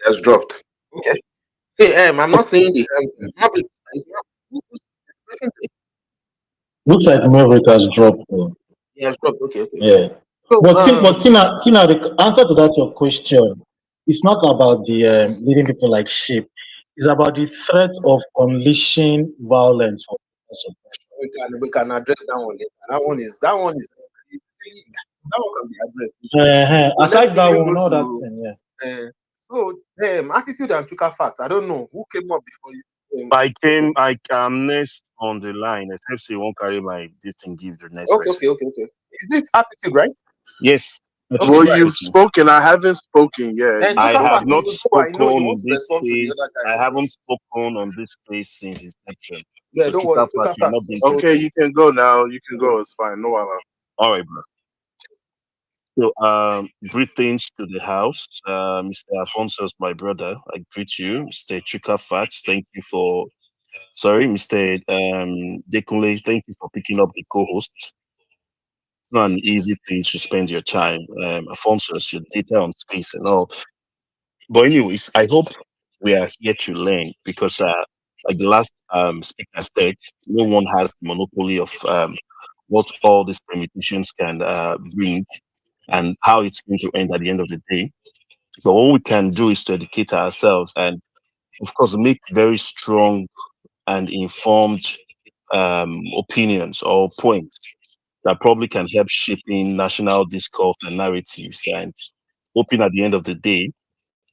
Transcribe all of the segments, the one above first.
has dropped. Okay. See, I'm not saying the hands. It's not. Looks like Maverick has dropped. He has dropped. Okay, okay. Yeah. So, But Tina, the answer to that your question, it's not about the leading people like sheep. It's about the threat of unleashing violence for we can address that one later. That one is that one can be addressed. So let me aside that quickly one, go all that to thing, yeah. attitude and Chuka facts. I don't know who came up before you. I am next on the line. Except you won't carry my this thing, give the next Okay, person. okay. Is this attitude right? Yes. Okay, Well, right. you've spoken. I haven't spoken yet. And I Chuka have facts, not I know spoken you in want to this respond to the other case. guy. I haven't spoken on this case since inception. Yeah, So don't worry. Chuka Chuka Fat, you're not facts. being So, Okay, you can go now. You can go. It's fine. No one. all right, bro. So, greetings to the house. Mr. Alphonso is my brother. I greet you. Mr. Chuka Fats, thank you for. Sorry, Mr. Dekunle, thank you for picking up the co-host. It's not an easy thing to spend your time. Alphonso, your data on space and all. But anyways, I hope we are here to learn because, like the last speaker said, no one has the monopoly of what all these permutations can bring and how it's going to end at the end of the day. So all we can do is to educate ourselves and, of course, make very strong and informed opinions or points that probably can help shaping national discourse and narratives. And hoping at the end of the day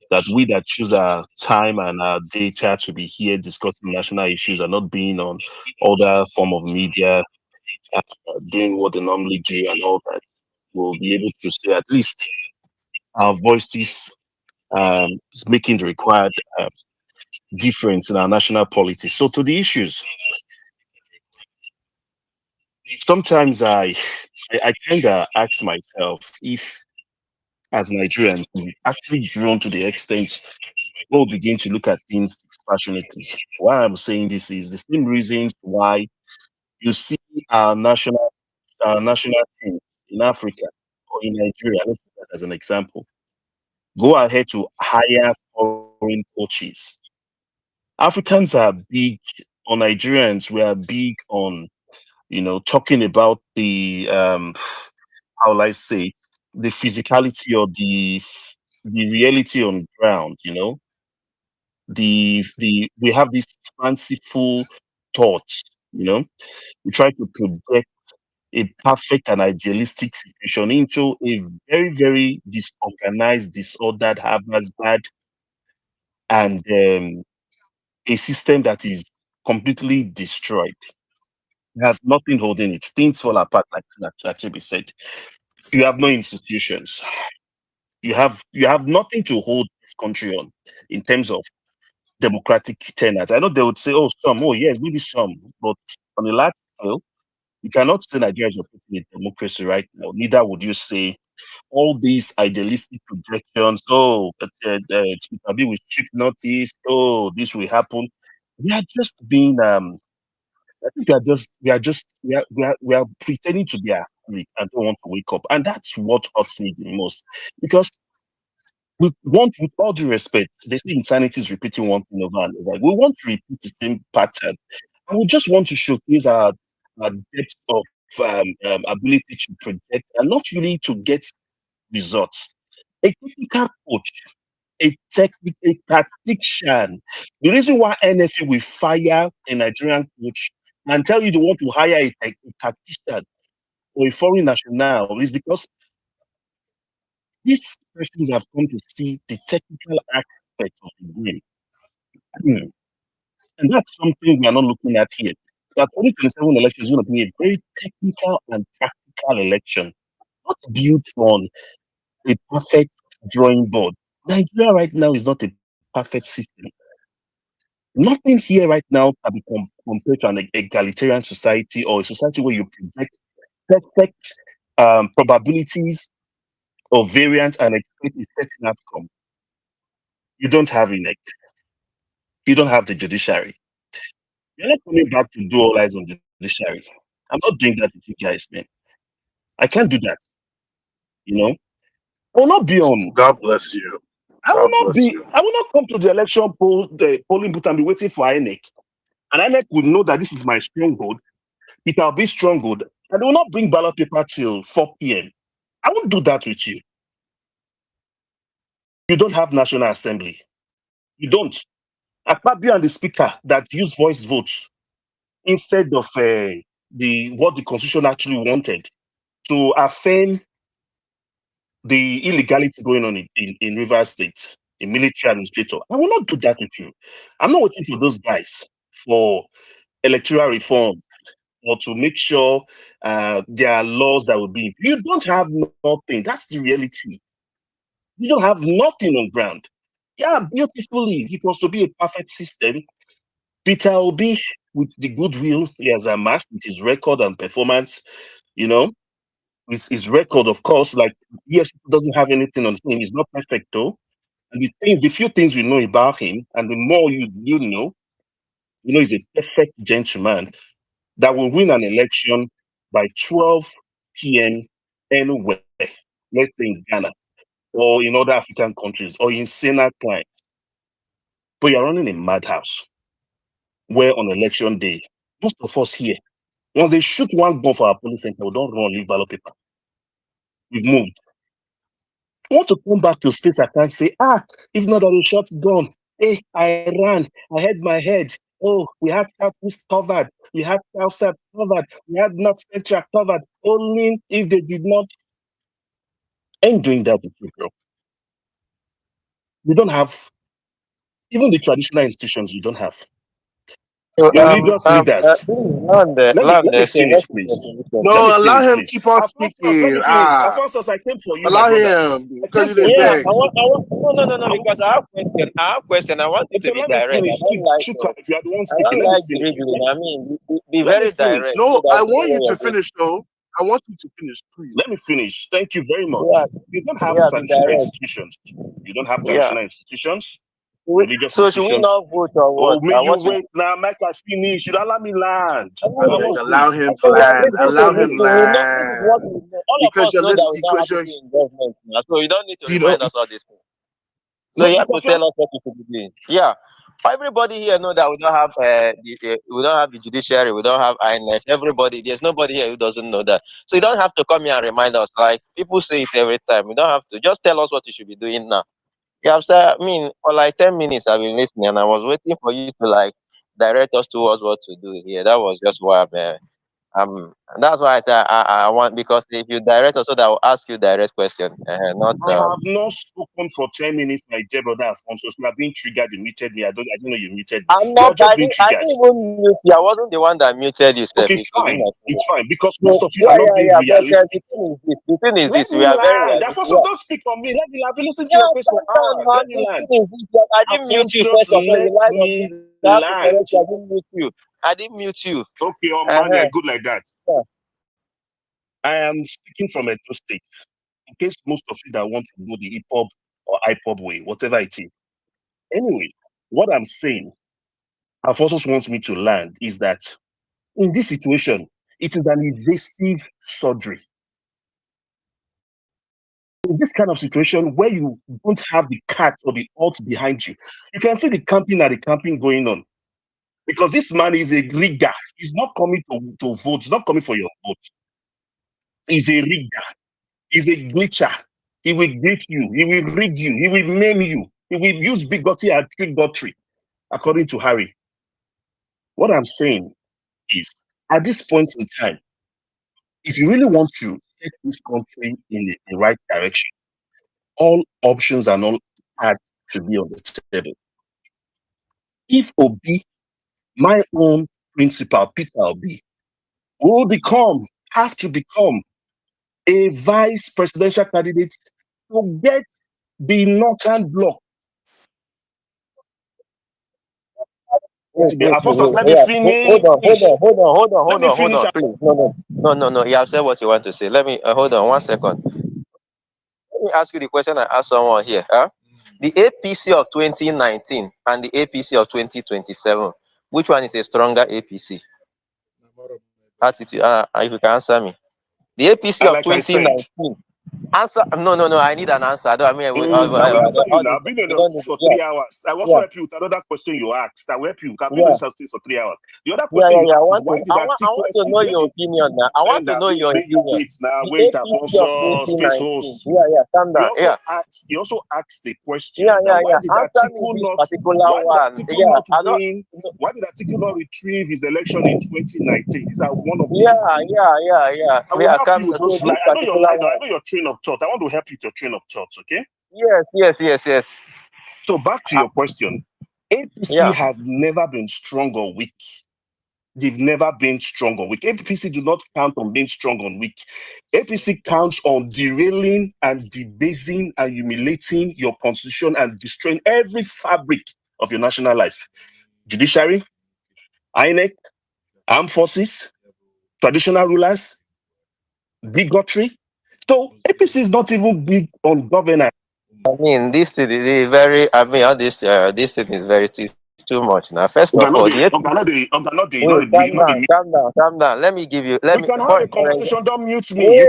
that we that choose our time and our data to be here discussing national issues are not being on other form of media, doing what they normally do and all that. We'll be able to say at least our voices is making the required difference in our national politics. So to the issues, sometimes I kind of ask myself if, as Nigerians, we actually grown to the extent we'll begin to look at things passionately. Why I'm saying this is the same reasons why you see our national team in Africa or in Nigeria. Let's use that as an example. Go ahead to hire foreign coaches. Africans are big on Nigerians. We are big on talking about the how will I say the physicality or the reality on ground. The we have this fanciful thoughts. We try to project a perfect and idealistic situation into a very very disorganized, disordered, haphazard, and a system that is completely destroyed. It has nothing holding it. Things fall apart, like actually said. You have no institutions. You have nothing to hold this country on in terms of democratic tenets. I know they would say, "Oh, some. Oh, yes, maybe some," but on a large scale, you cannot say Nigeria is operating a democracy right now. Neither would you say all these idealistic projections. Oh, Itabi will strip Northeast. Oh, this will happen. We are just being I think we are pretending to be asleep and don't want to wake up, and that's what hurts me the most. Because we want, with all due respect, they say insanity is repeating one thing over and over. We want to repeat the same pattern, and we just want to showcase our depth of ability to project, and not really to get results. A technical coach, a tactician. The reason why NFA will fire a Nigerian coach and tell you they want to hire a tactician or a foreign national is because these persons have come to see the technical aspect of the game. Hmm. And that's something we are not looking at here. The 2027 election is going to be a very technical and practical election, not built on a perfect drawing board. Nigeria right now is not a perfect system. Nothing here right now can be compared to an egalitarian society or a society where you project perfect probabilities of variance and expect a certain outcome. You don't have it. You don't have the judiciary. You're not coming back to do all eyes on judiciary. I'm not doing that with you guys, man. I can't do that. You know, I will not be on. God bless you. I will God not bless be. you. I will not come to the election the polling booth and be waiting for INEC. And INEC would know that this is my stronghold. It will be stronghold, and they will not bring ballot paper till 4 p.m. I won't do that with you. You don't have National Assembly. You don't. Akpabio and the Speaker that use voice votes instead of what the Constitution actually wanted to affirm the illegality going on in Rivers State, a military administrator. I will not do that with you. I'm not waiting for those guys for electoral reform or to make sure there are laws that will be. You don't have nothing. That's the reality. You don't have nothing on ground. Yeah, beautifully. It was to be a perfect system. Peter Obi, with the goodwill he has amassed, with his record and performance, you know, with his record, of course, like, yes, he doesn't have anything on him. He's not perfect, though. And the few things we know about him, and the more you know, he's a perfect gentleman that will win an election by 12 p.m. anywhere, let's say in Ghana or in other African countries or in Senate client. But you're running a madhouse where on election day, most of us here, once they shoot one gun for our police center, we don't run leave ballot paper. We've moved. I want to come back to space. I can't say, if not that a shot gun, hey, I ran, I had my head. Oh, we had Southeast covered, we had South covered, we had North Central covered. Only if they did not. Ain't doing that with you, bro. You don't have even the traditional institutions. You don't have So, your religious leaders. Let me so finish, what is please. your Let No, me allow finish, him please. keep on Alphonsus, let speaking. me finish. Alphonsus, I came for you, my Allow brother. him I because came you for did you. Yeah, beg. no, because I have question. I want you to So be let me direct. finish. Chuka, if you are the one I speaking, don't let me like finish. dribbling. I mean, be Let me very finish. direct. No, So that I you know want you what to you're doing. finish though. I want you to finish, please. Let me finish. Thank you very much. Yeah, You don't have be traditional direct. institutions. You don't have Yeah. traditional institutions, religious So should we institutions. not vote or what? Oh, may I you want to. wait now, make I finish. You don't let me land. I I mean, Now beg, what's allow this? him to we are land. listening Allow to this. him We know this is what land. we know. All Because of us you're know that listening. we don't have to Because be in government now. So you don't need to You know, remind us all this. So no, you have to because you're tell us what we should be doing. Yeah. Everybody here know that we don't have we don't have the judiciary, we don't have INEC. Everybody, there's nobody here who doesn't know that. So you don't have to come here and remind us. Like people say it every time. You don't have to. Just tell us what you should be doing now. You have said, I mean, for like 10 minutes I've been listening, and I was waiting for you to like direct us towards what to do here. That was just why and that's why I said I want, because if you direct us, so that I'll ask you direct question, not I have not spoken for 10 minutes, my dear brother Alphonso. So you are being triggered. You muted me. I don't know you muted me. I'm You not. are just being I triggered. didn't even mute you. I wasn't the one that muted you, Steph. Okay, It it's was fine. my It's phone. fine because most of you Yeah, are not being yeah. But the realistic. thing is Let this. We me are very land. realistic. Alfonso, don't speak on me. Let me land. I've been listening to Yeah, your face for calm hours. down, Let man. me The land. thing is this. Like, I didn't mute you Alfonso, first of all. You let lied on me. me I have to land. correct you. I didn't mute you. I didn't mute you. Okay, oh man, you're good like that. Yeah. I am speaking from a state. In case most of you that want to go the hip hop or IPOP way, whatever it is. Anyway, what I'm saying, Alfonso wants me to land is that in this situation, it is an invasive surgery. In this kind of situation where you don't have the cat or the alt behind you, you can see the camping going on. Because this man is a rigger. He's not coming to vote. He's not coming for your vote. He's a rigger. He's a glitcher. He will glitch you. He will rig you. He will name you. He will use bigotry and trigotry, according to Harry. What I'm saying is, at this point in time, if you really want to take this country in the right direction, all options and all cards should be on the table. If Obi, my own principal, Peter Obi, will have to become a vice presidential candidate to get the Northern Bloc. Alphonsus, let me finish. Hold on, Let me finish. please. No. You have said what you want to say. Let me hold on 1 second. Let me ask you the question I asked someone here. The APC of 2019 and the APC of 2027, which one is a stronger APC? Attitude. If you can answer me. The APC of Like I said, 2019 Answer? No. I need an answer. I mean, I will answer you now. I've been in your space for 3 hours. I will also help you with another question you asked. I will help you. I've been in your space for 3 hours. The other question you asked is why did I want to know your opinion now. I want to know your opinion. Wait, The APC Alphonso, of space 2019. host. Calm down. He also asked the question that why did Atiku not retrieve his election in 2019? These are one of the I will help you with those. Like, I know your line, I know your train of thought. I want to help you with your train of thoughts, okay? Yes. So back to your question. APC has never been strong or weak. They've never been strong or weak. APC do not count on being strong or weak. APC counts on derailing and debasing and humiliating your constitution and destroying every fabric of your national life. Judiciary, INEC, armed forces, traditional rulers, bigotry. So APC is not even big on governance. I mean, this thing is very. I mean, all this thing is very too much now. First of all, calm down. Let me give you. We can have a conversation. Don't mute me.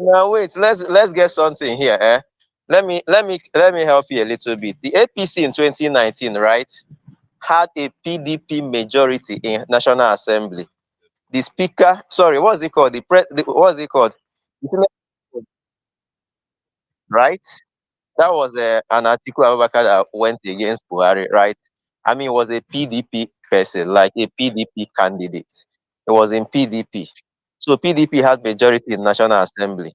Wait. Let's get something here. Let me help you a little bit. The APC in 2019, right, had a PDP majority in National Assembly. The speaker, sorry, what's it called? What's it called? Right? That was an Atiku Abubakar that went against Buhari, right? I mean, it was a PDP person, like a PDP candidate. It was in PDP. So PDP had majority in National Assembly.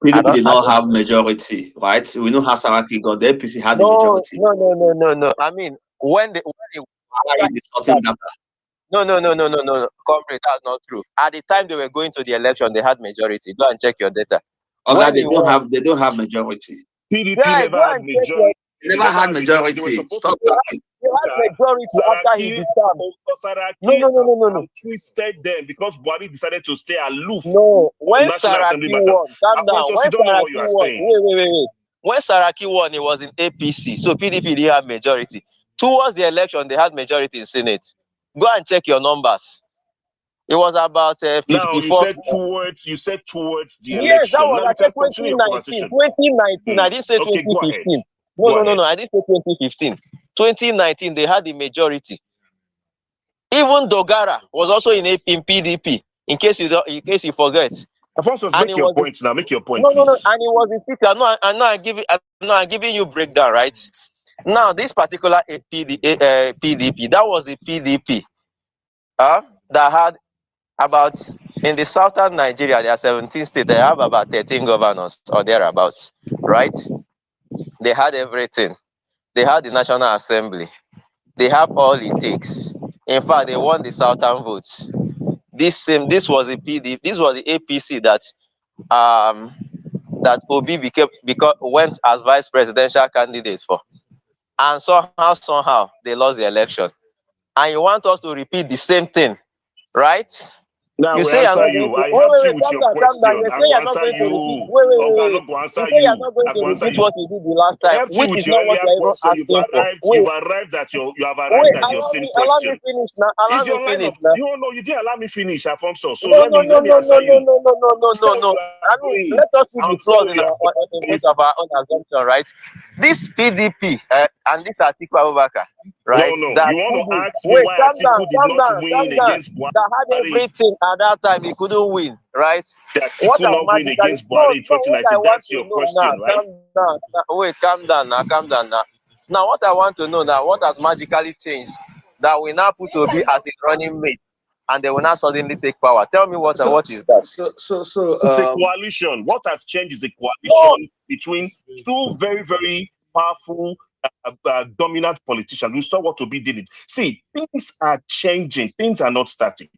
PDP did not have majority, right? We know how Saraki got the APC had the majority. No. I mean, when they No, comrade, that's not true. At the time they were going to the election, they had majority. Go and check your data. They don't have majority. PDP never had majority. They never had majority. Stop talking. They had majority after he became. No. Twisted them because Buhari decided to stay aloof. No, when Saraki won, calm down. When Saraki won, wait. When Saraki won, it was in APC, so PDP didn't have majority. Towards the election, they had majority in Senate. Go and check your numbers. It was about 54. Now you said towards the election. Yes, that was now, I said 2019. 2019. I didn't say 2015. No. I didn't say 2015. 2019, they had the majority. Even Dogara was also in PDP. In case you forget. Alphonso, make your points now. Make your point. No. And it was the speaker. I'm giving you breakdown, right? Now, this particular PDP, that was the PDP that had about, in the southern Nigeria, there are 17 states, they have about 13 governors or thereabouts, right? They had everything. They had the National Assembly. They have all it takes. In fact, they won the southern votes. This was the PDP, this was the APC that Obi went as vice presidential candidate for. And somehow they lost the election. And you want us to repeat the same thing, right? Now you say answer you. I helped you with your question. I will answer you. You say you're not going to repeat what you did the last time, which is not what you're even asking for. You have arrived at your same question. Allow me finish now. You didn't allow me finish, Alphonso. So let me answer you. No. I mean, let us see the flaws in of our own assumption, right? This PDP and this Atiku Abubakar, right? No. You want to ask me why Atiku did not win against Buhari? That had everything at that time, he couldn't win, right? That Atiku could not win against Buhari in 2019. That's your question, right? Calm down now. Now, what I want to know now, what has magically changed that we now put Obi as a running mate, and they will not suddenly take power? Tell me what is that? So it's a coalition. What has changed is a coalition between two very, very powerful, dominant politicians. We saw what Obi did. See, things are changing. Things are not static.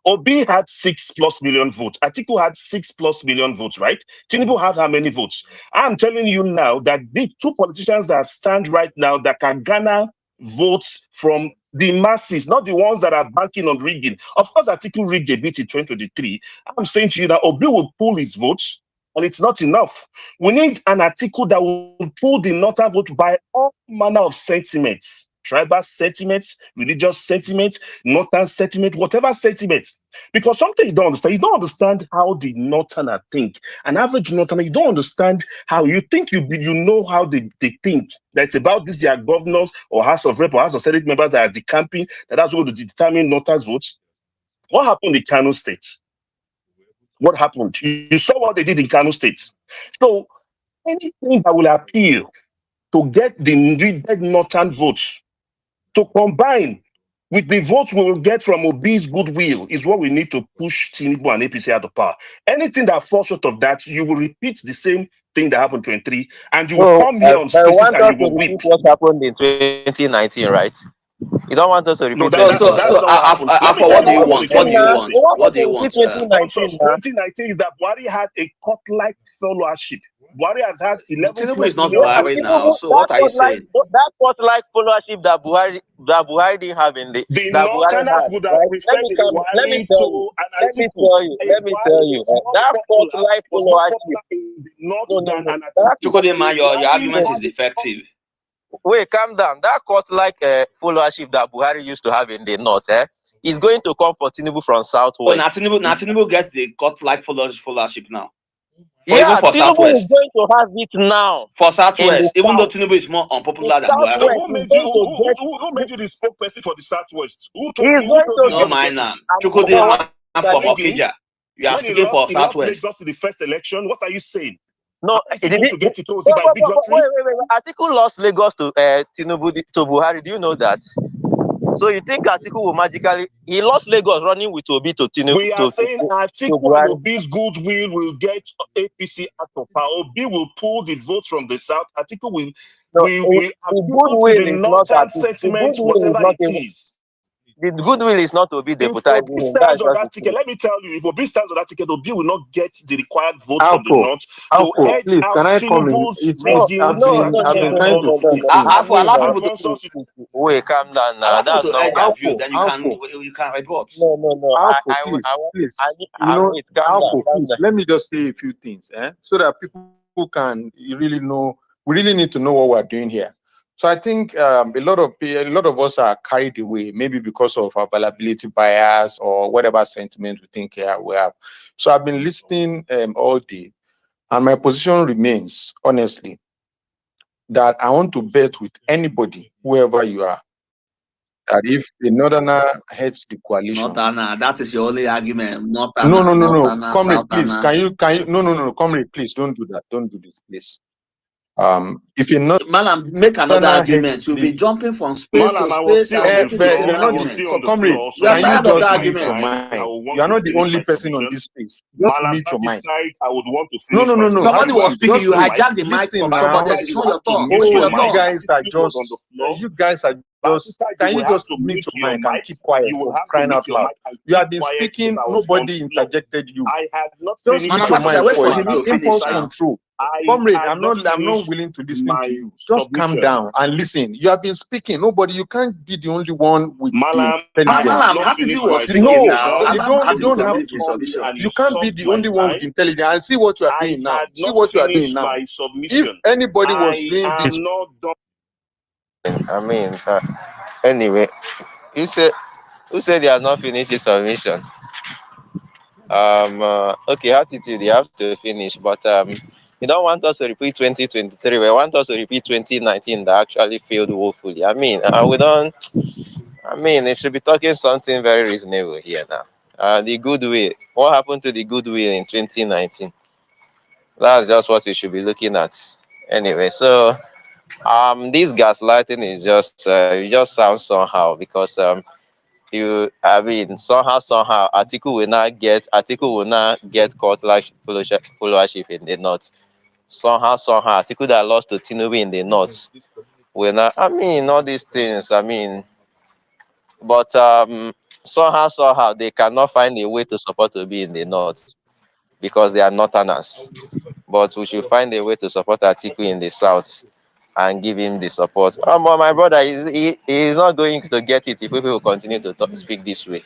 Obi had 6+ million votes. Atiku had 6+ million votes, right? Tinubu had how many votes? I'm telling you now that the two politicians that stand right now that can garner votes from the masses, not the ones that are banking on rigging. Of course, Atiku rigged a bit in 2023. I'm saying to you that Obi will pull his votes, and it's not enough. We need an Atiku that will pull the northern vote by all manner of sentiments. tribal sentiments, religious sentiments, northern sentiment, whatever sentiment. Because something you don't understand how the northerner think. An average northerner, you don't understand how you think you know how they think. That it's about this, their governors or House of Rep or House of Senate members that are decamping, that's going to determine northerners' votes. What happened in Kano State? What happened? You saw what they did in Kano State. So anything that will appeal to get the needed northern votes to combine with the votes we will get from Obi's goodwill is what we need to push Tinubu and APC out of power. Anything that falls short of that, you will repeat the same thing that happened in 23, and you will come here on spaces and you will weep. What happened in 2019, right? You don't want us to repeat. No, that's So, not what happened. Let me for tell what do you you what want? happened What do you in want? 2019. What do you want? 2019 is that Buhari had a court-like followership. Buhari has had 11 Tinubu plus is not million Buhari votes. now. So what are you saying? That was like followership that Buhari didn't have in the Northerners would have preferred a Buhari to an Atiku. Let me tell you, that was like was more followership. popular in the north than an Atiku. Chukwudema, your argument is defective. Wait, calm down. That cost like followership that Buhari used to have in the north, is going to come for Tinubu from southwest. Oh, Tinubu gets the cut like followership now. Yeah, even for Tinubu Southwest. is going to have it now. For Southwest, even though South. Tinubu is more unpopular than Southwest. So Buhari. who made you the spokesperson for the Southwest? Who told He's you? going to No, minor. Chukwudema from Okija. You are speaking for Southwest. Lagos in the first election. What are you saying? No, if you want to get it, was it by bigotry? Wait. Atiku lost Lagos to Tinubu to Buhari. Do you know that? So you think Atiku will magically? He lost Lagos running with Obi to Tinubu. We are saying Atiku and Obi's goodwill will get APC out of power. Obi will pull the votes from the south. Atiku will appeal to the northern sentiment, whatever it is. The goodwill is not to be deputized. If Obi stands on that ticket, let me tell you, if Obi stands on that ticket, Obi will not get the required votes from the north to edge out Tinubu's Alphonso, wait, calm down now. That's not their view. Then you can report. No. Please. Let me just say a few things, so that people can really know. We really need to know what we're doing here. So I think a lot of us are carried away, maybe because of availability bias or whatever sentiment we think we have. So I've been listening all day, and my position remains, honestly, that I want to bet with anybody, whoever you are, that if the Northerner heads the coalition, Northerner, that is your only argument. No. Comrade, please, can you? No, comrade, please don't do that. Don't do this, please. If you're not, Madam, make another argument. You'll be jumping from space to space. Comrade, can you just mute your mind? You are not the only person on this space. Just mute your mind. I would want to No. Somebody was speaking. You hijacked the mic from somebody else. It's not your turn. You guys are just. Can you just mute your mic and keep quiet? For crying out loud. You have been speaking. Nobody interjected you. I had not just mute your mind for impulse control. Comrade, I'm not willing to listen to you. Just calm down and listen. You have been speaking. You can't be the only one with Malam, you don't have to. You can't be the only one with intelligence. And see what you are doing now. See what you are doing now. If anybody was doing this, I mean, anyway, who said he has not finished his submission? Okay, attitude, you have to finish, but you don't want us to repeat 2023. We want us to repeat 2019 that actually failed woefully. I mean, it should be talking something very reasonable here now. The goodwill. What happened to the goodwill in 2019? That's just what we should be looking at. Anyway, so this gaslighting is just it just sounds somehow because somehow Atiku will not get caught like followership in the north. Somehow Atiku that lost to Tinubu in the north will not. All these things. But somehow they cannot find a way to support Obi in the north because they are northerners. But we should find a way to support Atiku in the south and give him the support. My brother, he is not going to get it if people will continue to speak this way.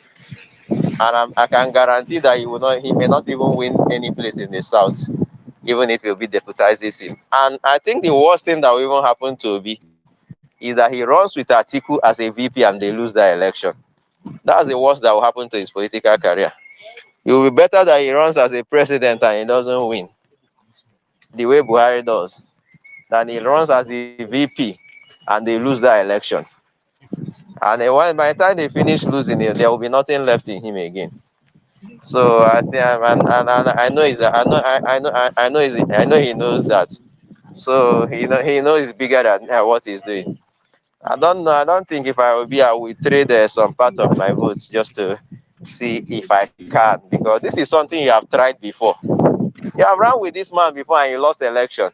And I can guarantee that he may not even win any place in the south, even if he'll be deputizes him. And I think the worst thing that will even happen to Obi is that he runs with Atiku as a VP and they lose that election. That's the worst that will happen to his political career. It will be better that he runs as a president and he doesn't win, the way Buhari does, than he runs as a VP and they lose that election. And then by the time they finish losing it, there will be nothing left in him again. So I think, and I know I know he knows that. So he knows he's bigger than what he's doing. I don't know. I don't think if I will be, I will trade some part of my votes just to see if I can, because this is something you have tried before. You have run with this man before and you lost the election.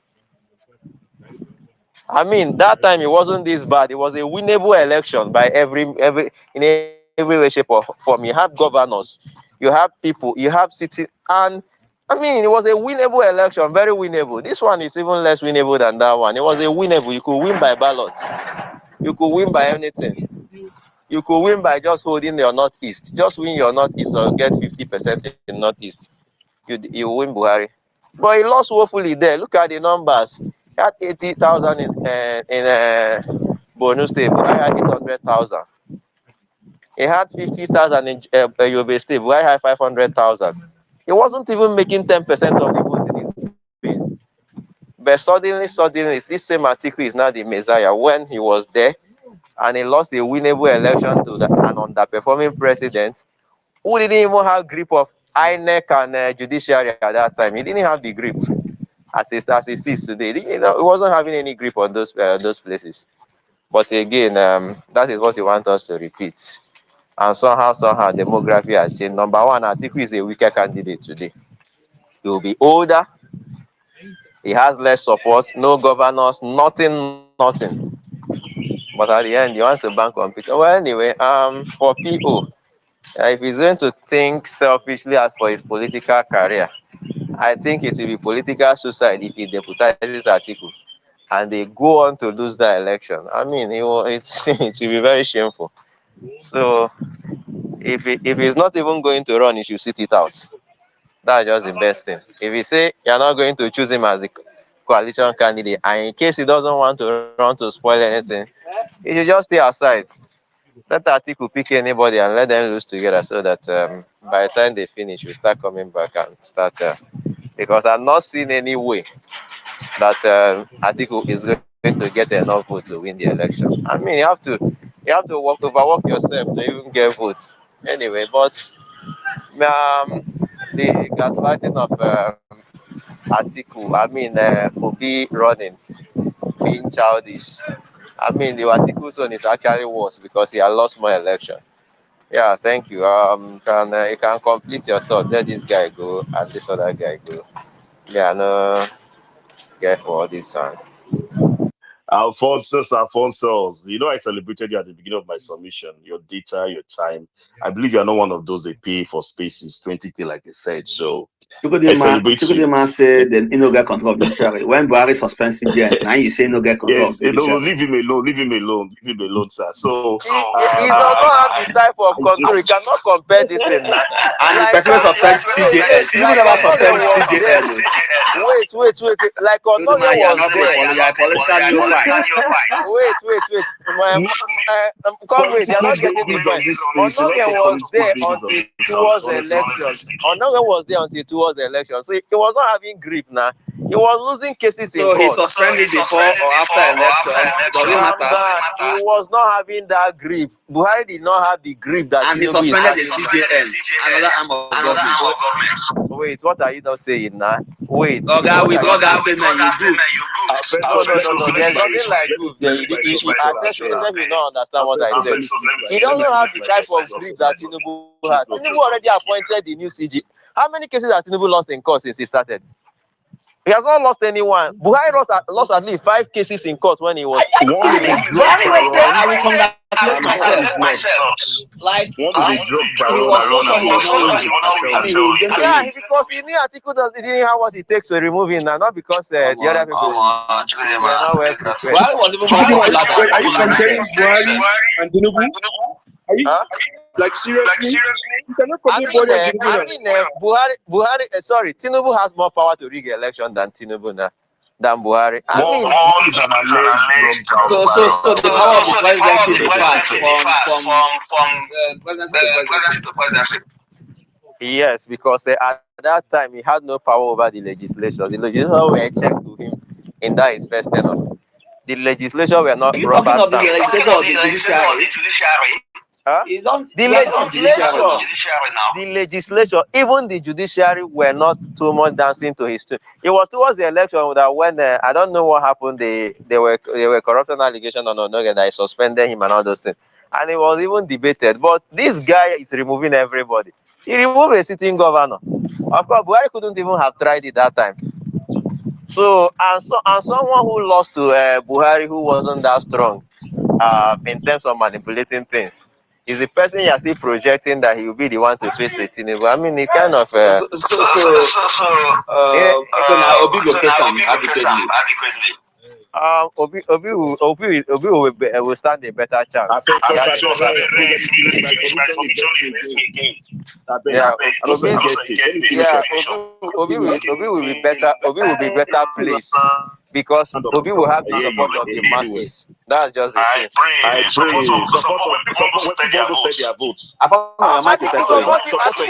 I mean, that time it wasn't this bad. It was a winnable election by every in every way, shape, or form. You have governors, you have people, you have cities, and I mean, it was a winnable election, very winnable. This one is even less winnable than that one. It was a winnable. You could win by ballots. You could win by anything. You could win by just holding your northeast. Just win your northeast or get 50% in northeast. You win Buhari. But he lost woefully there. Look at the numbers. He had 80,000 in Borno State. Buhari had 800,000. He had 50,000 in Yobe State. Buhari had 500,000. He wasn't even making 10% of the votes in his base. But suddenly, this same Atiku is now the Messiah. When he was there and he lost a winnable election to an underperforming president who didn't even have grip of INEC and judiciary at that time. He didn't have the grip as it is today. He wasn't having any grip on those places. But again, that is what you want us to repeat. And somehow, demography has changed. Number one, Atiku is a weaker candidate today. He will be older. He has less support, no governors, nothing. But at the end, he wants to bank on people. Well, anyway, for PO, if he's going to think selfishly as for his political career, I think it will be political suicide if he deputizes Atiku and they go on to lose that election. I mean, it will be very shameful. So if he's not even going to run, he should sit it out. That's just the best thing. If you say you're not going to choose him as the coalition candidate, and in case he doesn't want to run to spoil anything, he should just stay aside. Let Atiku pick anybody and let them lose together, so that by the time they finish, we start coming back and start. Because I'm not seeing any way that Atiku is going to get enough votes to win the election. I mean, you have to overwork yourself to even get votes. Anyway, but the gaslighting of Atiku, I mean, Obi running, being childish. I mean, the Atiku's one is actually worse because he had lost more election. Yeah, thank you. You can complete your thought. Let this guy go and this other guy go. Yeah, no, get for all this one. Alphonso, you know I celebrated you at the beginning of my submission. Your data, your time. I believe you are not one of those they pay for spaces, 20K, like they said. So Chukudima said then he no get control of judiciary. When Buhari suspends CJN, now you say no get control of judiciary. Leave him alone, sir. So he does not have the type of control. He cannot compare this thing now. And the person suspends CJN. He never suspend CJN. Wait. Like Onoge was there. Wait. Comrade, you're not getting the point. Onoge was there until towards the election. Onoge was there until towards the election. So he was not having grip now. He was losing cases in court. So he suspended before or after election. Does it matter? He was not having that grip. Buhari did not have the grip that and he suspended the CJN, another arm of government. Wait, what are you not saying now? Wait. Oh God, with all that statement, you do. No. There's nothing like goof there. You don't understand what I said. He doesn't have the type of grip that Tinubu has. Tinubu already appointed the new CG. How many cases has Tinubu lost in court since he started? He has not lost anyone. Buhari lost at least 5 cases in court when he was. I will congratulate myself. Like, he was so yeah, because he knew Atiku didn't have what it takes to remove him, and not because the other people were not well prepared. Are you comparing Buhari and Tinubu? Are you? Like seriously? You cannot compare Buhari, sorry, Tinubu has more power to rig election than Tinubu now. than Buhari. I mean, One is an alleged drug So the power of the presidency differs from presidency to presidency. yes, because at that time he had no power over the legislature. The legislature were checked to him in that his first tenure. The legislature were not Are you talking rubber of the stamp. legislature or the judiciary? Huh? You don't. The We are talking of the judiciary now. the legislature, even the judiciary were not too much dancing to his tune. It was towards the election that when I don't know what happened, they were corruption allegations on Onoge that I suspended him and all those things, and it was even debated. But this guy is removing everybody. He removed a sitting governor. Of course, Buhari couldn't even have tried it that time. So and someone who lost to Buhari who wasn't that strong in terms of manipulating things. Is the person you're still projecting that he will be the one to face it? I mean, it kind of. So now Obi go face am adequately. Obi will stand a better chance. Obi will be better. Obi will be better placed because Obi will have the support of the masses. That's just the thing. I pray. Support when people say their votes. Atiku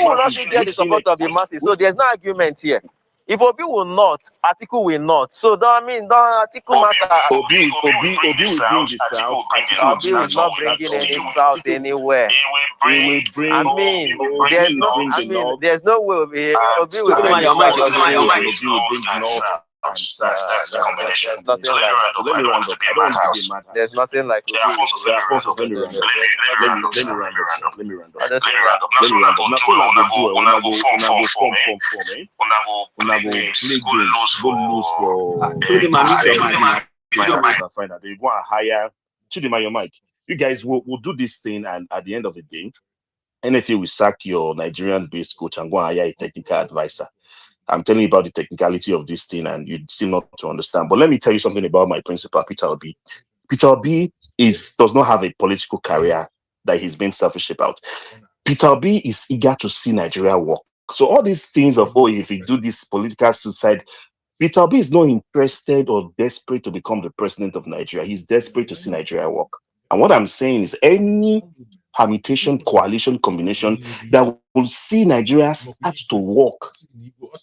will not still get the support of the masses. So there's no argument here. If Obi will not, Atiku will not. So don't Atiku matter. Obi will bring the South. Obi will not bringing any South anywhere. He will bring. I mean, there's no way Obi will bring your mic. Obi will bring North and South. That's the combination. There's nothing like that. Let me round up. I don't want to be mad. There's nothing like Obi. Alphonso, let me round up. Let me round up. Honestly, Nothing like go do. Una go form. Una go play games. Go lose for. Find out. They go and hire. Chidima, your mic. You guys will do this thing, and at the end of the day, NFA will sack your Nigerian-based coach and go and hire a technical advisor. I'm telling you about the technicality of this thing, and you still not to understand. But let me tell you something about my principal, Peter Obi. Peter Obi does not have a political career that he's been selfish about. Peter Obi is eager to see Nigeria work. So all these things of, if you do this political suicide, Peter Obi is not interested or desperate to become the president of Nigeria. He's desperate to see Nigeria work. And what I'm saying is any permutation, coalition, combination that will see Nigeria start to work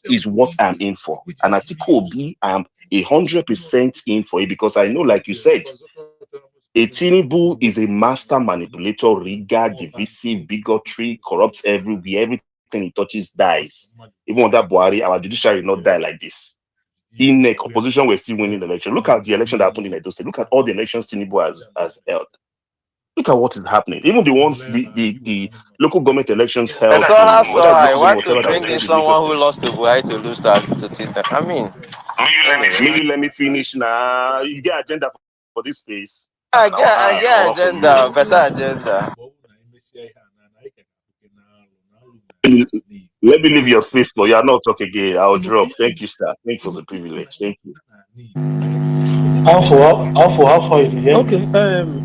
is what I'm in for. And Atiku Obi, I'm 100% in for it because I know, like you said, Tinubu is a master manipulator, rigger, divisive, bigotry, corrupts everywhere. Everything he touches dies. Even under Buhari, our judiciary will not die like this. In the opposition, we're still winning the election. Look at the election that happened in Edo State. Look at all the elections Tinubu has held. Look at what is happening. Even the ones, the local government elections held. I want to bring in someone who lost to Buhari to lose to Tita. I mean, let me finish now. You get agenda for this space. I get agenda, better agenda. Let me leave your space, but you are not talking again. I'll drop. Thank you, sir. Thank you for the privilege. Thank you. How far is it? Okay,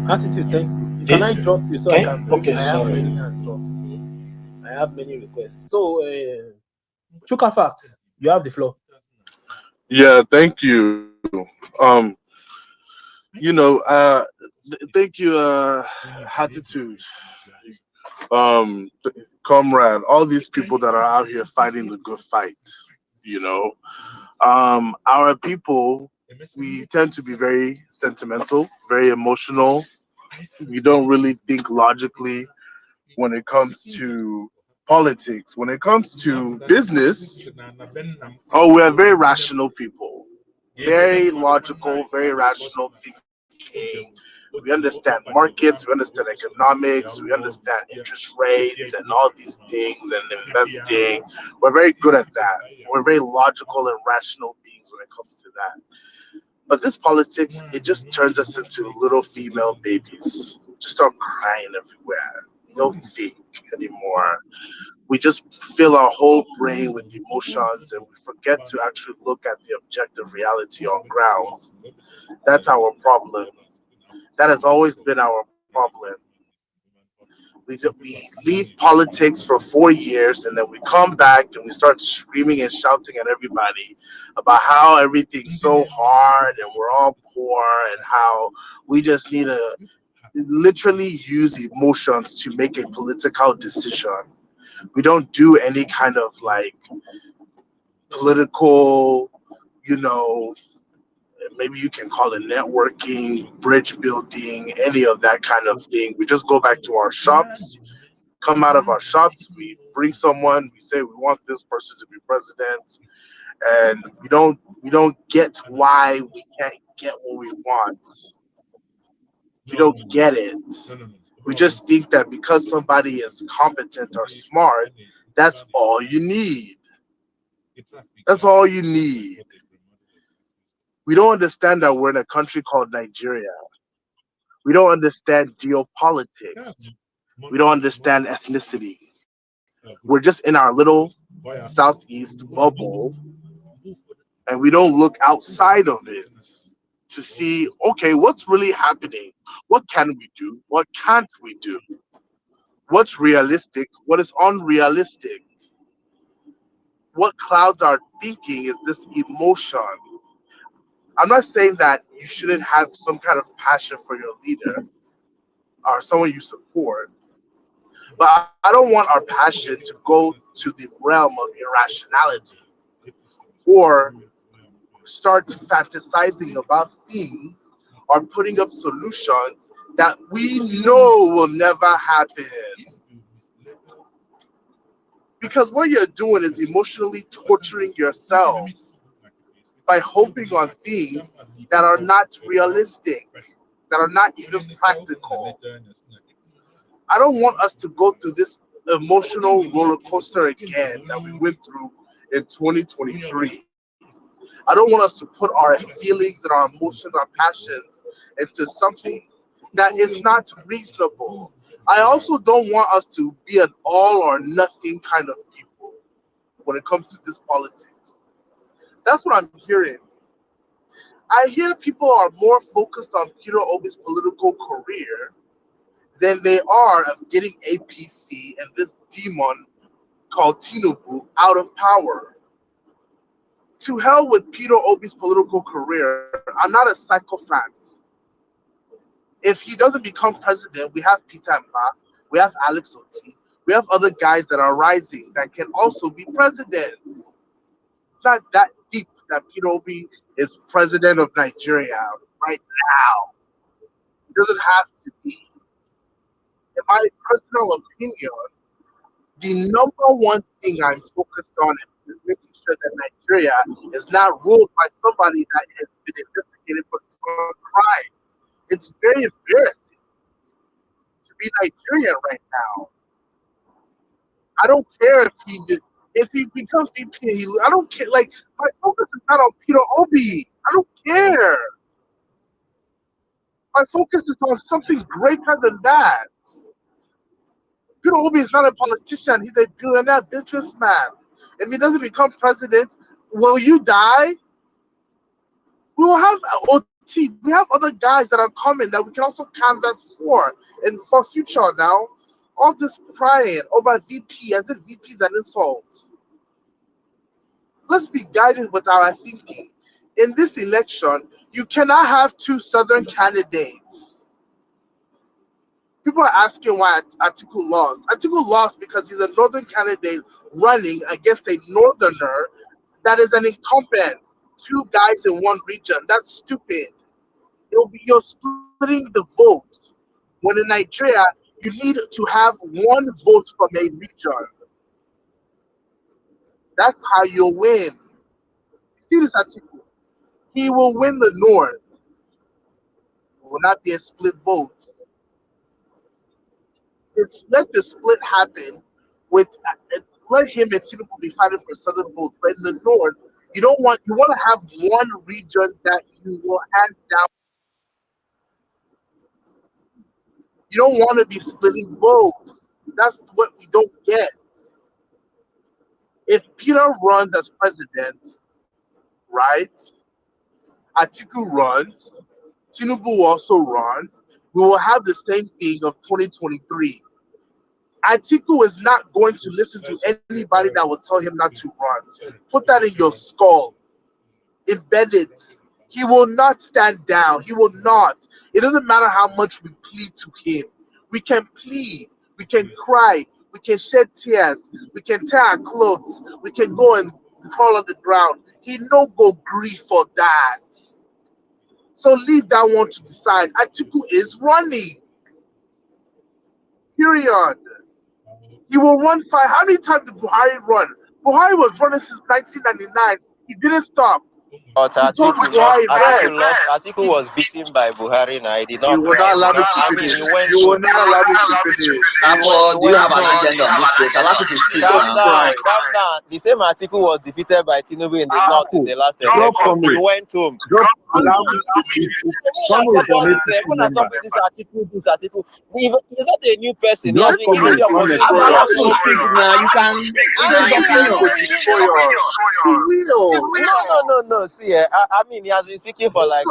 attitude, thank you. Can I drop you so I can bring? Okay, I have many hands up. I have many requests. So, Chuka Fact, you have the floor. Yeah, thank you. Thank you, Attitude. Comrade, all these people that are out here fighting the good fight, our people, we tend to be very sentimental, very emotional. We don't really think logically when it comes to politics. When it comes to business, we're very rational people, very logical, very rational thinking. We understand markets, we understand economics, we understand interest rates and all these things and investing. We're very good at that. We're very logical and rational beings when it comes to that. But this politics, it just turns us into little female babies. We just start crying everywhere. We don't think anymore. We just fill our whole brain with emotions and we forget to actually look at the objective reality on ground. That's our problem. That has always been our problem. We leave politics for 4 years, and then we come back and we start screaming and shouting at everybody about how everything's so hard and we're all poor and how we just need to literally use emotions to make a political decision. We don't do any kind of like political, you know, maybe you can call it networking, bridge building, any of that kind of thing. We just go back to our shops, come out of our shops, we bring someone, we say we want this person to be president, and we don't get why we can't get what we want. We don't get it. We just think that because somebody is competent or smart, that's all you need. That's all you need. We don't understand that we're in a country called Nigeria. We don't understand geopolitics. We don't understand ethnicity. We're just in our little southeast bubble, and we don't look outside of it to see, okay, what's really happening? What can we do? What can't we do? What's realistic? What is unrealistic? What clouds our thinking is this emotion. I'm not saying that you shouldn't have some kind of passion for your leader or someone you support, but I don't want our passion to go to the realm of irrationality or start fantasizing about things or putting up solutions that we know will never happen. Because what you're doing is emotionally torturing yourself by hoping on things that are not realistic, that are not even practical. I don't want us to go through this emotional roller coaster again that we went through in 2023. I don't want us to put our feelings and our emotions, our passions into something that is not reasonable. I also don't want us to be an all or nothing kind of people when it comes to this politics. That's what I'm hearing. I hear people are more focused on Peter Obi's political career than they are of getting APC and this demon called Tinubu out of power. To hell with Peter Obi's political career. I'm not a psychopath. If he doesn't become president, we have Peter Mba, we have Alex Oti, we have other guys that are rising that can also be presidents. It's not that deep that Peter Obi is president of Nigeria right now. It doesn't have to be. In my personal opinion, the number one thing I'm focused on is making sure that Nigeria is not ruled by somebody that has been investigated for crime. It's very embarrassing to be Nigerian right now. I don't care if he becomes VP. I don't care. Like, my focus is not on Peter Obi. I don't care. My focus is on something greater than that. Peter Obi is not a politician. He's a billionaire businessman. If he doesn't become president, will you die? We will have OT. We have other guys that are coming that we can also canvas for and for future now. All this crying over VP as if VP is an insult. Let's be guided with our thinking. In this election, you cannot have two Southern candidates. People are asking why Atiku lost. Atiku lost because he's a Northern candidate running against a Northerner that is an incumbent. Two guys in one region. That's stupid. You're splitting the vote. When in Nigeria, you need to have one vote from a region. That's how you'll win. You see this Atiku? He will win the North. It will not be a split vote. Let the split happen with let him and Tinubu be fighting for Southern vote. But in the North, you want to have one region that you will hands down. You don't want to be splitting votes. That's what we don't get. If Peter runs as president, right? Atiku runs, Tinubu will also run. We will have the same thing of 2023. Atiku is not going to listen to anybody that will tell him not to run. Put that in your skull. Embed it. He will not stand down. He will not. It doesn't matter how much we plead to him. We can plead. We can cry. We can shed tears. We can tear our clothes. We can go and crawl on the ground. He no go grief for that. So leave that one to decide. Atiku is running. Period. He will run fine. How many times did Buhari run? Buhari was running since 1999. He didn't stop. But Atiku was beaten by Buhari now. He did not. You will not allow me to finish. You will not allow me to finish. Do you have an agenda on this case? Allow me to speak Calm now. down. The same Atiku was defeated by Tinubu in the north in the last election. He went home. Allow me to finish. This Atiku. He's not a new person. Drop comments. You can No. See, I mean, he has been speaking for like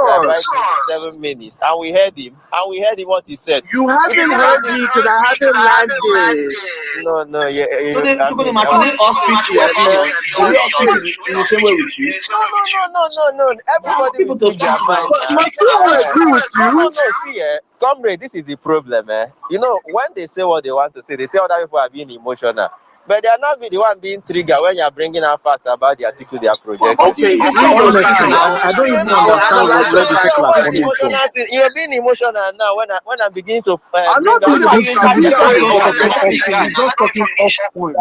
7 minutes, and we heard him. What he said. You haven't heard me because I haven't landed. No, yeah. No. Everybody will speak their mind. Agree with you. No, see, comrade, this is the problem, eh? You know, when they say what they want to say, they say other people are being emotional. But they are not the one being triggered when you are bringing out facts about the article they are projecting. Okay, I don't even understand where the people are coming from. You're being emotional now when I'm beginning to I'm not being emotional. He's just talking off point.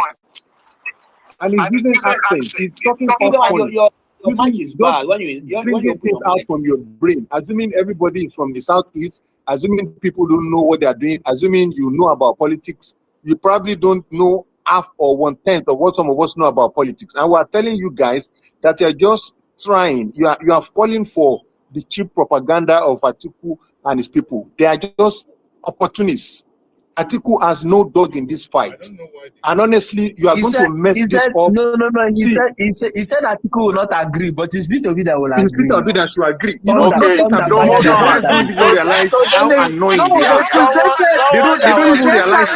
And he's using accent. He's talking off point. Your mic is bad when you things out from your brain. Assuming everybody is from the southeast, assuming people don't know what they are doing, assuming you know about politics, you probably don't know half or 1/10 of what some of us know about politics. And we are telling you guys that you're just trying, you are falling for the cheap propaganda of Atiku and his people. They are just opportunists. Atiku has no dog in this fight. And honestly, you are going to mess this up. No. He said Atiku will not agree, but it's Peter that will agree. It's Peter that should agree. You know, They don't realize how annoying they are. They don't even realize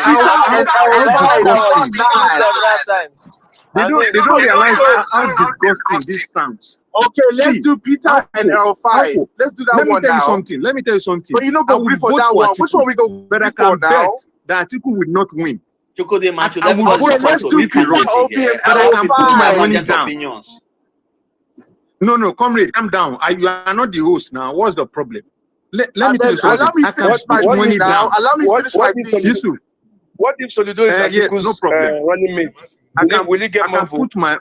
They don't realize how disgusting this sounds. Okay, let's do Peter and L5. Let's do that one now. Let me tell you something. But you know, go for that one. Which one we go? But I can bet that Atiku will not win. Okay, let's do Peter, OB, and But I can put my money down. Opinions. No, comrade, calm down. You are not the host now. What's the problem? Let me tell you something. Allow me I can finish my put money now. down. Allow me finish my thing. Yusuf. What if Solido is Atiku's no problem. running mate? Will he get more votes? Put my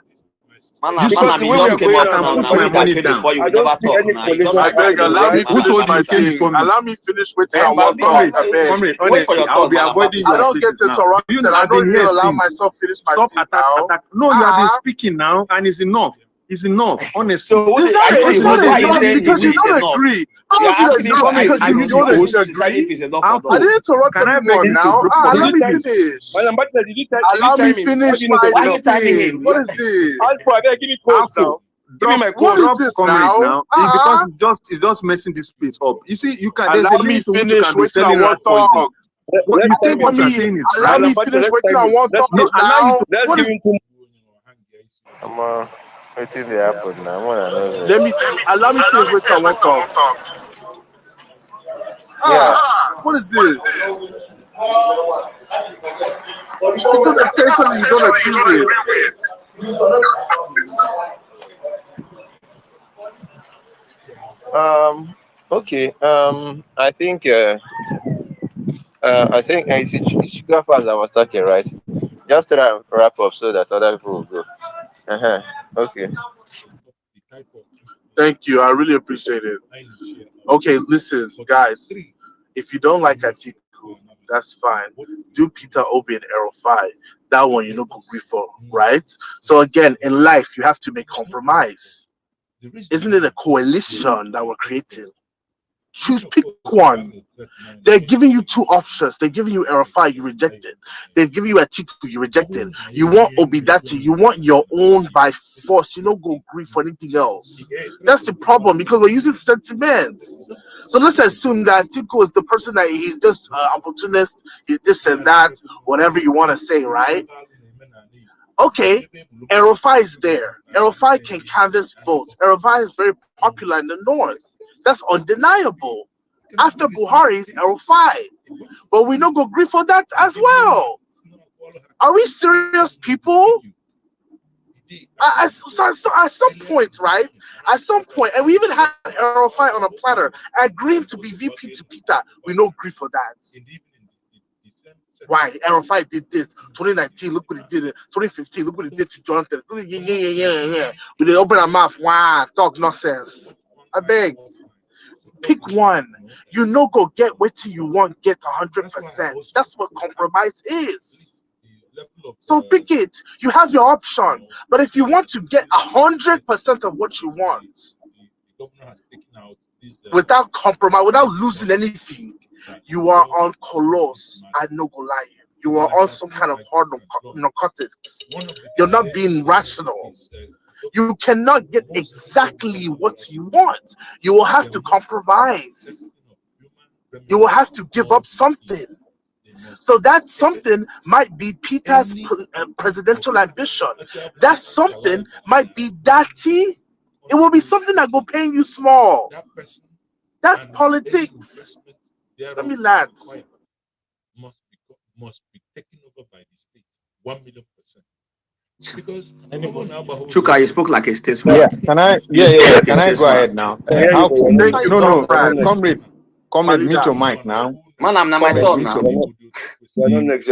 Because the way we are going now, put my money down. I don't see any political. Allow me finish my thing. Allow me finish with I want to. I'll be avoiding I don't get interrupted. I don't even allow myself finish my thing now. No, you have been speaking now, and it's enough. It's enough, honestly. So because you don't agree. I didn't interrupt anyone now. Allow me finish. Allow me finish my thing. What is this? Give me my quote. What is this now? Because it's just messing this place up. You see, you can. There's a limit to which you can be selling that poison. What you think what you're saying is allow me finish what I want to talk now. What is? Come on. What's in the happen now? Allow me finish what I want to talk. Yeah. What is this? Because I'm saying something you don't agree with. Okay. I think it's sugar fast I was talking, right? Just to wrap up so that other people will go. Okay. Thank you. I really appreciate it. Okay, listen, guys. If you don't like Atiku, that's fine. Do Peter, Obi, and Arrow 5. That one you know go agree for, right? So again, in life, you have to make compromise. Isn't it a coalition that we're creating? pick one. They're giving you two options. They're giving you Erafai, you reject it. They've given you Atiku, you reject it. You want Obidati, you want your own by force. You don't go agree for anything else. That's the problem because we're using sentiment. So let's assume that Atiku is the person that he's just opportunist, he's this and that, whatever you want to say, right? Okay, Erafai is there. Erafai can canvass votes. Erafai is very popular in the north. That's undeniable. After Buhari's Erafai. But we don't go agree for that as well. Are we serious people? At some point, right? At some point, and we even had Erafai on a platter agreeing to be VP to Peter. We don't agree for that. Why? Erafai did this. 2019, look what he did. 2015, look what he did to Jonathan. Yeah. We did open our mouth. Wow, talk nonsense. I beg. Pick one. You know, go get what you want, get 100%. That's what compromise is. So pick it. You have your option. But if you want to get 100% of what you want without compromise, without losing anything, you are on coloss. I no go lie. You are on some kind of hard narcotics. You're not being rational. You cannot get exactly what you want. You will have to compromise. You will have to give up something. So that something might be Peter's presidential ambition. That something might be Dati. It will be something that go paying you small. That's politics. Let me land. Must be taken over by the state 1,000,000%. Because Chuka, you spoke like a statesman. Yeah, can I? Yeah. Can I go ahead now? No, comrade, mute your mic now. Man, I'm not my turn now. You're not next.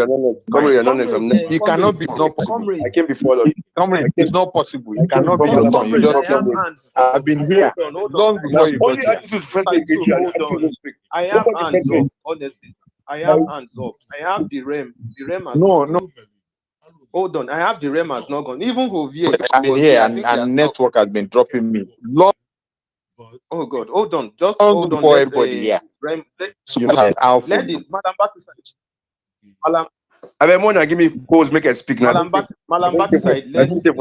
Comrade, you're not next. You cannot be not possible. I came before the comrade. It's not possible. You cannot be your turn. You just came. I've been here long before you got here. I have hands up, honestly. I have hands up. I have the REM. The REM has no. Hold on. I have the REM has not gone. Even Javier. I've been here and network has been dropping me. Long. Oh God. Hold on. Just hold on. Before everybody here. REM, So you have Alpha. let the Madam Batiside. Malam. I mean, more than give me pause, make it speak now. Malam Batiside. Let the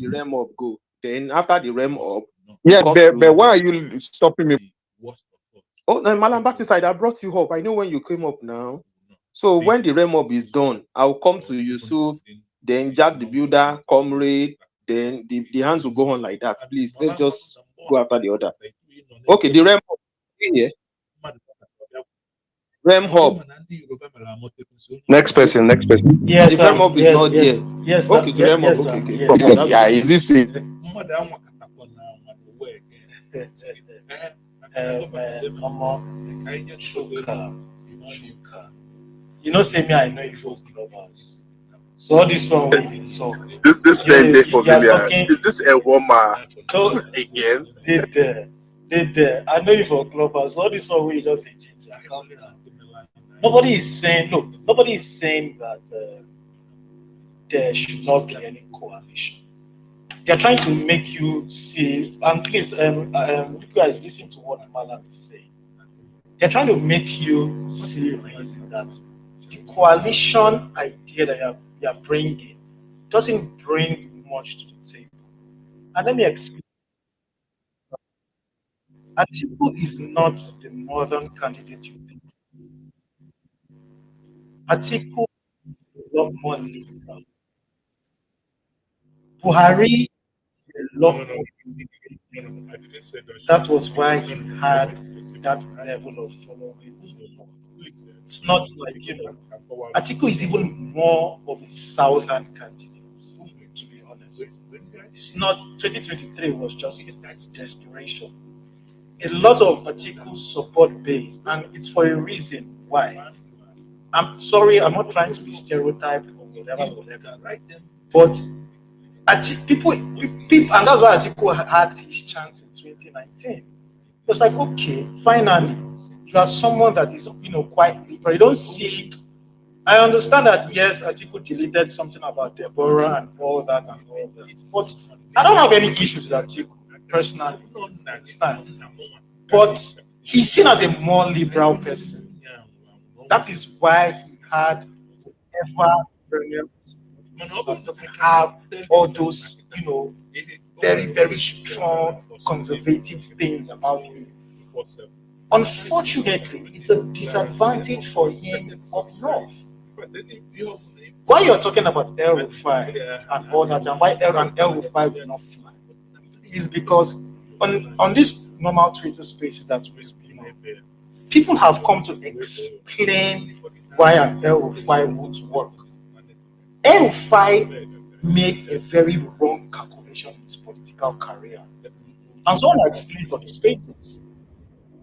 REM up go. Then after the REM up. Yeah, but why are you stopping me? Oh, no, Malam Batiside, I brought you up. I know when you came up now. So when the REM up is done, I'll come to Yusuf, then Jack the Builder, Comrade, then the hands will go on like that. Please, let's just go after the other. Okay, the REM up. Yeah. REM hub. Next person. Yes, the REM hub is not there. Yes, okay, the REM hub. Okay. Yeah, is this it? You know, say me, I know you for Clubhouse. So all this one we did so. This name they familiar. Is this a woman again? Did there. I know you for Clubhouse. All this one we just say Njenje. Nobody is saying that there should not be any coalition. They're trying to make you see, and please, you guys listen to what Malam is saying. They're trying to make you see reason that the coalition idea that you're bringing doesn't bring much to the table. And let me explain. Atiku is not the northern candidate you think. Atiku is a lot more liberal. Buhari is a lot more. That was why he had that level of following. It's not like, Atiku is even more of a southern candidate, to be honest. It's not, 2023 was just desperation. A lot of Atiku's support base, and it's for a reason why. I'm sorry, I'm not trying to be stereotyped or whatever. But people, and that's why Atiku had his chance in 2019. It's like, okay, finally, you are someone that is, quite liberal. You don't see. I understand that, yes, Atiku deleted something about Deborah and all that. But I don't have any issues with Atiku, personally. But he's seen as a more liberal person. That is why he had ever to have all those, very, very strong conservative things about him. Unfortunately, it's a disadvantage for him up north. Why you're talking about El Rufai and all that, and why El Rufai will not fly, is because on this normal Twitter spaces that people have come to explain why an El Rufai won't work. El Rufai made a very wrong calculation in his political career. And so I explained for the spaces.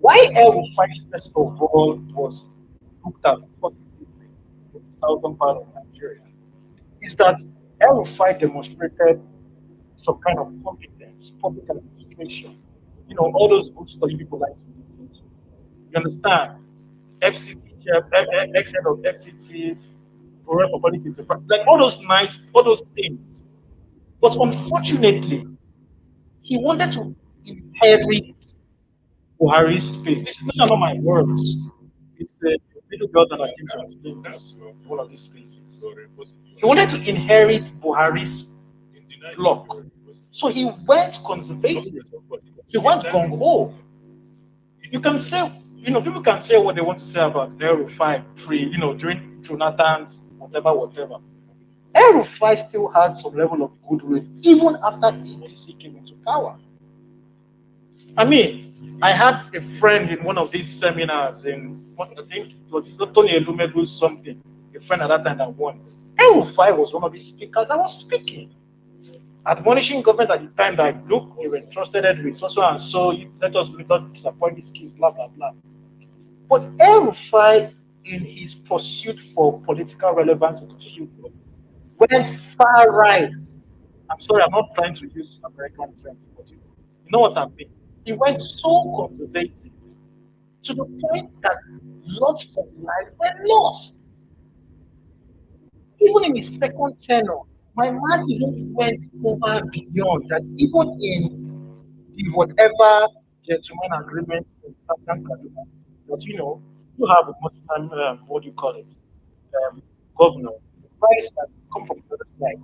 Why El Rufai, first of all, was looked at positively in the southern part of Nigeria is that El Rufai demonstrated some kind of competence, public administration. All those good study people like to listen to. You understand? FCT, ex-head of FCT, for public enterprise, like all those things. But unfortunately, he wanted to inherit Buhari's space. These are not my words. It's a little girl that I came to explain this, all of these spaces. He wanted to inherit Buhari's block. So he went conservative. He went gung ho. You can say, people can say what they want to say about El Rufai during Jonathan's whatever. El Rufai still had some level of goodwill even after APC came into power. I mean, I had a friend in one of these seminars I think it was Tony Elumedu something, a friend at that time that won. El Rufai was one of the speakers I was speaking, admonishing government at the time that, look, you were entrusted with so and so, let us not disappoint these kids, blah, blah, blah. But El Rufai, in his pursuit for political relevance in the future, went far right. I'm sorry, I'm not trying to use American terms, but you know what I mean. He went so conservative to the point that lots of lives were lost. Even in his second tenure, my man even went over beyond that. Even in the whatever gentleman agreement in Southern Kaduna, that you have a much-time, what do you call it, governor, vice that come from the other side.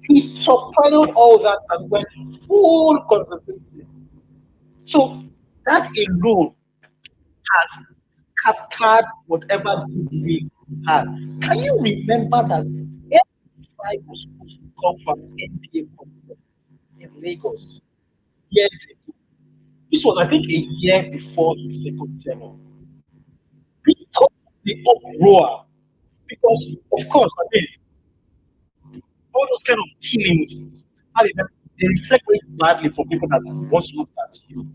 He subtitled all that and went full conservative. So that alone has captured whatever good we had. Can you remember that every was supposed to come from NBA conference in Lagos years ago? This was, I think, a year before his second tenure. Because the uproar, because of course, I mean, all those kind of killings, they reflect very badly for people that once looked at you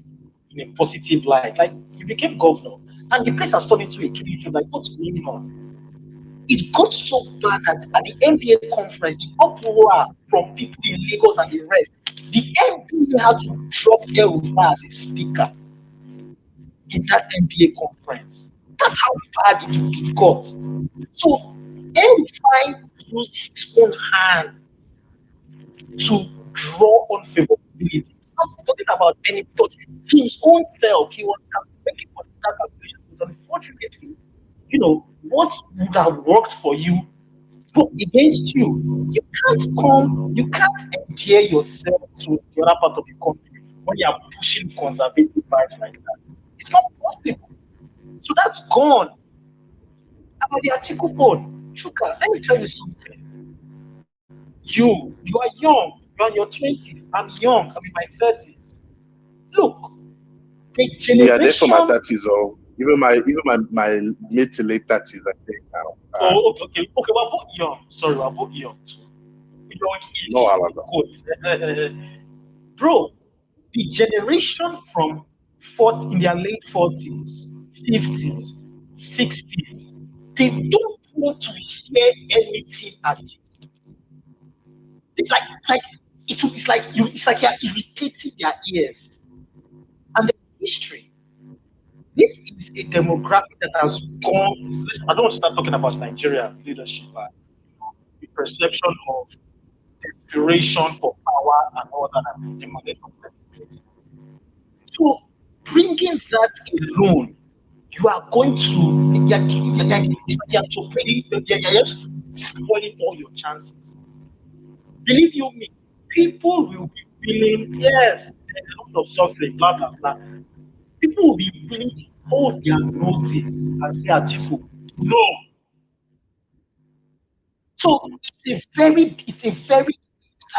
in a positive light. Like, you became governor, and the place has turned into a killing field. Like, what's going on? It got so bad that at the NBA conference, the uproar from people in Lagos and the rest, the NBA had to drop El Rufai as a speaker in that NBA conference. That's how bad it got. So El Rufai used his own hand to draw unfavorability. It's not talking about any thought. His own self, he was making political calculations. But unfortunately, what would have worked for you go against you. You can't endear yourself to the other part of the country when you are pushing conservative vibes like that. It's not possible. So that's gone. About the Atiku phone, Chuka, let me tell you something. You are young. You're in your 20s. I'm young. I'm in my 30s. Look, the Yeah, they're for my generation. 30s or even my mid to late 30s, I think now. Okay. We're both young. Sorry, we're both young. No, I love Bro, the generation from in their late 40s, 50s, 60s, they don't want to hear anything at it. Like it's like you're irritating their ears. And the history. This is a demographic that has gone. Listen, I don't want to start talking about Nigeria leadership, but the perception of desperation for power and all that and emanate from that place. So bringing that alone, you are going to, you're just spoiling all your chances. Believe you me, people will be feeling, yes, there's a lot of suffering, blah, blah, blah. People will be willing to hold their noses and say, Atiku, no. So it's a very,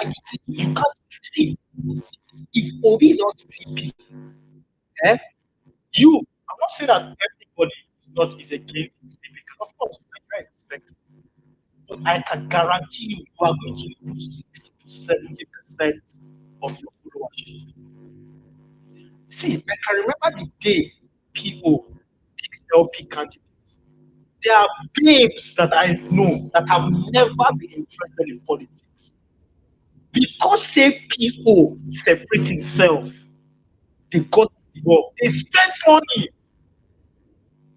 like, you can't see. If Obi not VP, eh, I'm not saying that everybody is against it, because of course, I respect it. But I can guarantee you are going to lose 60 to 70% of your followership. See, I can remember the day people pick LP candidates. There are babes that I know that have never been interested in politics. Because say people separate himself, they got involved. They spent money.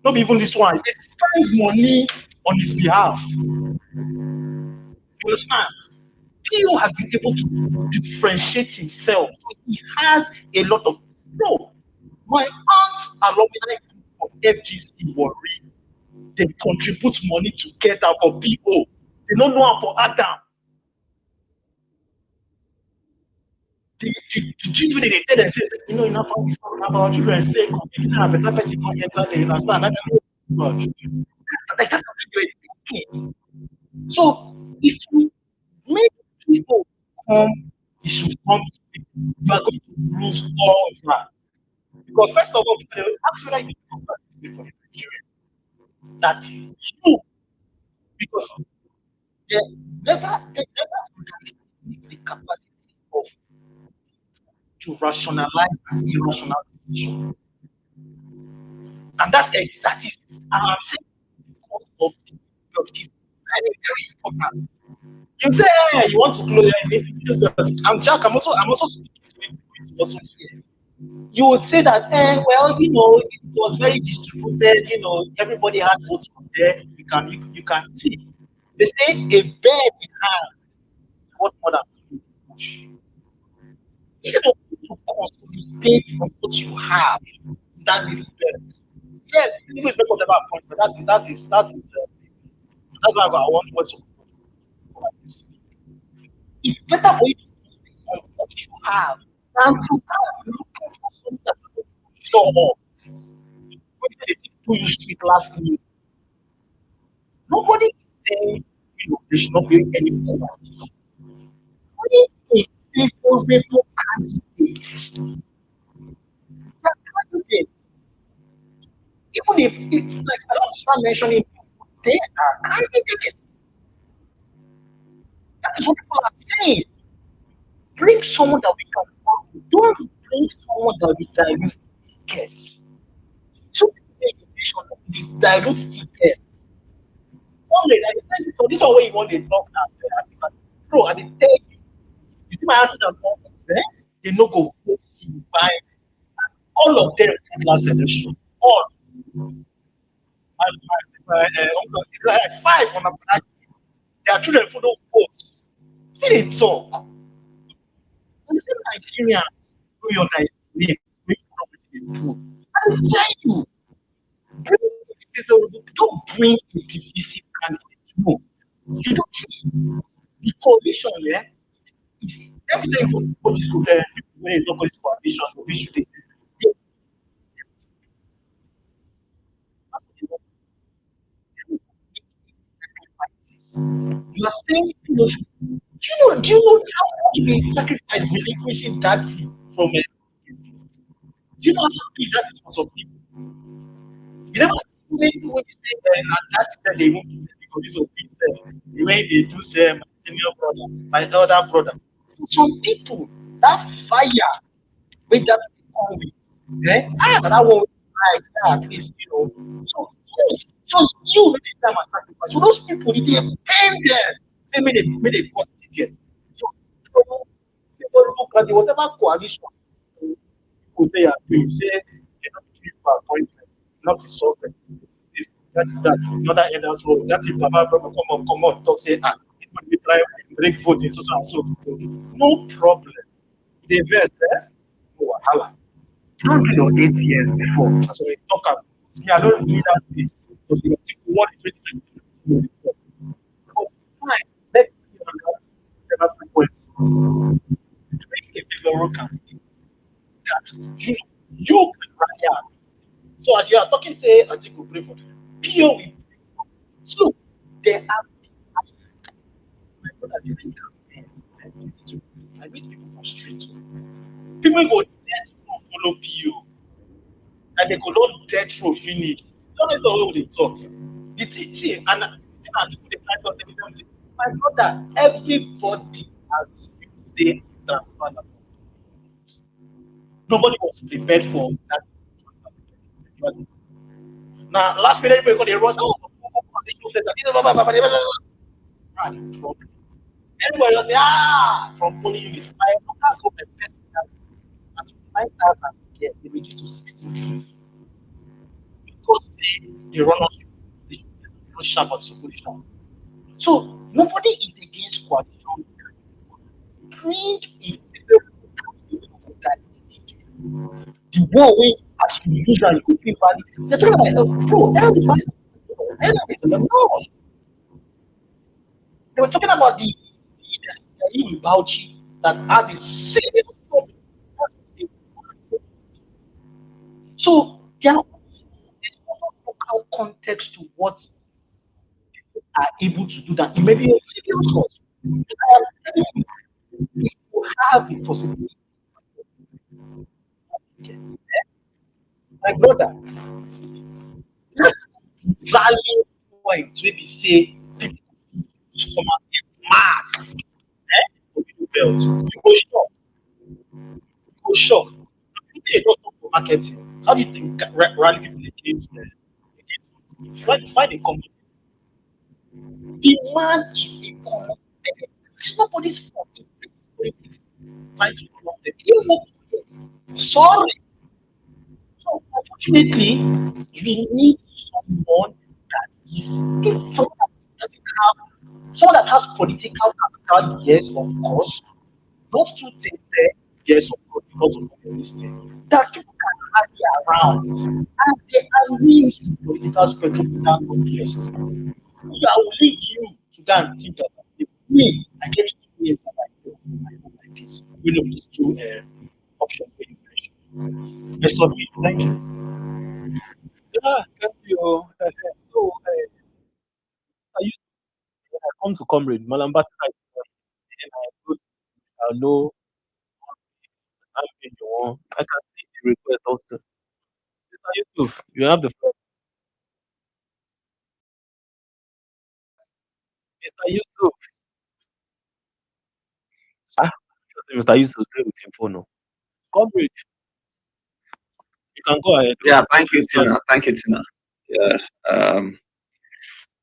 Not even this one. They spend money on his behalf. You understand? Pio has been able to differentiate himself. So he has a lot of. No, my aunts alumni group of FGC Warri, they contribute money together for people. They don't know how for Adam. The children they tell them say, you know, enough of our children say, if you have a better person, you enter there, you understand? Like that's what you're thinking. So if you make people come, you should come to people. You are going to lose all of that. Because first of all, actually, that you, because they never the capacity of to rationalize an irrational decision. And that is I'm saying because of this very important. You say hey, you want to close I'm Jack, I'm also speaking to also here. You would say that, well, you know, it was very distributed, you know, everybody had votes from there. You can see. They say a bird in hand is worth more than two bush. Instead of you to consolidate on what you have, that little bird. Yes, Tinubu is better whatever point, but that's why I want what to. It's better for you to concentrate on what you have than to have looking for something that you don't show off. When they people you speak last week, nobody is saying, you know, there should not be any more. Only a favorable candidates. The candidates, even if like I don't start mentioning, they are candidates. That is what people are saying. Bring someone that we can work with. Don't bring someone that we dilute tickets. So people make a vision of this dilute tickets. Only like I said, so this one way you want to talk now. Bro, and they tell you see my artists and all they no go vote you by all of them from last election. All like 5 on a their children follow vote. See they talk. You see Nigerian do your Nigerian make property do. I will tell you, don't bring a divisive candidate. No. You don't see the coalition, yeah. Every day you go to school, when you don't go to coalition, we should you are saying, you know, do you know how much they sacrifice relinquishing that thing from a do you know how big that is for some people? You never see many people when you say that they won't do it because it's a big self. The way they do say my senior brother, my elder brother. For some people, that fire with that come with, that one right at least, you know. So yes, so you make the time and sacrifice. So those people, if they pain them, they made a cut ticket. So people look at the whatever coalition people they are doing, say you know, give appointment, not to solve it. That another elders role. That if Baba come up, talk say it might be try break voting, so and so. No problem. They verse, no wahala. don't do your 8 years before. So we talk about I don't need that thing. But you think what is really but fine, let's see several points to make a favorable campaign that you can rally out. So as you are talking, say Atiku pray for PO will. So there are my brother different campaigns. I meet people from street. People go there to follow PO. And they go not death row finish. Don't know what they talk. The thing, see, and the thing as people dey try to tell them, my brother, everybody has used the transfer. Nobody was prepared for that. Now, last minute, people they rush. Oh, everybody just say, from polling units. My local government person at 5,000 get they reduce to 16 because they run out. They don't sharp or support sharp. So nobody is against coalition. Bring a favorable that the war way as you use and you feel valid. They're talking about bro, everybody. No, they were talking about the Bauchi that has a serious problem. So there is also local context to what people are able to do that. Maybe also people have the possibility. My brother, let's value point maybe say people come out in mass. For the belt. You go shop. You go shop. People dey not talk for marketing. How do you think rally people against find a common demand is a common thing. It's nobody's fault. Politics trying to come up with sorry. So unfortunately, we need someone that is if someone that doesn't have someone that has political capital, yes, of course, not too tainted, yes, of course, because of all this thing. That people can rally around and they are means in political spectrum without interest. Yeah, I will leave you to go and think about it. Me, I get 2 years of my life like this. We know these two options for information. Yes, so thank you. Thank you. So, I used when I come to Comrade Malamba tonight, and I go I know I'm in the one. I can see the request also. Mr. Yusuf, you have the floor. Mr. Yusuf. Ah, Mr. Yusuf stay with him phone. No. Comrade, you can go ahead. Yeah, thank you, Tina. Thank you, Tina. Yeah.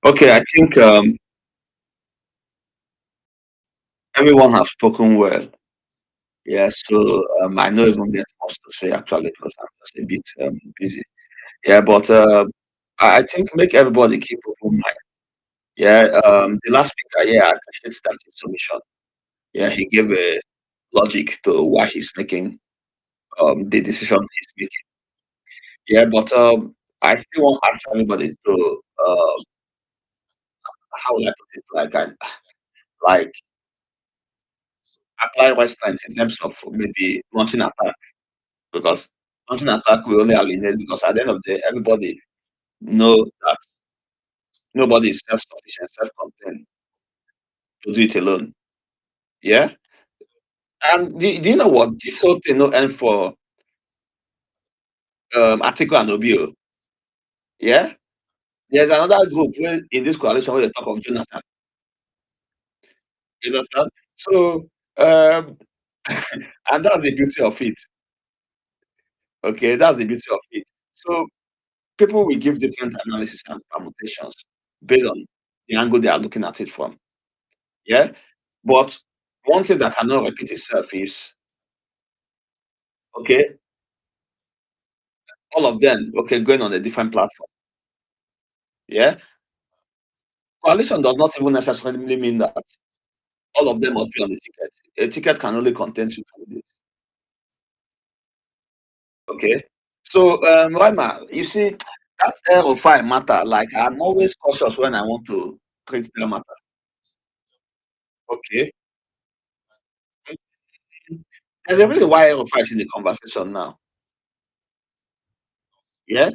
Okay, I think everyone has spoken well. Yeah, so I know even get much to say actually because I'm just a bit busy. Yeah, but I think make everybody keep open mind. Yeah, the last speaker, yeah, I appreciate that information. Yeah, he gave a logic to why he's making the decision he's making. Yeah, but I still want to ask everybody to how will I put it like apply restraint in terms of maybe mounting attack because mounting attack will only alienate because at the end of the day everybody know that nobody is self-sufficient, self-contained to do it alone. Yeah. And do you know what this whole thing no end for Atiku and Obio? Yeah. There's another group in this coalition where they talk of Jonathan. You understand? So and that's the beauty of it. Okay, that's the beauty of it. So people will give different analysis and permutations based on the angle they are looking at it from. Yeah. But one thing that cannot repeat itself is okay, all of them, okay, going on a different platform. Yeah. Coalition does not even necessarily mean that all of them must be on the ticket. A ticket can only contain two candidates. Okay. So, Rima, you see, that R05 matter, like I'm always cautious when I want to treat that matter. Okay. There's a reason why R05 is in the conversation now. Yeah.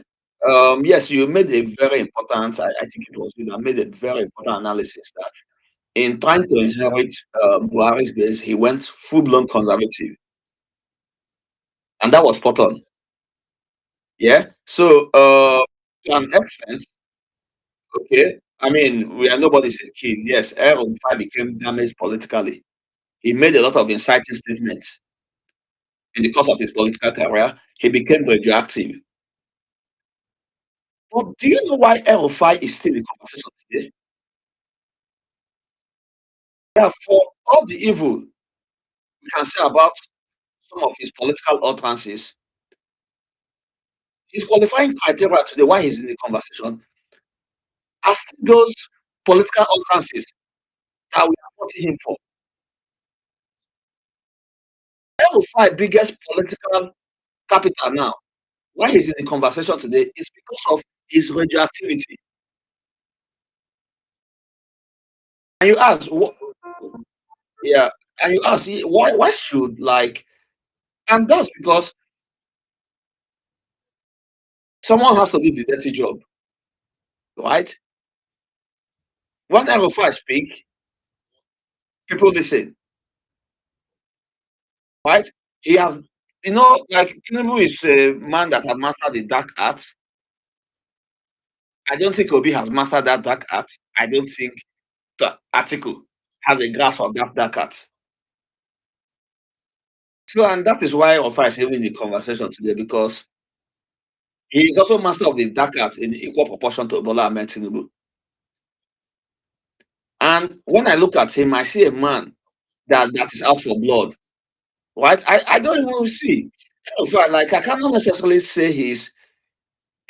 Yes, you made a very important, I think it was you that made a very important analysis that in trying to inherit Buhari's base, he went full-blown conservative. And that was spot on. Yeah. So, to an extent, okay, I mean, we are nobody's a kid. Yes, R05 became damaged politically. He made a lot of inciting statements in the course of his political career. He became radioactive. But do you know why R05 is still in conversation today? Yeah, for all the evil we can say about some of his political utterances, his qualifying criteria today, why he's in the conversation, are still those political utterances that we are voting him for. R05 biggest political capital now, why he's in the conversation today, is because of his radioactivity. And you ask, yeah, and you ask, why should like, and that's because someone has to do the dirty job, right? When R05 speak, people listen, right? He has, like Tinubu is a man that has mastered the dark arts. I don't think Obi has mastered that dark art. I don't think that Atiku has a grasp of that dark art. So, and that is why Ofa is having the conversation today, because he is also master of the dark art in equal proportion to Bola Ahmed Tinubu. And when I look at him, I see a man that is out for blood, right? I don't even see. Like I cannot necessarily say he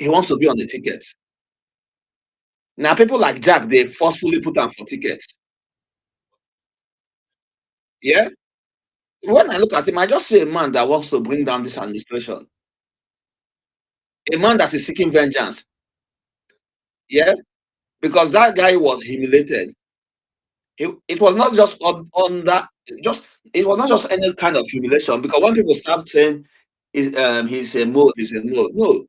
wants to be on the ticket. Now people like Jack, they forcefully put him for tickets. Yeah. When I look at him, I just see a man that wants to bring down this administration. A man that is seeking vengeance. Yeah. Because that guy was humiliated. It was not just on that, it was not just any kind of humiliation. Because when people start saying he's a mole, he's a mole. No,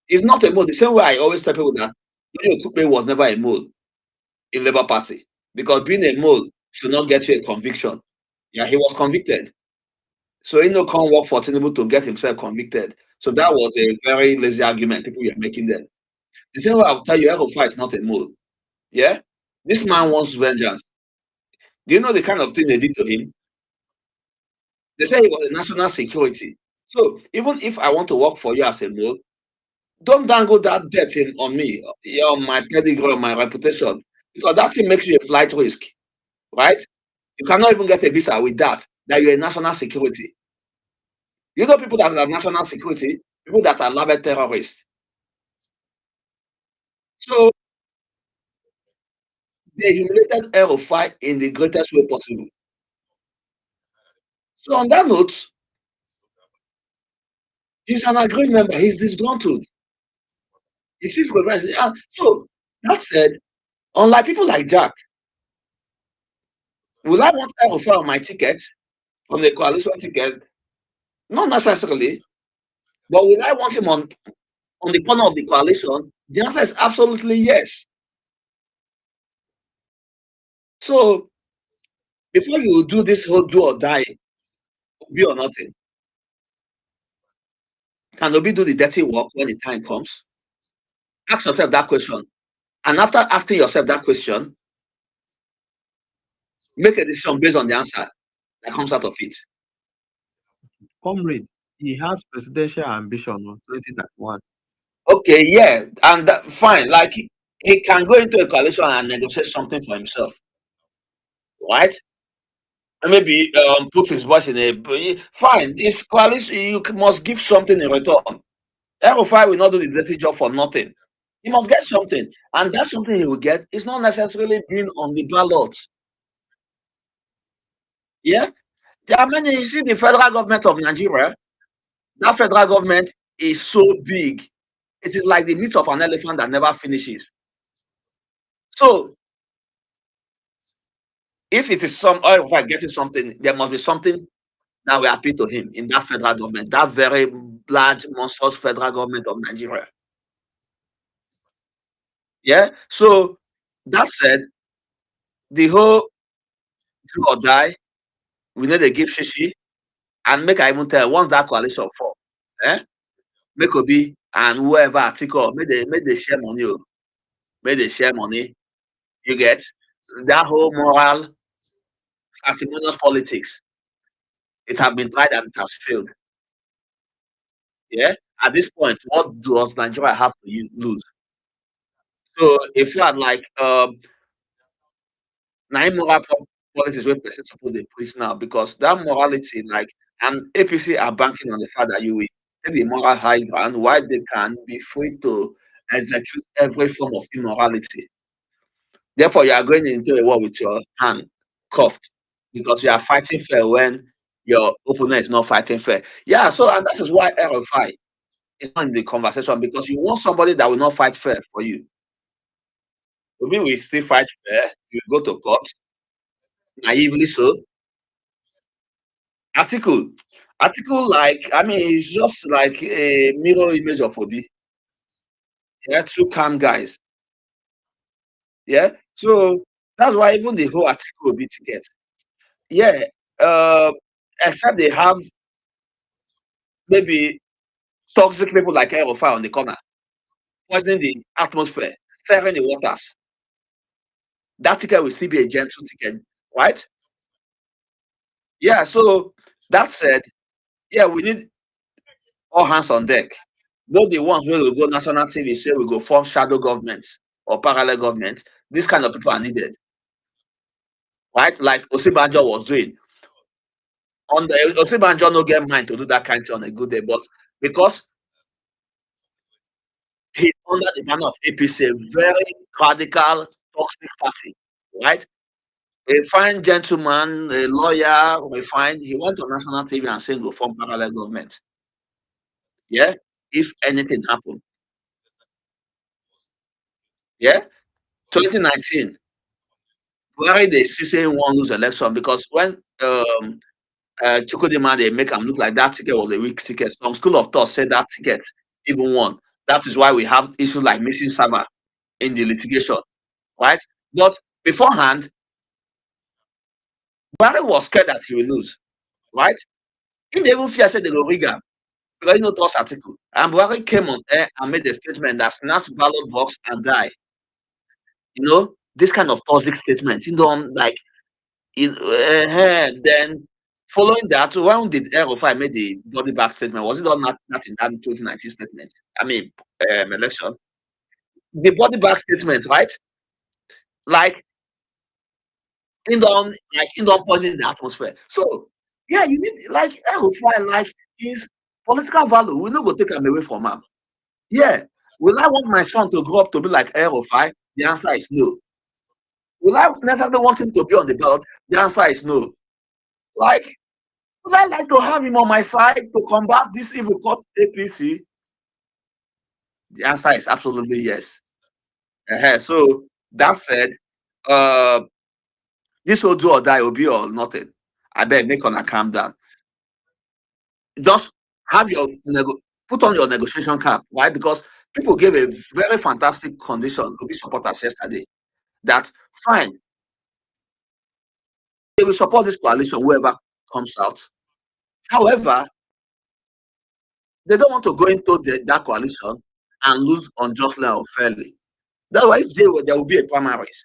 he's not a mole. The same way I always tell people that Daniel Kupe was never a mole in Labour Party. Because being a mole should not get you a conviction. Yeah, he was convicted. So he no can't work for Tinubu to get himself convicted. So that was a very lazy argument people were making then. The same way I'll tell you, Errol is not a mole. Yeah? This man wants vengeance. Do you know the kind of thing they did to him? They say he was a national security. So even if I want to work for you as a mole, don't dangle that debt on me, on my pedigree, on my reputation, because that thing makes you a flight risk, right? You cannot even get a visa with that you're a national security. You know people that are national security, people that are labeled terrorists. So they humiliated Errol in the greatest way possible. So on that note, he's an agreed member. He's disgruntled. He sees progress. So that said, unlike people like Jack, will I want Errol on my ticket, on the coalition ticket? Not necessarily. But will I want him on the corner of the coalition? The answer is absolutely yes. So before you do this whole do or die, Obi or nothing, can Obi do the dirty work when the time comes? Ask yourself that question. And after asking yourself that question, make a decision based on the answer that comes out of it. Comrade, he has presidential ambition on 2031. Okay, yeah, and fine. Like he can go into a coalition and negotiate something for himself, right? And maybe put his voice in a fine. This coalition, you must give something in return. Errol will not do the dirty job for nothing. He must get something, and that something he will get is not necessarily being on the ballot. Yeah, there are many. You see, the federal government of Nigeria, That federal government is so big. It is like the meat of an elephant that never finishes. So if it is some, or if I getting something, there must be something that will appeal to him in that federal government, that very large, monstrous federal government of Nigeria. Yeah. So that said, the whole do or die, we need to give shishi, and make I even tell once that coalition fall, make Obi and whoever Atiku, make they share money, make they share money. You get that whole moral, acrimonious politics. It has been tried and it has failed. Yeah. At this point, what does Nigeria have to lose? So if you had like nine moral policies where person suppose they preach now, because that morality, like, and APC are banking on the fact that you will take the moral high ground while they can be free to execute every form of immorality. Therefore, you are going into a war with your hand cuffed because you are fighting fair when your opponent is not fighting fair. Yeah, so and that is why RFI is not in the conversation, because you want somebody that will not fight fair for you. Maybe we still fight fair, you go to court, naively so. Atiku, like, I mean, it's just like a mirror image of Obi. Yeah, two calm guys. Yeah, so that's why even the whole Atiku Obi ticket. Yeah, except they have maybe toxic people like Aerofire on the corner, poisoning the atmosphere, stirring the waters. That ticket will still be a gentle ticket, right? Yeah, so that said, yeah, we need all hands on deck. Those the ones where we go national TV say we go form shadow government or parallel government. These kind of people are needed, right? Like Osibanjo was doing. On the Osibanjo no get mind to do that kind of thing on a good day, but because he's under the banner of APC, a very radical, toxic party, right? A fine gentleman, a lawyer, he went on national TV and said go form parallel government. Yeah, if anything happened. Yeah, 2019. Why they still say won't lose election, because when Chukwudima they make him look like that ticket was a weak ticket. Some school of thought said that ticket even won. That is why we have issues like missing server in the litigation, right? But beforehand, Barry was scared that he will lose, right? He didn't even fear said they will rig him because he know trust Atiku. And Barry came on air and made a statement that snatch ballot box and die. You know, this kind of toxic statement. You know, like then following that, when did RFI made the body back statement? Was it not in that 2019 statement? I mean, election. The body back statement, right? Like, in don't poison the atmosphere. So, yeah, you need, like, RFI, like, his political value, we not go take him away from him. Yeah. Will I want my son to grow up to be like RFI? The answer is no. Will I necessarily want him to be on the ballot? The answer is no. Like, would I like to have him on my side to combat this evil called APC? The answer is absolutely yes. So that said, this will do or die, will be or nothing. I beg, make on a calm down. Just have your put on your negotiation cap, right? Because people gave a very fantastic condition to be supporters yesterday. That fine, they will support this coalition, whoever comes out. However, they don't want to go into that coalition and lose unjustly or fairly. That's why if there will be a primaries.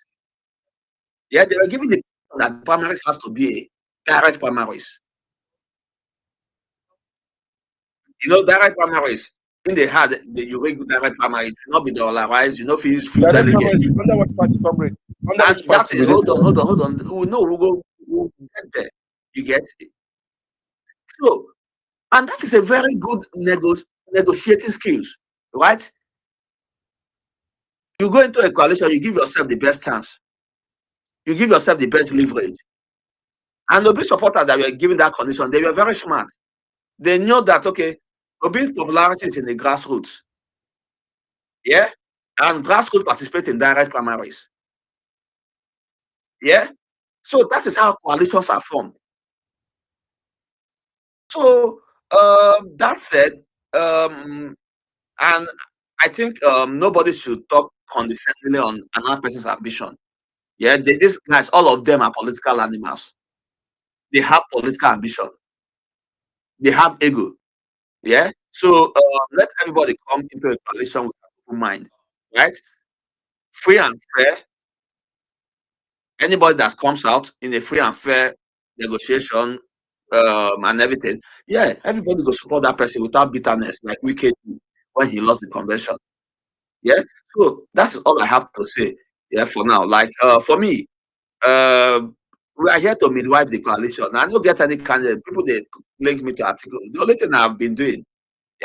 Yeah, they were giving the that primaries has to be a direct primaries. You know, direct primaries. In they had the you direct primaries, not be dollarized, you know, few delegates. Under what party, comrade? Under And which that party? is hold on. We know we'll get there. You get it. So, and that is a very good negotiating skills, right? You go into a coalition, you give yourself the best chance. You give yourself the best leverage. And the big supporters that were given that condition, they were very smart. They know that, okay, Obi's popularity is in the grassroots. Yeah, and grassroots participate in direct primaries. Yeah, so that is how coalitions are formed. So that said, and I think nobody should talk condescendingly on another person's ambition. Yeah, these guys, all of them are political animals. They have political ambition. They have ego. Yeah. So let everybody come into a coalition with an open mind, right? Free and fair. Anybody that comes out in a free and fair negotiation and everything, yeah, everybody go support that person without bitterness, like Wike did when he lost the convention. Yeah. So that's all I have to say. Yeah, for now. Like for me, we are here to midwife the coalition. I don't get any candidate. People they link me to Atiku. The only thing I've been doing,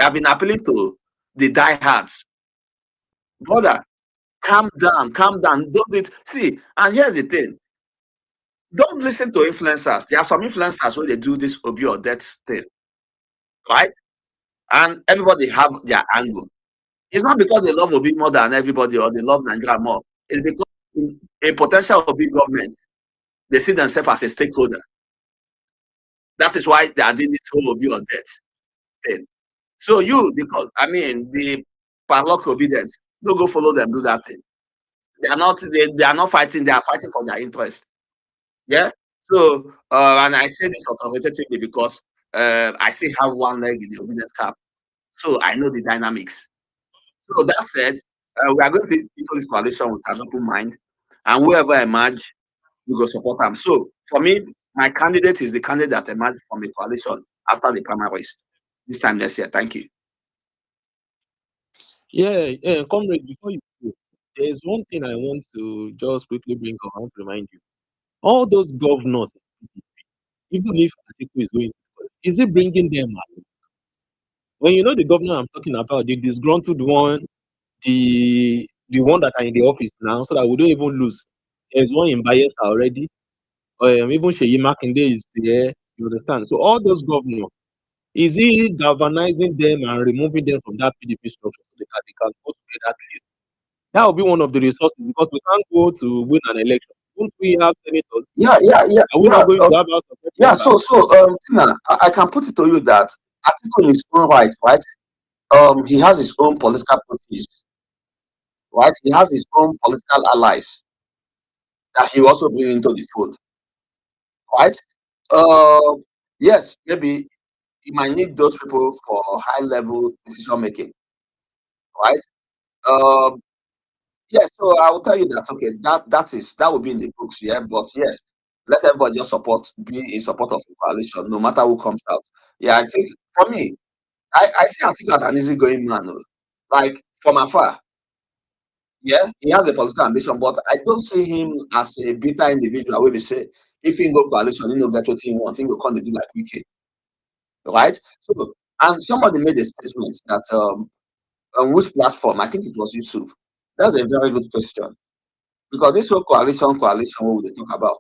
I've been appealing to the diehards. Brother, calm down, calm down. Don't be see. And here's the thing: don't listen to influencers. There are some influencers where they do this obi or death thing, right? And everybody have their angle. It's not because they love Obi more than everybody or they love Nigeria more. It's because in a potential Obi government, they see themselves as a stakeholder. That is why they are doing this whole Obi or death thing. So you, because I mean the padlock obedience, don't go follow them, do that thing. They are not fighting, they are fighting for their interest. Yeah. So and I say this authoritatively because I still have one leg in the obedience camp. So I know the dynamics. So that said, we are going to into this coalition with an open mind, and whoever emerge, we go support them. So for me, my candidate is the candidate that emerged from the coalition after the primaries this time next year. Thank you. Yeah, comrade, before you go, there's one thing I want to just quickly bring up. I want to remind you. All those governors, even if Atiku is going, is it bringing them out? When you know the governor I'm talking about, the disgruntled one, the one that are in the office now, so that we don't even lose. There's one in Bayelsa already. Even Sheyi Makinde is there. You understand? So all those governors, is he galvanizing them and removing them from that PDP structure so they can go together at least? That will be one of the resources because we can't go to win an election. Don't we have senators? Yeah. Are we not going to have out of Yeah. members? So Tina, I can put it to you that Atiku in his own right, right? He has his own political parties, right? He has his own political allies that he also bring into the fold, right? Uh, yes, maybe you might need those people for high level decision making, right? Um, yes, so I will tell you that okay, that will be in the books, yeah. But yes, let everybody just be in support of the coalition, no matter who comes out. Yeah, I think for me, I see Atiku as an easygoing man, oh. Like from afar. Yeah, he has a political ambition, but I don't see him as a bitter individual where they say if he go coalition, he no get what he want, he will come to do like Wike, right? So and somebody made a statement that on which platform, I think it was YouTube. That's a very good question. Because this whole coalition, what we talk about,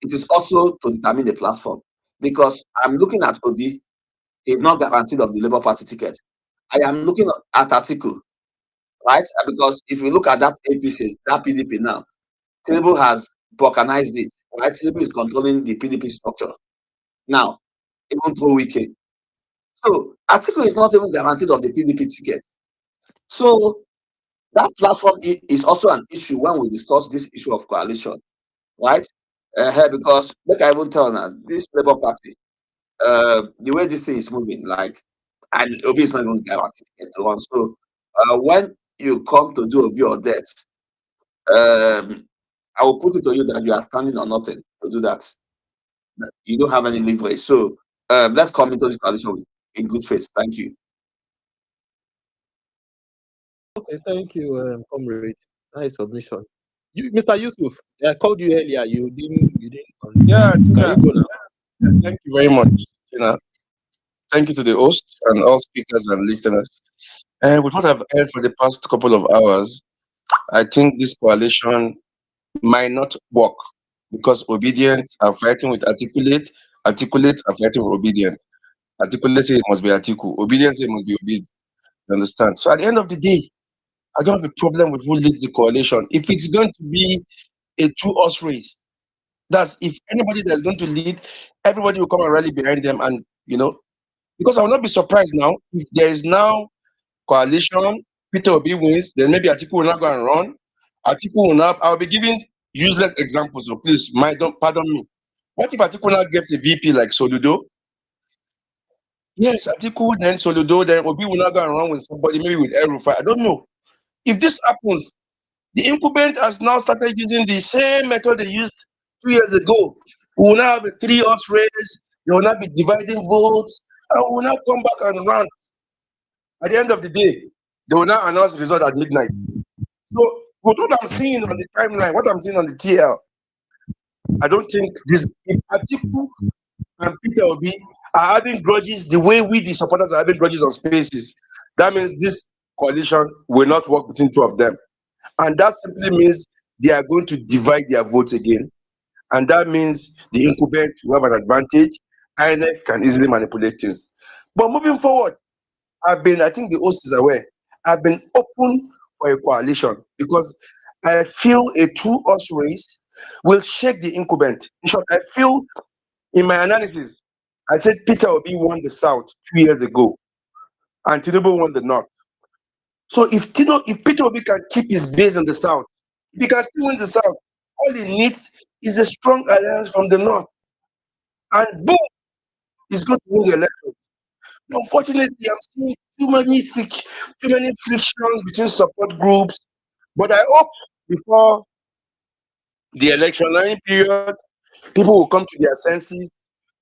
it is also to determine the platform. Because I'm looking at Obi, he's not guaranteed of the Labour Party ticket. I am looking at Atiku, right? Because if you look at that APC, that PDP now, Tinubu has balkanized it, right? Tinubu is controlling the PDP structure now, even through Wike. So Atiku is not even guaranteed of the PDP ticket. So that platform is also an issue when we discuss this issue of coalition, right? Because like I even tell now, this Labour Party, the way this thing is moving, like, and Obi is not even guaranteed to get to one. So when you come to do Obi or death, I will put it to you that you are standing on nothing to do that. You don't have any leverage. So let's come into this coalition in good faith. Thank you. Okay, thank you, comrade. Nice submission. You, Mr. Yusuf, I called you earlier. You didn't. Yeah, Can you go now? thank you very much. Tina. Thank you to the host and all speakers and listeners. And with what I've heard for the past couple of hours, I think this coalition might not work because obedient are fighting with articulate, articulate are fighting with obedient. Atiku, let's say it must be Atiku. Obedience it must be obeyed. You understand? So at the end of the day, I don't have a problem with who leads the coalition. If it's going to be a two-horse race, that's if anybody that's going to lead, everybody will come and rally behind them, and because I will not be surprised now if there is now coalition, Peter Obi wins, then maybe Atiku will not go and run. Atiku will not. I'll be giving useless examples, so please, don't pardon me. What if Atiku now gets a VP like Soludo? Yes, Atiku, then Soludo, then Obi will not go and run with somebody, maybe with Erufai. I don't know. If this happens, the incumbent has now started using the same method they used 2 years ago. We will now have a three-horse race. They will not be dividing votes, and we will now come back and run. At the end of the day, they will now announce the result at midnight. So, with what I'm seeing on the timeline, what I'm seeing on the TL, I don't think this. If Atiku and Peter Obi are having grudges the way we, the supporters, are having grudges on spaces, that means this coalition will not work between two of them. And that simply means they are going to divide their votes again. And that means the incumbent will have an advantage. INEC can easily manipulate things. But moving forward, I think the host is aware, I've been open for a coalition because I feel a two-horse race will shake the incumbent. In short, I feel in my analysis, I said Peter Obi won the South 2 years ago and Tinubu won the North. So if Peter Obi can keep his base in the South, if he can still win the South, all he needs is a strong alliance from the North. And boom, he's going to win the election. Unfortunately, I'm seeing too many frictions between support groups. But I hope before the electionary period, people will come to their senses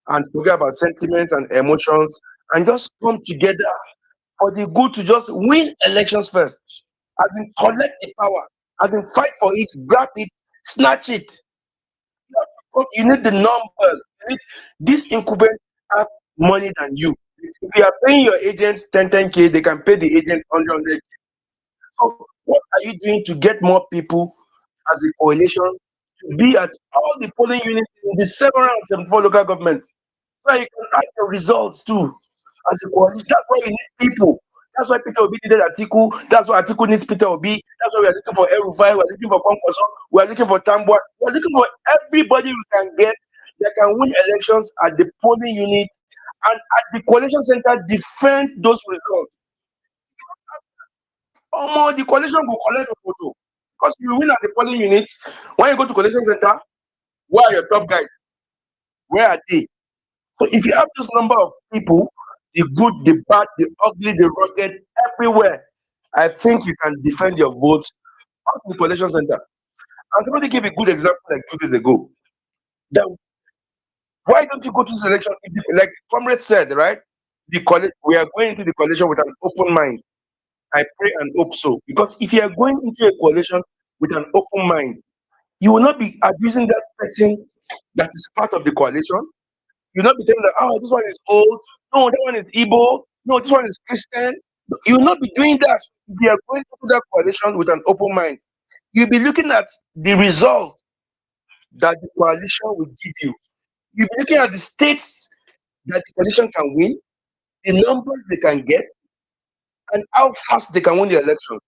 and forget about sentiments and emotions and just come together for the good to just win elections first. As in collect the power, as in fight for it, grab it, snatch it. You need the numbers. You need this incumbent have money than you. If you are paying your agents 10K, they can pay the agent 100K. So what are you doing to get more people as a coalition to be at all the polling units in the 774 local governments? So you can add the results too as a coalition. That's why you need people. That's why Peter Obi needed Atiku. That's why Atiku needs Peter Obi. That's why we are looking for Erufai. We are looking for Kwankwaso. We are looking for Tambua. We are looking for everybody we can get that can win elections at the polling unit and at the coalition center defend those results. The coalition will collect the photo. Because you win at the polling unit, when you go to coalition center, where are your top guys? Where are they? So if you have this number of people, the good, the bad, the ugly, the rugged, everywhere, I think you can defend your vote at the coalition center. And somebody gave a good example like 2 days ago. That why don't you go to this election? Like Comrade said, right? We are going into the coalition with an open mind. I pray and hope so. Because if you are going into a coalition with an open mind, you will not be abusing that person that is part of the coalition. You'll not be telling that, oh, this one is old. No, that one is Igbo. No, this one is Christian. You will not be doing that. If you are going into that coalition with an open mind, you'll be looking at the result that the coalition will give you. You'll be looking at the states that the coalition can win, the numbers they can get, and how fast they can win the election.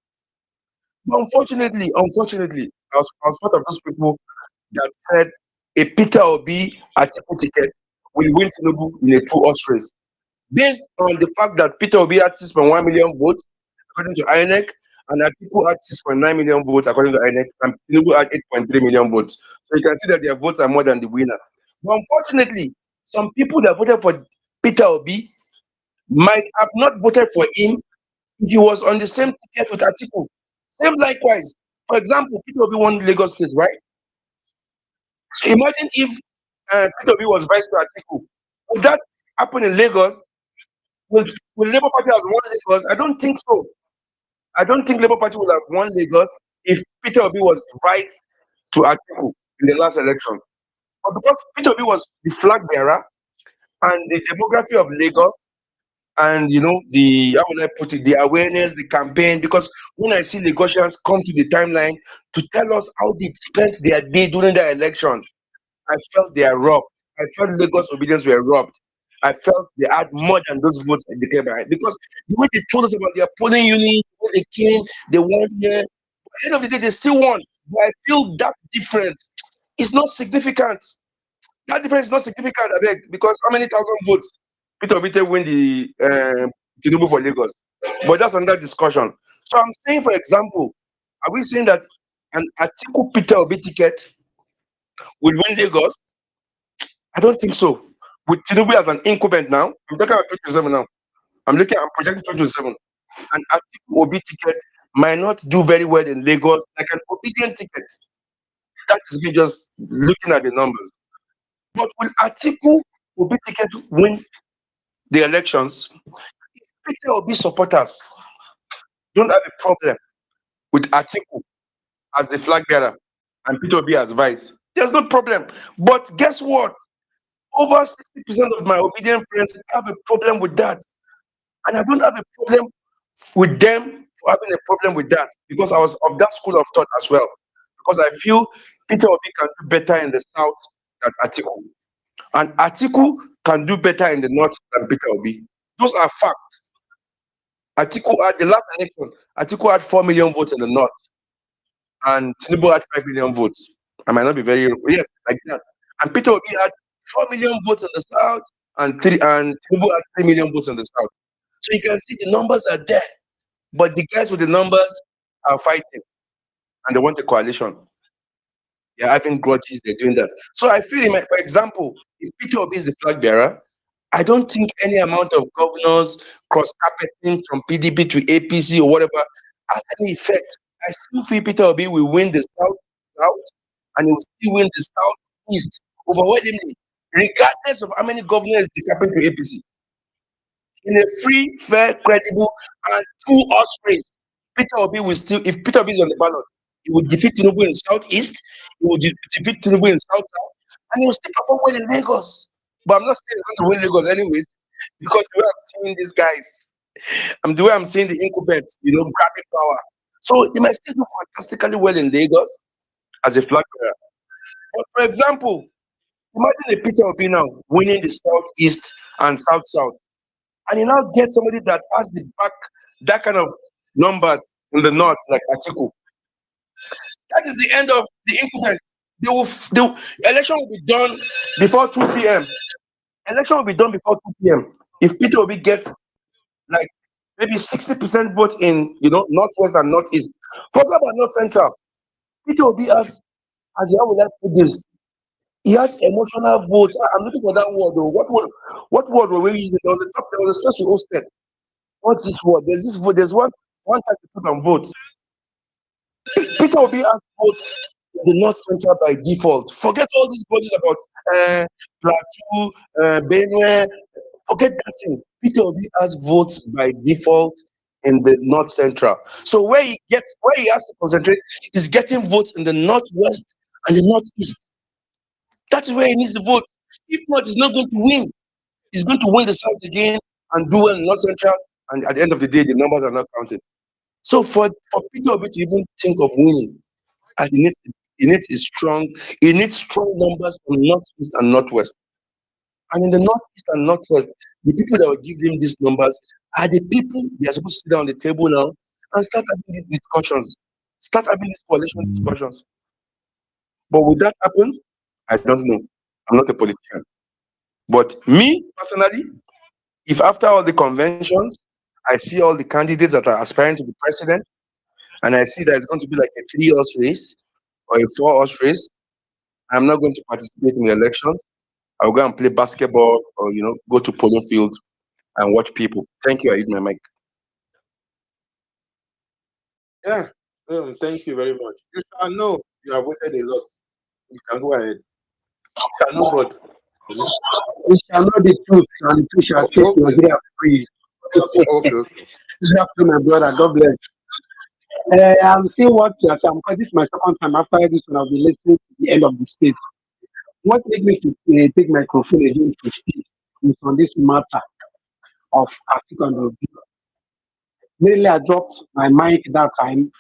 But unfortunately, I was part of those people that said a Peter Obi Atiku ticket will win Tinubu in a two-horse race. Based on the fact that Peter Obi had 6.1 million votes, according to INEC, and Atiku had 6.9 million votes, according to INEC, and Tinubu had 8.3 million votes. So you can see that their votes are more than the winner. But unfortunately, some people that voted for Peter Obi might have not voted for him if he was on the same ticket with Atiku. Same likewise. For example, Peter Obi won Lagos State, right? So imagine if Peter Obi was vice to Atiku. Would that happen in Lagos? Will Labour Party have won Lagos? I don't think so. I don't think Labour Party will have won Lagos if Peter Obi was vice to Atiku in the last election. But because Peter Obi was the flag bearer and the demography of Lagos, and the how will I put it, the awareness, the campaign, because when I see Lagosians come to the timeline to tell us how they spent their day during their elections, I felt they are robbed. I felt Lagos Obedience were robbed. I felt they had more than those votes that they came behind. Because the way they told us about their polling unit, when they came, they won here. At the end of the day, they still won. But I feel that difference is not significant. That difference is not significant, I beg, because how many thousand votes Peter Obi take win the Tinubu for Lagos? But that's another discussion. So I'm saying, for example, are we saying that an Atiku Peter Obi ticket will win Lagos? I don't think so. With Tinubu as an incumbent now, I'm talking about 2027 now. I'm projecting 2027. An Atiku Obi ticket might not do very well in Lagos, like an obedient ticket. That is me just looking at the numbers. But will Atiku Obi ticket win the elections? Peter Obi supporters don't have a problem with Atiku as the flag bearer and Peter Obi as vice. There's no problem. But guess what? Over 60% of my obedient friends have a problem with that. And I don't have a problem with them for having a problem with that because I was of that school of thought as well. Because I feel Peter Obi can do better in the south than Atiku. And Atiku can do better in the north than Peter Obi. Those are facts. Atiku had the last election, Atiku had 4 million votes in the north, and Tinubu had 5 million votes. I might not be very yes, like that. And Peter Obi had 4 million votes in the south, and Tinubu had 3 million votes in the south. So you can see the numbers are there, but the guys with the numbers are fighting, and they want a coalition. They're having grudges, they're doing that. So I feel, for example, if Peter Obi is the flag bearer, I don't think any amount of governors cross-carpeting from PDP to APC or whatever has any effect. I still feel Peter Obi will win the south, and he will still win the southeast overwhelmingly, regardless of how many governors they happen to APC. In a free, fair, credible, and true horse race, Peter Obi will still, if Peter Obi is on the ballot, he will defeat Tinubu in southeast, he will defeat Tinubu in south, and he will still perform well in Lagos. But I'm not saying he's going to win Lagos anyways, because the way I'm seeing these guys, the way I'm seeing the incumbents, grabbing power. So they might still do fantastically well in Lagos as a flag bearer. But for example, imagine a Peter Obi now winning the southeast and south, and he now gets somebody that has that kind of numbers in the north, like Atiku. That is the end of the incumbent. The election will be done before 2 p.m. Election will be done before 2 p.m. If Peter Obi gets like maybe 60% vote in northwest and northeast. Forget about north central. Peter Obi has, how will I put this? He has emotional votes. I'm looking for that word though. What word were we using? There was a space we hosted. What's this word? There's this vote. There's one time to put on votes. Peter Obi has votes in the north central by default. Forget all these bodies about Plateau, Benue. Forget that thing. Peter Obi has votes by default in the north central. So where he has to concentrate is getting votes in the northwest and the northeast. That is where he needs to vote. If not, he's not going to win. He's going to win the south again and do well in north central. And at the end of the day, the numbers are not counted. So for Peter Obi to even think of winning, he needs strong numbers from northeast and northwest. And in the northeast and northwest, the people that will give him these numbers are the people they are supposed to sit down on the table now and start having these discussions, start having these coalition discussions. But will that happen? I don't know. I'm not a politician. But me personally, if after all the conventions, I see all the candidates that are aspiring to be president, and I see that it's going to be like a 3-horse race or a 4-horse race, I'm not going to participate in the elections. I'll go and play basketball or go to polo field and watch people. Thank you. I eat my mic. Yeah. Thank you very much. You shall know you have waited a lot. You can go ahead. You shall know God. We shall know the truth, and the truth shall set your day free. Okay. Good afternoon, my brother. God bless. I'm seeing what you are saying because this is my second time. After this one, I'll be listening to the end of the state. What made me to take microphone again to speak is on this matter of African Obi. Mainly, I dropped my mic that time.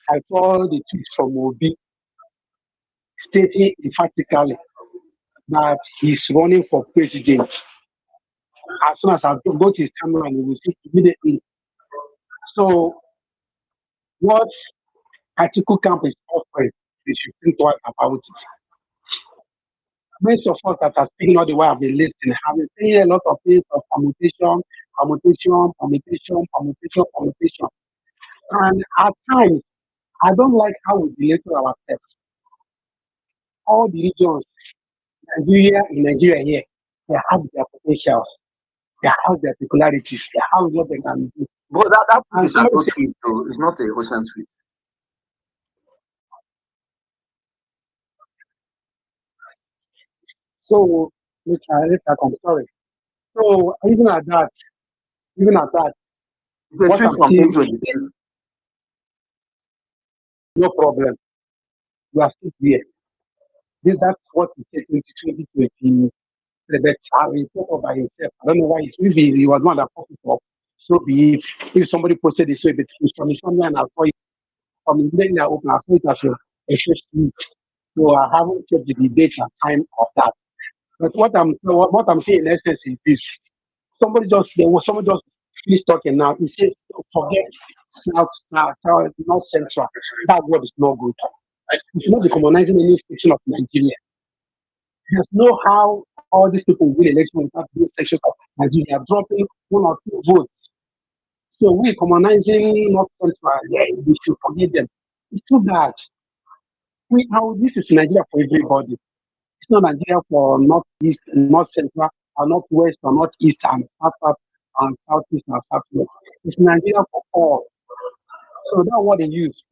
I saw the tweet from Obi stating emphatically that he's running for president as soon as I go to his camera, and you will see immediately. So what Atiku camp is offering, they should think twice about it. Most of us that are speaking all the while have been listening, have been saying a lot of things of permutation, permutation. And at times, I don't like how we relate to ourselves. All the regions, in Nigeria here, they have their potentials, they have their peculiarities, they have what they can do. But that And is an old tweet, though. It's not a ocean tweet. So, I'm sorry. So, even at that, it's a what tweet I'm from seeing, 2022. No problem. You are still here. That's what we said in 2020. But I will talk about himself. I don't know why he was not that possible. So be it. If somebody posted this way, but it's from somewhere and I saw it from immediately I open, I saw it as a first tweet. So I haven't checked the date and time of that. But what I'm saying in essence is this. Somebody just finished talking now. He says forget North Central. That word is not good. We should not be communizing any section of Nigeria. There's no how all these people win election without those sections of Nigeria dropping 1 or 2 votes. So we communizing North Central, yeah, we should forget them. It's too bad. This is Nigeria for everybody. It's not Nigeria for Northeast, North Central, or Northwest, or Northeast, and South, and Southeast, and Southwest. It's Nigeria for all. So that word they use,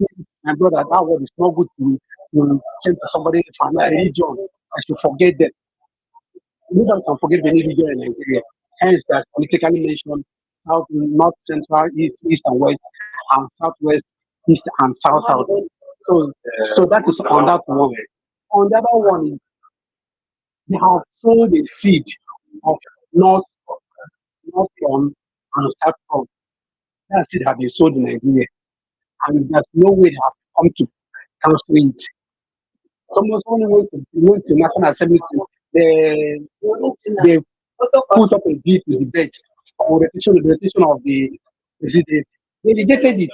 my brother, that word is not good to send to somebody from a region. I should forget them. Nobody can forget any region in Nigeria. Hence, that's politically mentioned South, North, Central, East and West, and Southwest, East and South. So that is on that one. On the other one is they have sown the seed of North from and South from. That seed has been sold in Nigeria, and there's no way they have come to cancel it. Someone went to National Assembly, they put up a bill to debate on the rotation of the president. They rejected it.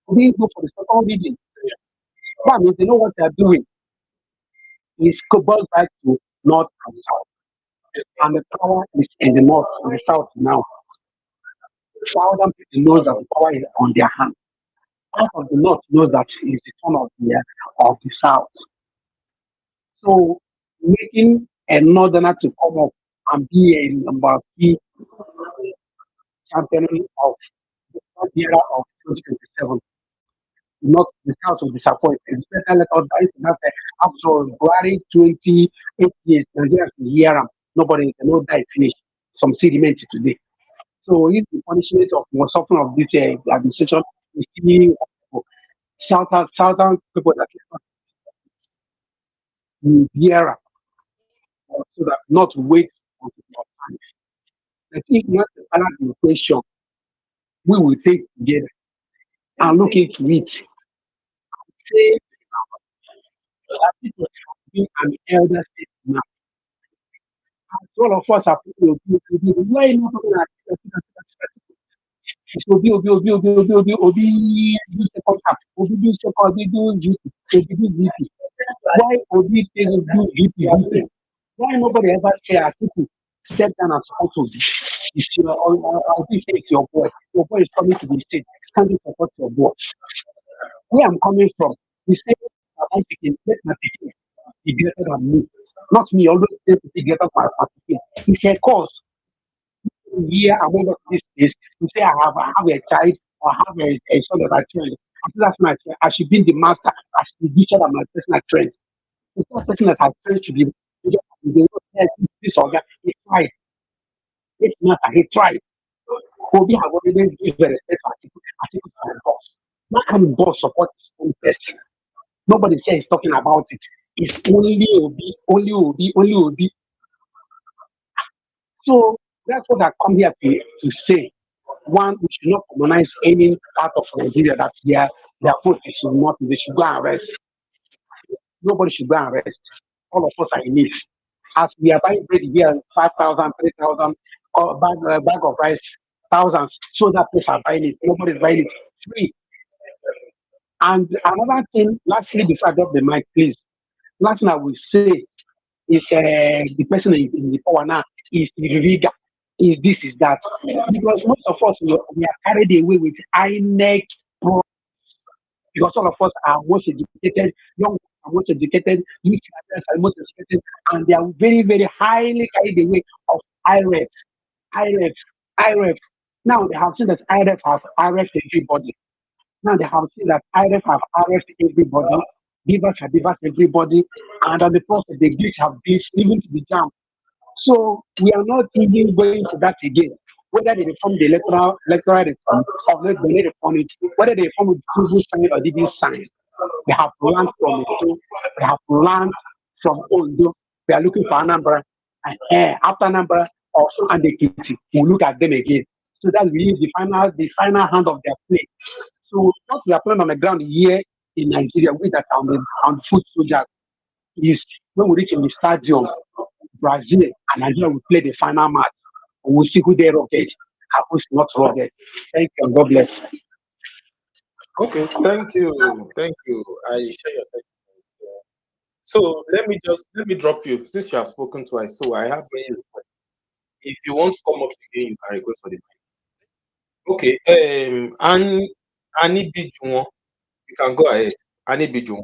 They didn't go for the second reading. That means they know what they are doing. It's boils back to North and South. And the power is in the North and the South now. Southern people know that the power is on their hand. Half of the North knows that it's the turn of the South. So making a northerner to come up and be a number 3 champion of the era of 2027, not the South will disappoint. Especially let us that after Buhari 28 years, Nigeria to hear them. Nobody can know that finish. Some sediment today. So if the punishment of something of this administration is still southern people that will hear so that not wait until your time. But if not the balance in question, we will take together and look into it. Say that it was being an elder statesman. All of us are people why not talking Obi do second half, Obi do second, Obi do GP, Obi do VP. Why Obi do VP? Why nobody ever say Atiku step down and support Obi? If you Obi say it's your boy is coming to the state, can you support your boy? Where I'm coming from, we say I'm thinking, let my people be greater than me. Not me, always say to be greater than my people. It's a cause. Here among us this is to say I have a child or have a son of a child. After that's my child, I should be the master, I should be better than my personal trend. It's not person that has trained to be this or that. He tried. It's not he tried. Kobe have already given respect for Atiku for boss. Not can boss support his own person. Nobody says talking about it. It's only Obi. So that's what I come here to say. One, we should not commonize any part of Nigeria that their vote should not, they should go and rest. Nobody should go and rest. All of us are in need. As we are buying bread here, 5,000, 3,000, bag of rice, thousands. So that place are buying it. Nobody's buying it free. And another thing, lastly, before I drop the mic, please. Last thing I will say is the person in the power now is the rigor, is this, is that. Because most of us, we are carried away with high neck pro, because all of us are most educated, young are most educated, youth are most educated, and they are very, very highly carried away of IREF, IREF, IREF. Now they have seen that IREF have IREF everybody. Now they have seen that IRF have RF everybody, divas have divas everybody, and on the process the glitch have glitch even to the jam. So we are not even going to that again. Whether they reform the electoral reform or not they reform it, whether they reform with civil sign or didn't sign, we have learned from it. So we have learned from Ondo. We are looking for Anambra, and after Anambra also and the Kitty, we look at them again. So that we use the final hand of their play. So what we are playing on the ground here in Nigeria, we that are on the foot soldiers, is when we reach in the stadium, Brazil and Nigeria will play the final match. We'll see who they rocket and who's not rocket. Thank you and God bless. Okay, thank you. Thank you. I share your sentiments. So let me drop you since you have spoken twice. So I have many requests. If you want to come up again, you can request for the mic. Okay. Annie Bijuwon, you can go ahead. Annie Bijuwon.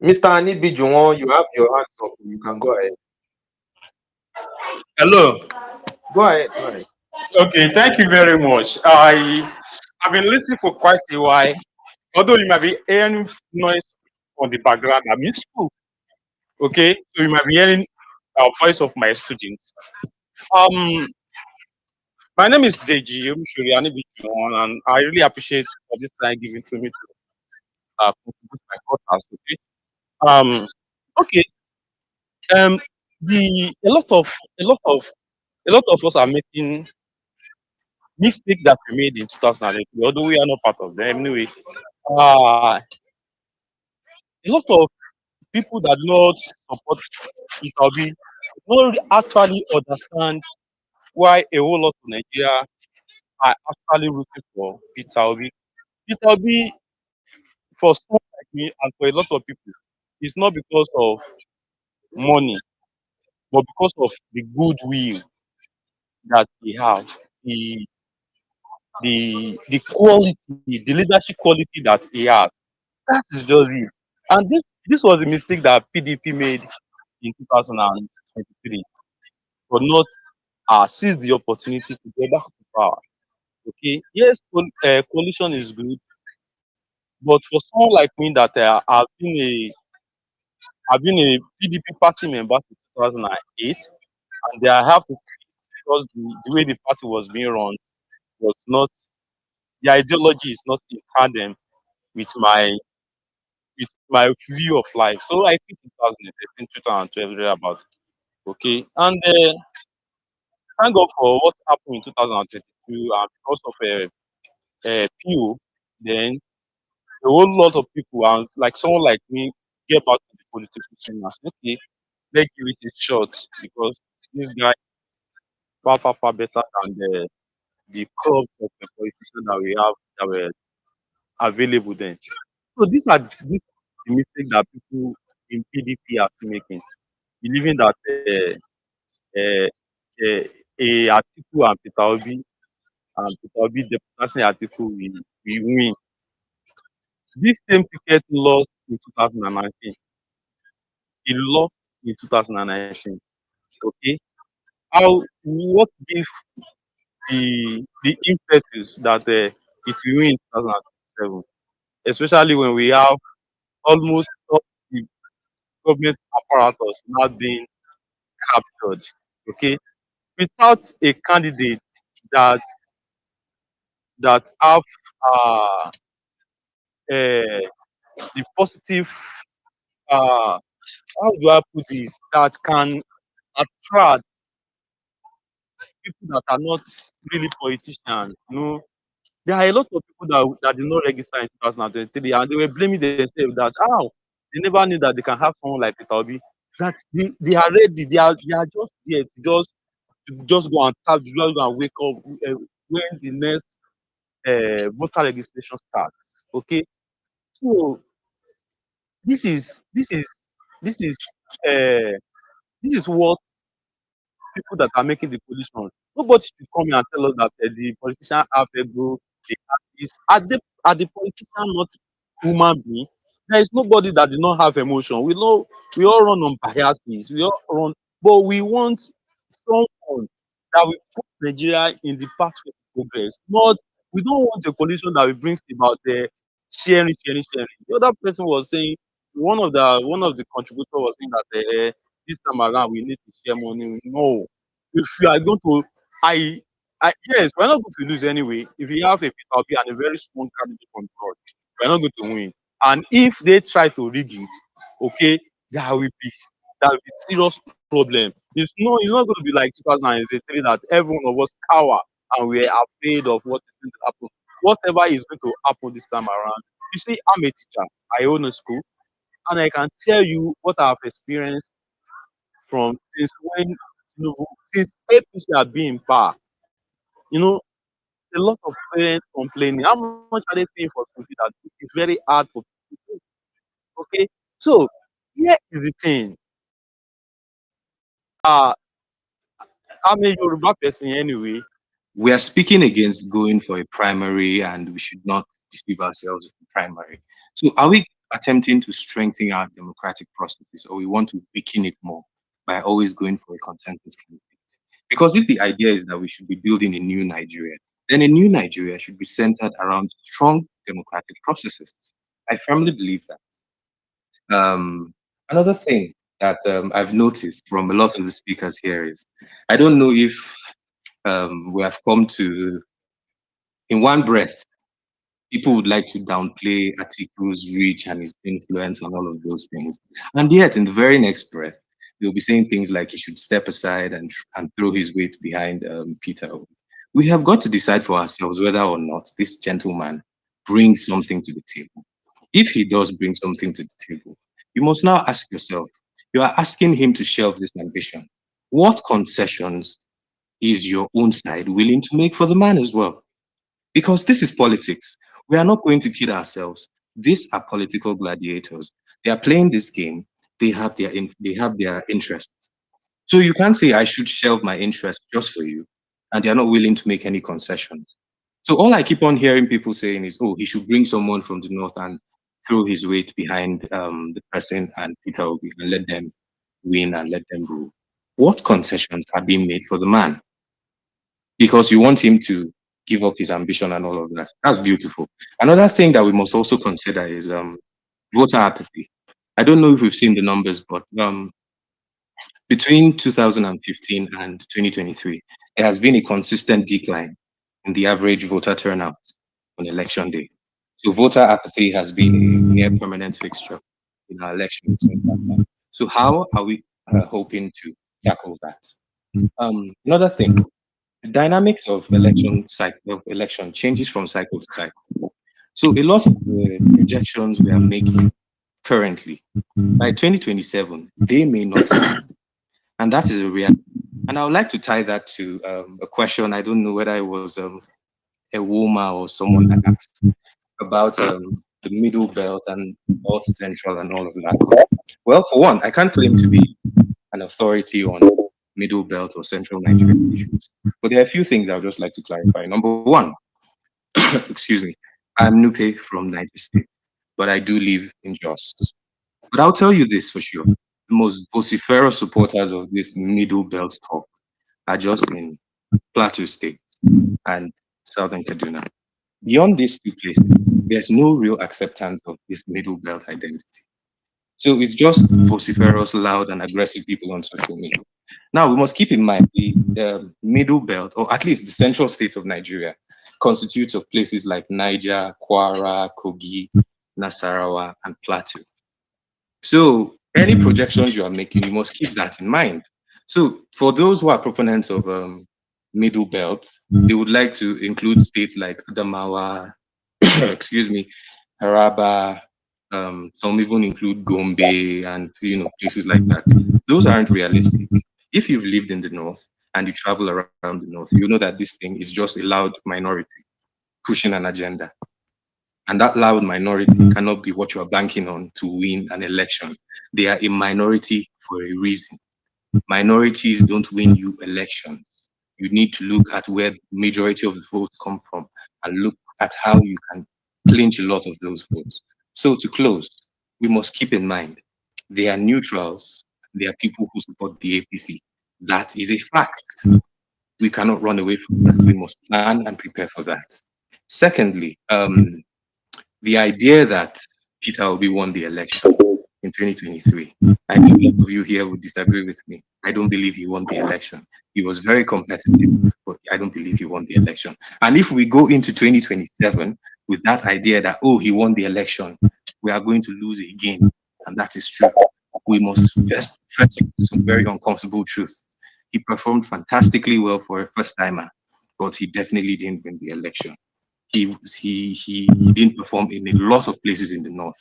Mr. Annie Bijuwon, you have your hands up. You can go ahead. Hello. Go ahead. Go ahead. Okay, thank you very much. I've been listening for quite a while. Although you might be hearing noise on the background, I'm in school. Okay, so you might be hearing voice of my students. Um, my name is Deji and I really appreciate for this time given to me to contribute my podcast. Okay. Um. Okay. Um. The a lot of us are making mistakes that we made in 2018, although we are not part of them anyway. A lot of people that do not support Italy don't actually understand why a whole lot of Nigeria are actually rooting for Peter Obi. Peter Obi, for someone like me and for a lot of people, is not because of money, but because of the goodwill that he have, the the quality, the leadership quality that he has. That is just it. And this was a mistake that PDP made in 2023 for not seize the opportunity to get back to power. Okay, yes, coalition is good, but for someone like me that I've been a PDP party member since 2008, and I have to because the way the party was being run was not the ideology is not in tandem with my view of life. So I think 2013, 2012 about okay, and thank God for what happened in 2022, and because of PO, then a whole lot of people, and like someone like me, get back to the political scene and say, okay, let's give it a shot because this guy far better than the crop of the politicians that we have that were available then. So these are the mistakes that people in PDP are still making, believing that uh, uh, Atiku and Peter Obi deputizing Atiku will win. This same ticket lost in 2019. He lost in 2019. Okay, what gave the impetus that it will win in 2027, especially when we have almost all the government apparatus now being captured. Okay, without a candidate that have uh, uh, the positive how do I put this that can attract people that are not really politicians. There are a lot of people that did not register in 2023 and they were blaming themselves that how they never knew that they can have someone like Peter Obi that they are ready. They are just there to just go and tap, just go and wake up when the next voter legislation starts. Okay, so this is this is this is uh, this is what people that are making the position. Nobody should come here and tell us that the politician have ego, they have this. Are the politician not human being? There is nobody that did not have emotion. We all run on biases. We all run, but we want someone that will put Nigeria in the pathway of progress. Not we don't want a coalition that will bring about the sharing. The other person was saying one of the contributors was saying that this time around we need to share money. No, if you are going to, I, yes, we're not going to lose anyway. If you have a Peter Obi and a very strong candidate on board, we're not going to win. And if they try to rig it, okay, there will be serious problem. It's not going to be like 2003 that every one of us cower and we're afraid of what is going to happen. Whatever is going to happen this time around. You see, I'm a teacher. I own a school, and I can tell you what I've experienced from since APC had been in power. You know, a lot of parents complaining. How much are they paying for school fees? That it's very hard for people to pay. Okay, so here is the thing. I'm a Yoruba person anyway. We are speaking against going for a primary, and we should not deceive ourselves with the primary. So, are we attempting to strengthen our democratic processes, or we want to weaken it more by always going for a consensus candidate? Because if the idea is that we should be building a new Nigeria, then a new Nigeria should be centered around strong democratic processes. I firmly believe that. Another thing that I've noticed from a lot of the speakers here is I don't know if we have come to, in one breath, people would like to downplay Atiku's reach and his influence and all of those things. And yet, in the very next breath, they'll be saying things like he should step aside and throw his weight behind Peter Obi. We have got to decide for ourselves whether or not this gentleman brings something to the table. If he does bring something to the table, you must now ask yourself, you are asking him to shelve this ambition. What concessions is your own side willing to make for the man as well? Because this is politics. We are not going to kid ourselves. These are political gladiators. They are playing this game. They have their interests. So you can't say I should shelve my interest just for you, and they are not willing to make any concessions. So all I keep on hearing people saying is, oh, he should bring someone from the north and throw his weight behind the person and Peter Obi and let them win and let them rule. What concessions are being made for the man? Because you want him to give up his ambition and all of that. That's beautiful. Another thing that we must also consider is voter apathy. I don't know if we've seen the numbers, but between 2015 and 2023, there has been a consistent decline in the average voter turnout on election day. So voter apathy has been a near permanent fixture in our elections. So how are we hoping to tackle that? Another thing, the dynamics of election changes from cycle to cycle. So a lot of the projections we are making currently, by 2027, they may not stand. And that is a reality. And I would like to tie that to a question. I don't know whether it was a woman or someone that asked about the middle belt and north central and all of that. Well, for one, I can't claim to be an authority on middle belt or central Nigerian issues. But there are a few things I would just like to clarify. Number one, excuse me, I'm Nupe from Niger State, but I do live in Jos. But I'll tell you this for sure. The most vociferous supporters of this middle belt talk are just in Plateau State and Southern Kaduna. Beyond these two places, there's no real acceptance of this middle belt identity. So it's just vociferous, loud, and aggressive people on social media. Now, we must keep in mind the middle belt, or at least the central state of Nigeria, constitutes of places like Niger, Kwara, Kogi, Nasarawa, and Plateau. So any projections you are making, you must keep that in mind. So for those who are proponents of middle belts, they would like to include states like Adamawa, excuse me, Taraba, Some even include Gombe and places like that. Those aren't realistic. If you've lived in the north and you travel around the north, you know that this thing is just a loud minority pushing an agenda. And that loud minority cannot be what you are banking on to win an election. They are a minority for a reason. Minorities don't win you elections. You need to look at where the majority of the votes come from and look at how you can clinch a lot of those votes. So to close, we must keep in mind they are neutrals. They are people who support the APC. That is a fact. We cannot run away from that. We must plan and prepare for that. Secondly, the idea that Peter Obi won the election in 2023, I know a lot of you here would disagree with me. I don't believe he won the election. He was very competitive, but I don't believe he won the election. And if we go into 2027 with that idea that, oh, he won the election, we are going to lose again, and that is true, we must first accept some very uncomfortable truth. He performed fantastically well for a first timer, but he definitely didn't win the election. He didn't perform in a lot of places in the north.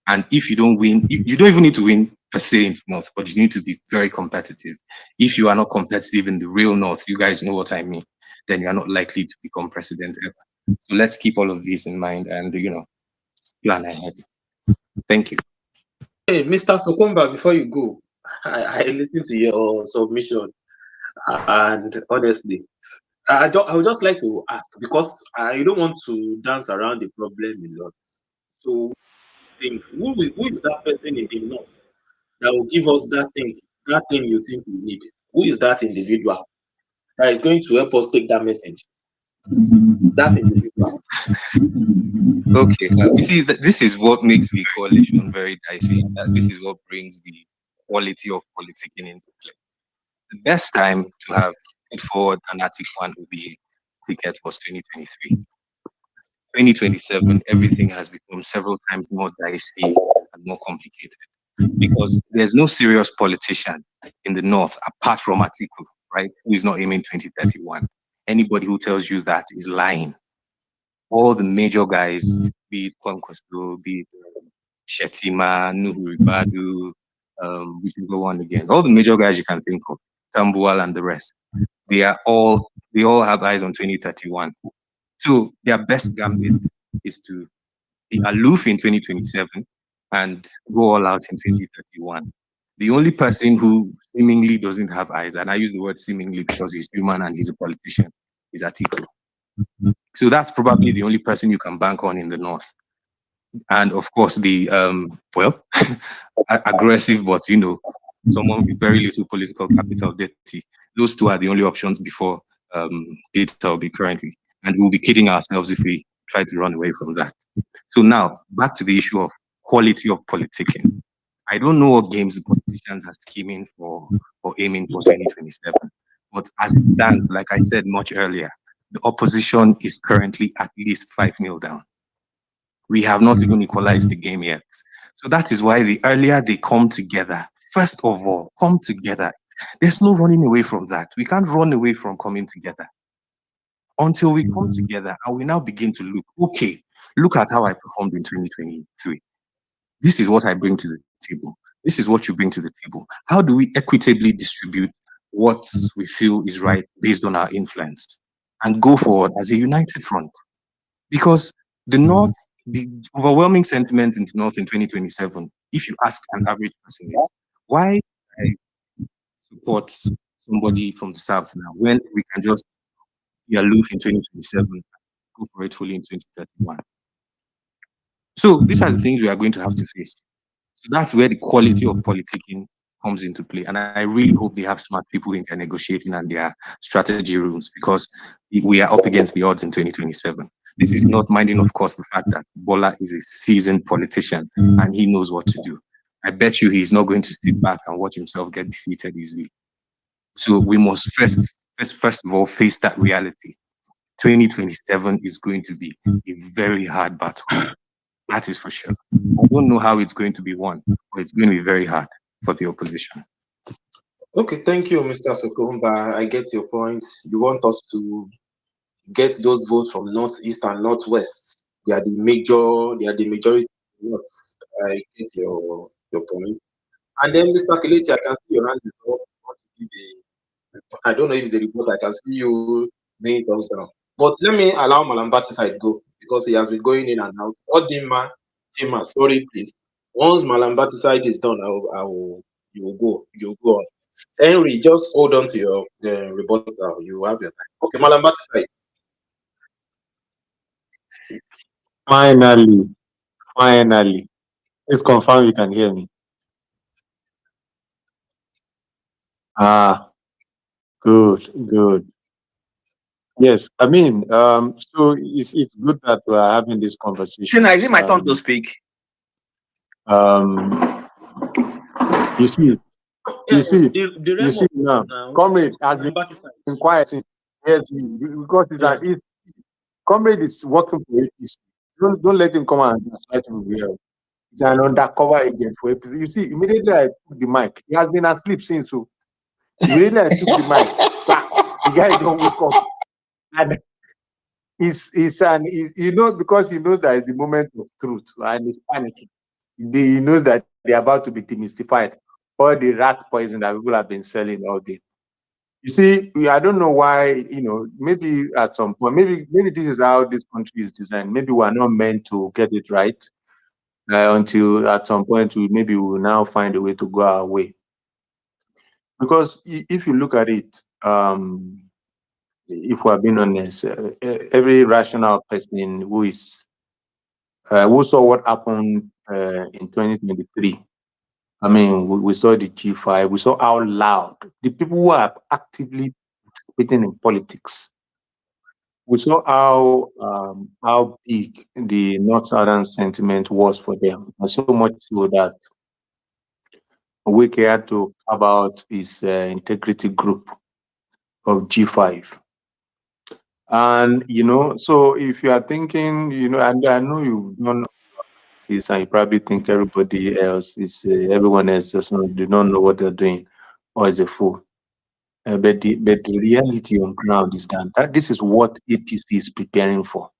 And if you don't win, you don't even need to win per se in the north, but you need to be very competitive. If you are not competitive in the real north, you guys know what I mean, then you are not likely to become president ever. So let's keep all of this in mind and plan ahead. Thank you. Hey, Mr. Sokomba, before you go, I listened to your submission, and honestly, I would just like to ask, because I don't want to dance around the problem a lot. So, think who is that person in the north that will give us that thing you think we need? Who is that individual that is going to help us take that message? That individual. Okay, you see, this is what makes the coalition very dicey. This is what brings the quality of politicking into play. The best time to have put forward an Atiku and Obi ticket was 2023. 2027, everything has become several times more dicey and more complicated because there's no serious politician in the north apart from Atiku, right? Who is not aiming 2031. Anybody who tells you that is lying. All the major guys, be it Kwankwaso, be it Shetima, Nuhu Ribadu, whichever one again, all the major guys you can think of, Tambuwal and the rest, they all have eyes on 2031. So their best gambit is to be aloof in 2027 and go all out in 2031. The only person who seemingly doesn't have eyes, and I use the word seemingly because he's human and he's a politician, is Atiku. So that's probably the only person you can bank on in the north. And of course, the aggressive, but someone with very little political capital, Dirty. Those two are the only options before Peter Obi currently, and we'll be kidding ourselves if we try to run away from that. So now back to the issue of quality of politicking. I don't know what games the politicians are scheming for or aiming for 2027, but as it stands, like I said much earlier, the opposition is currently at least 5-0 down. We have not even equalized the game yet. So that is why the earlier they come together, first of all, come together. There's no running away from that. We can't run away from coming together until we come together and we now begin to look at how I performed in 2023. This is what I bring to the table. This is what you bring to the table. How do we equitably distribute what we feel is right based on our influence and go forward as a united front? Because the North, the overwhelming sentiment in the North in 2027, if you ask an average person, is why I support somebody from the South now when we can just be aloof in 2027, go for it fully in 2031. So these are the things we are going to have to face. So that's where the quality of politicking comes into play. And I really hope they have smart people in their negotiating and their strategy rooms because we are up against the odds in 2027. This is not minding, of course, the fact that Bola is a seasoned politician and he knows what to do. I bet you he's not going to sit back and watch himself get defeated easily. So we must first of all face that reality. 2027 is going to be a very hard battle. That is for sure. I don't know how it's going to be won, but it's going to be very hard for the opposition. Okay, thank you, Mr. Sokomba. I get your point. You want us to get those votes from northeast and northwest. They are the majority what? I get your point. And then Mr. Kelechi, I can see your hand is up. You want to give I don't know if it's a report. I can see you many thumbs down. But let me allow Malambati side go because he has been going in and out. Odima, Chima, sorry, please. Once Malambati side is done, you will go. You will go on. Henry, just hold on to your rebuttal. You have your time. Okay, Malambati side. Finally, it's confirmed you can hear me. Ah, good. Yes, I mean, so it's good that we are having this conversation. Shina, is it my turn to speak? You see, The now, now, comrade has been quiet since years because comrade is working for APC. Don't let him come and gaslight you here. He's an undercover agent for APC. You see, immediately I took the mic. He has been asleep since. So immediately I took the mic. The guy don't wake up. And because he knows that it's the moment of truth and he's panicking. He knows that they're about to be demystified. All the rat poison that people have been selling all day. You see, I don't know why, maybe at some point, maybe this is how this country is designed. Maybe we're not meant to get it right until at some point maybe we will now find a way to go our way. Because if you look at it, if we're being honest, every rational person who saw what happened in 2023. I mean, we saw the G5. We saw how loud the people who are actively participating in politics. We saw how big the North-Southern sentiment was for them, and so much so that Wike had to carve out his integrity group of G5. And so if you are thinking, and I know you don't know this, and you probably think everyone else do not know what they're doing, or is a fool. But the reality on ground is that this is what APC is preparing for.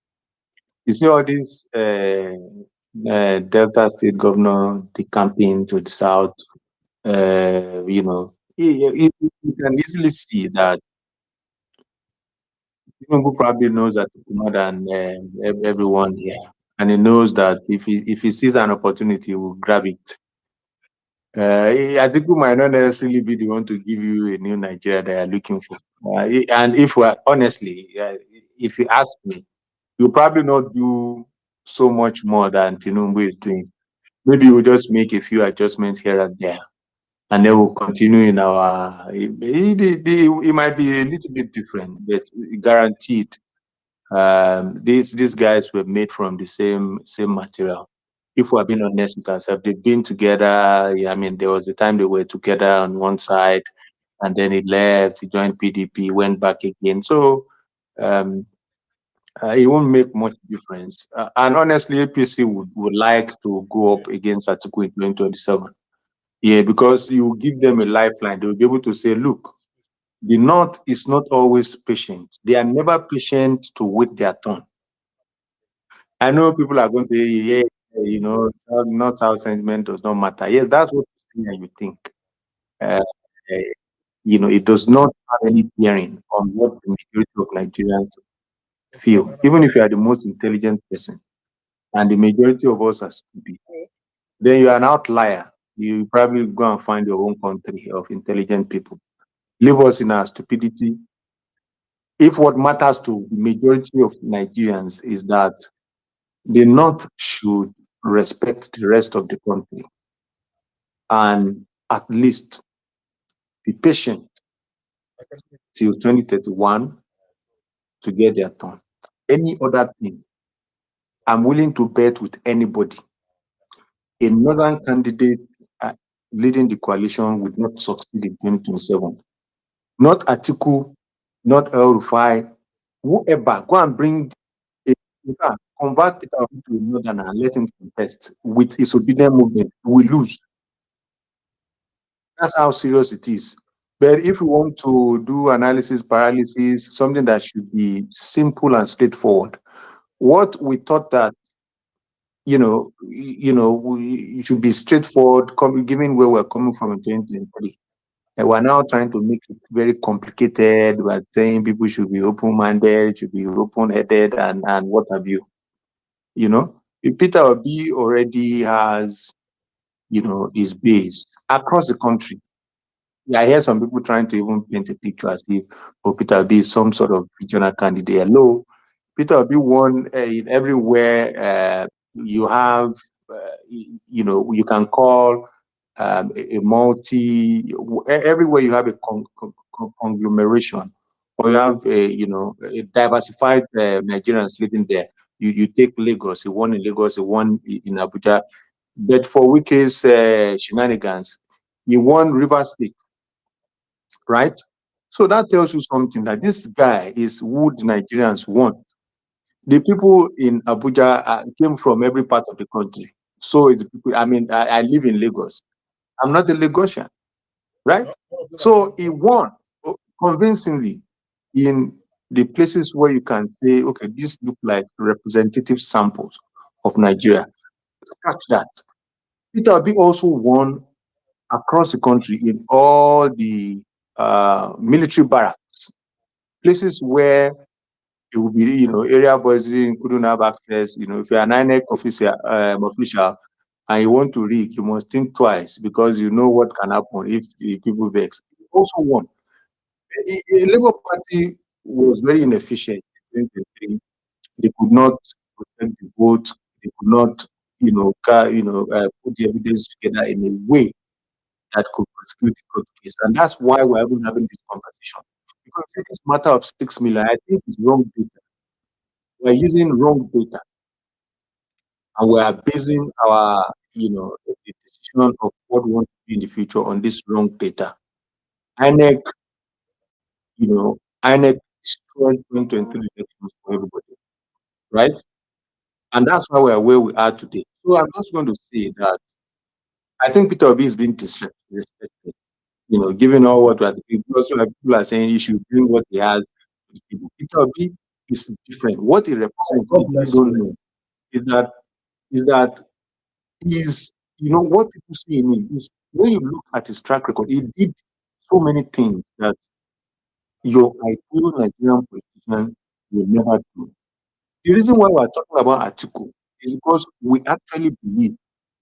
You see all these Delta State governor, the campaign to the south, you can easily see that Tinubu probably knows that more than everyone here, and he knows that if he sees an opportunity, he will grab it. Atiku might not necessarily be the one to give you a new Nigeria that you're looking for. And if we're honestly, if you ask me, you'll probably not do so much more than Tinubu is doing. Maybe we'll just make a few adjustments here and there, and then we'll continue in our. It might be a little bit different, but guaranteed. These guys were made from the same material. If we're being honest with ourselves, they've been together. I mean, there was a time they were together on one side, and then he left, he joined PDP, went back again. So it won't make much difference. And honestly, APC would like to go up against Atiku in 2027. Yeah, because you give them a lifeline. They'll be able to say, look, the North is not always patient. They are never patient to wait their turn. I know people are going to say, yeah, not how sentiment does not matter. Yes, that's what you think. It does not have any bearing on what the majority of Nigerians feel. Even if you are the most intelligent person, and the majority of us are stupid, then you are an outlier. You probably go and find your own country of intelligent people. Leave us in our stupidity. If what matters to the majority of Nigerians is that the North should respect the rest of the country and at least be patient till 2031 to get their turn. Any other thing, I'm willing to bet with anybody. A northern candidate leading the coalition would not succeed in 2027. Not Atiku, not El Rufai, whoever. Go and bring convert it to a northern and let him contest with his obedient movement. We lose. That's how serious it is. But if we want to do analysis paralysis, something that should be simple and straightforward, what we thought that you should be straightforward, given where we're coming from in 2023. And we're now trying to make it very complicated. We're saying people should be open-minded, should be open-headed, and what have you. If Peter Obi already has, his base across the country. Yeah, I hear some people trying to even paint a picture as if Peter Obi is some sort of regional candidate. Hello, Peter Obi won in everywhere. You have, you can call a everywhere you have a conglomeration, or you have a diversified Nigerians living there. You take Lagos, you won in Lagos, you won in Abuja, but for Wike's shenanigans, you won Rivers State, right? So that tells you something, that this guy is who the Nigerians want. The people in Abuja came from every part of the country. So it's people. I mean, I live in Lagos. I'm not a Lagosian, right? So he won convincingly in the places where you can say, okay, these look like representative samples of Nigeria. Scratch that. Peter Obi also won across the country in all the military barracks, places where it will be, area boys couldn't have access. If you're an INEC official and you want to rig, you must think twice, because you know what can happen if the people vex. He also won. A Labour Party was very inefficient in 2023. They could not protect the vote. They could not, put the evidence together in a way that could prosecute the court case. And that's why we're even having this conversation. Because this matter of 6 million, I think it's wrong data. We're using wrong data, and we are basing our, the decision of what we want to do in the future on this wrong data. INEC, INEC destroyed 2023 elections for everybody, right? And that's why we are where we are today. So I'm just going to say that I think Peter Obi is being disrespected, given all what was also, like, people are saying he should bring what he has to the people. Peter Obi is different. What he represents, if you don't know, is that he's, what people see in him is, when you look at his track record, he did so many things that your ideal Nigerian politician will never do. The reason why we're talking about Atiku is because we actually believe,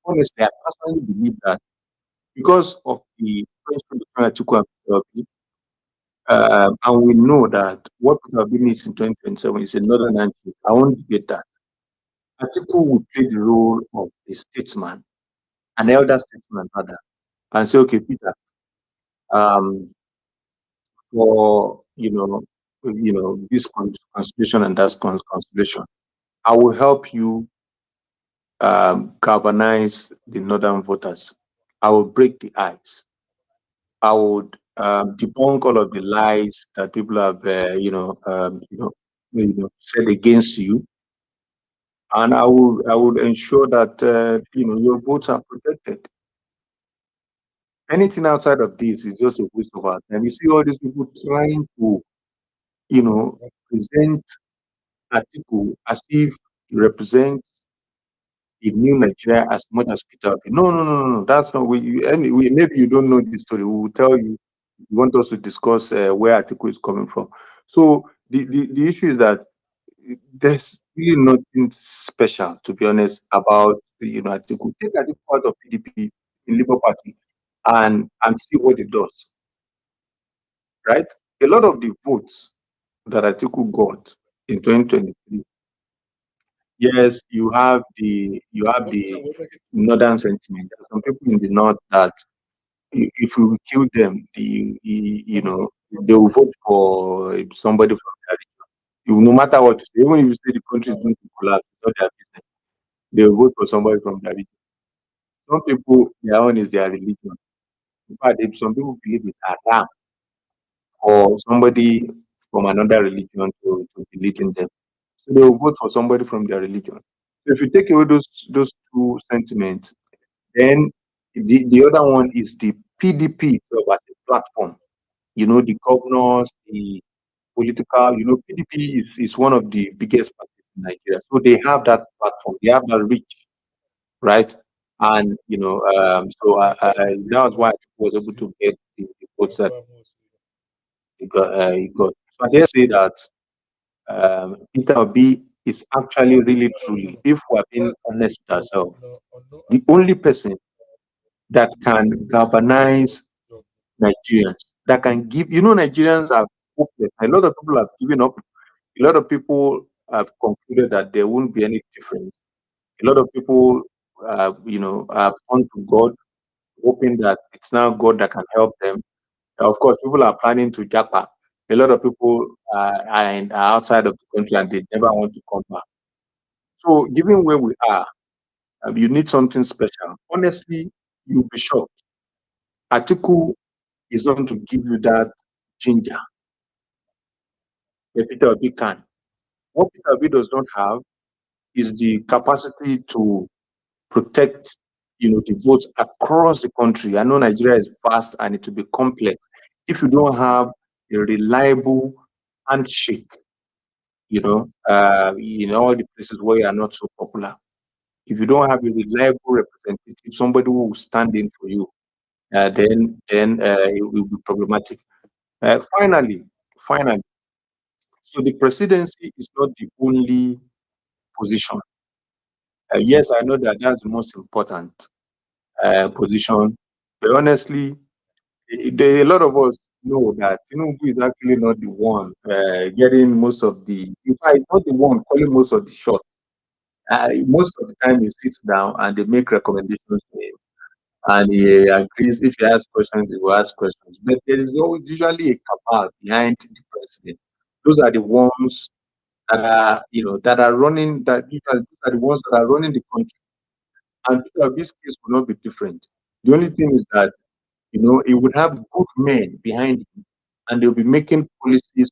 honestly, I personally believe that because of the friendship between Atiku and Peter Obi, and we know that what Peter Obi needs in 2027 is another narrative. I won't debate that. Atiku will play the role of a statesman, an elder statesman rather, and say, okay, Peter, um, for this constitution and that constitution, I will help you galvanize the northern voters. I will break the ice. I would debunk all of the lies that people have, said against you, and I would ensure that your votes are protected. Anything outside of this is just a waste of our time. You see all these people trying to, present Atiku as if he represents a new Nigeria as much as Peter Obi. No, no, no, no, no. That's not. Maybe you don't know the story. We will tell you. You want us to discuss where Atiku is coming from. So the issue is that there's really nothing special, to be honest, about Atiku. Take Atiku out of PDP in Labour Party and see what it does. Right? A lot of the votes that Atiku got in 2023. Yes, you have the northern sentiment. There are some people in the north that if we kill them, they will vote for somebody from their region. No matter what, even if you say the country is going to collapse, it's not their business. They will vote for somebody from their region. Some people, their own is their religion. In fact, if some people believe it's haram or somebody from another religion to be leading them, so they will vote for somebody from their religion. So if you take away those two sentiments, then the other one is the PDP itself as a platform. The governors, the political, PDP is one of the biggest parties in Nigeria. So they have that platform, they have that reach. right? And so that was why I was able to get the votes that he got. So I dare say that Peter Obi is actually really truly, if we're being honest with ourselves, the only person that can galvanize Nigerians, that can give, Nigerians are hopeless. A lot of people have given up. A lot of people have concluded that there won't be any difference. A lot of people, have gone to God, hoping that it's now God that can help them. Of course, people are planning to japa. A lot of people are outside of the country and they never want to come back. So, given where we are, you need something special. Honestly, you'll be shocked. Atiku is going to give you that ginger that Peter Obi can. What Peter Obi does not have is the capacity to protect, the votes across the country. I know Nigeria is vast and it will be complex. If you don't have a reliable handshake, in all the places where you are not so popular, if you don't have a reliable representative, somebody who will stand in for you, then it will be problematic. Finally, so the presidency is not the only position. Yes, I know that that's the most important position, but honestly, a lot of us know that Tinubu is actually not the one getting most of the. In fact, he's not the one calling most of the shots. Most of the time, he sits down and they make recommendations to him, and he agrees. If he asks questions, he will ask questions. But there is always usually a cabal behind the president. Those are the ones that are running. That usually those are the ones that are running the country. And this case will not be different. The only thing is that he would have good men behind him, and they'll be making policies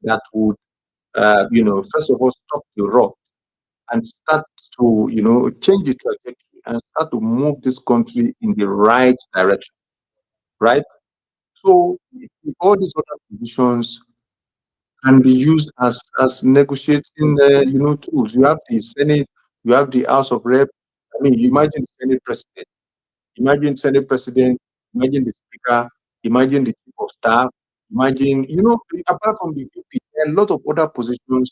that would, first of all, stop the rot and start to, change the trajectory and start to move this country in the right direction, right? So all these other positions can be used as negotiating, tools. You have the Senate, you have the House of Rep. I mean, you imagine the Senate president. Imagine Senate President, imagine the Speaker, imagine the Chief of Staff, imagine, apart from the VP, there are a lot of other positions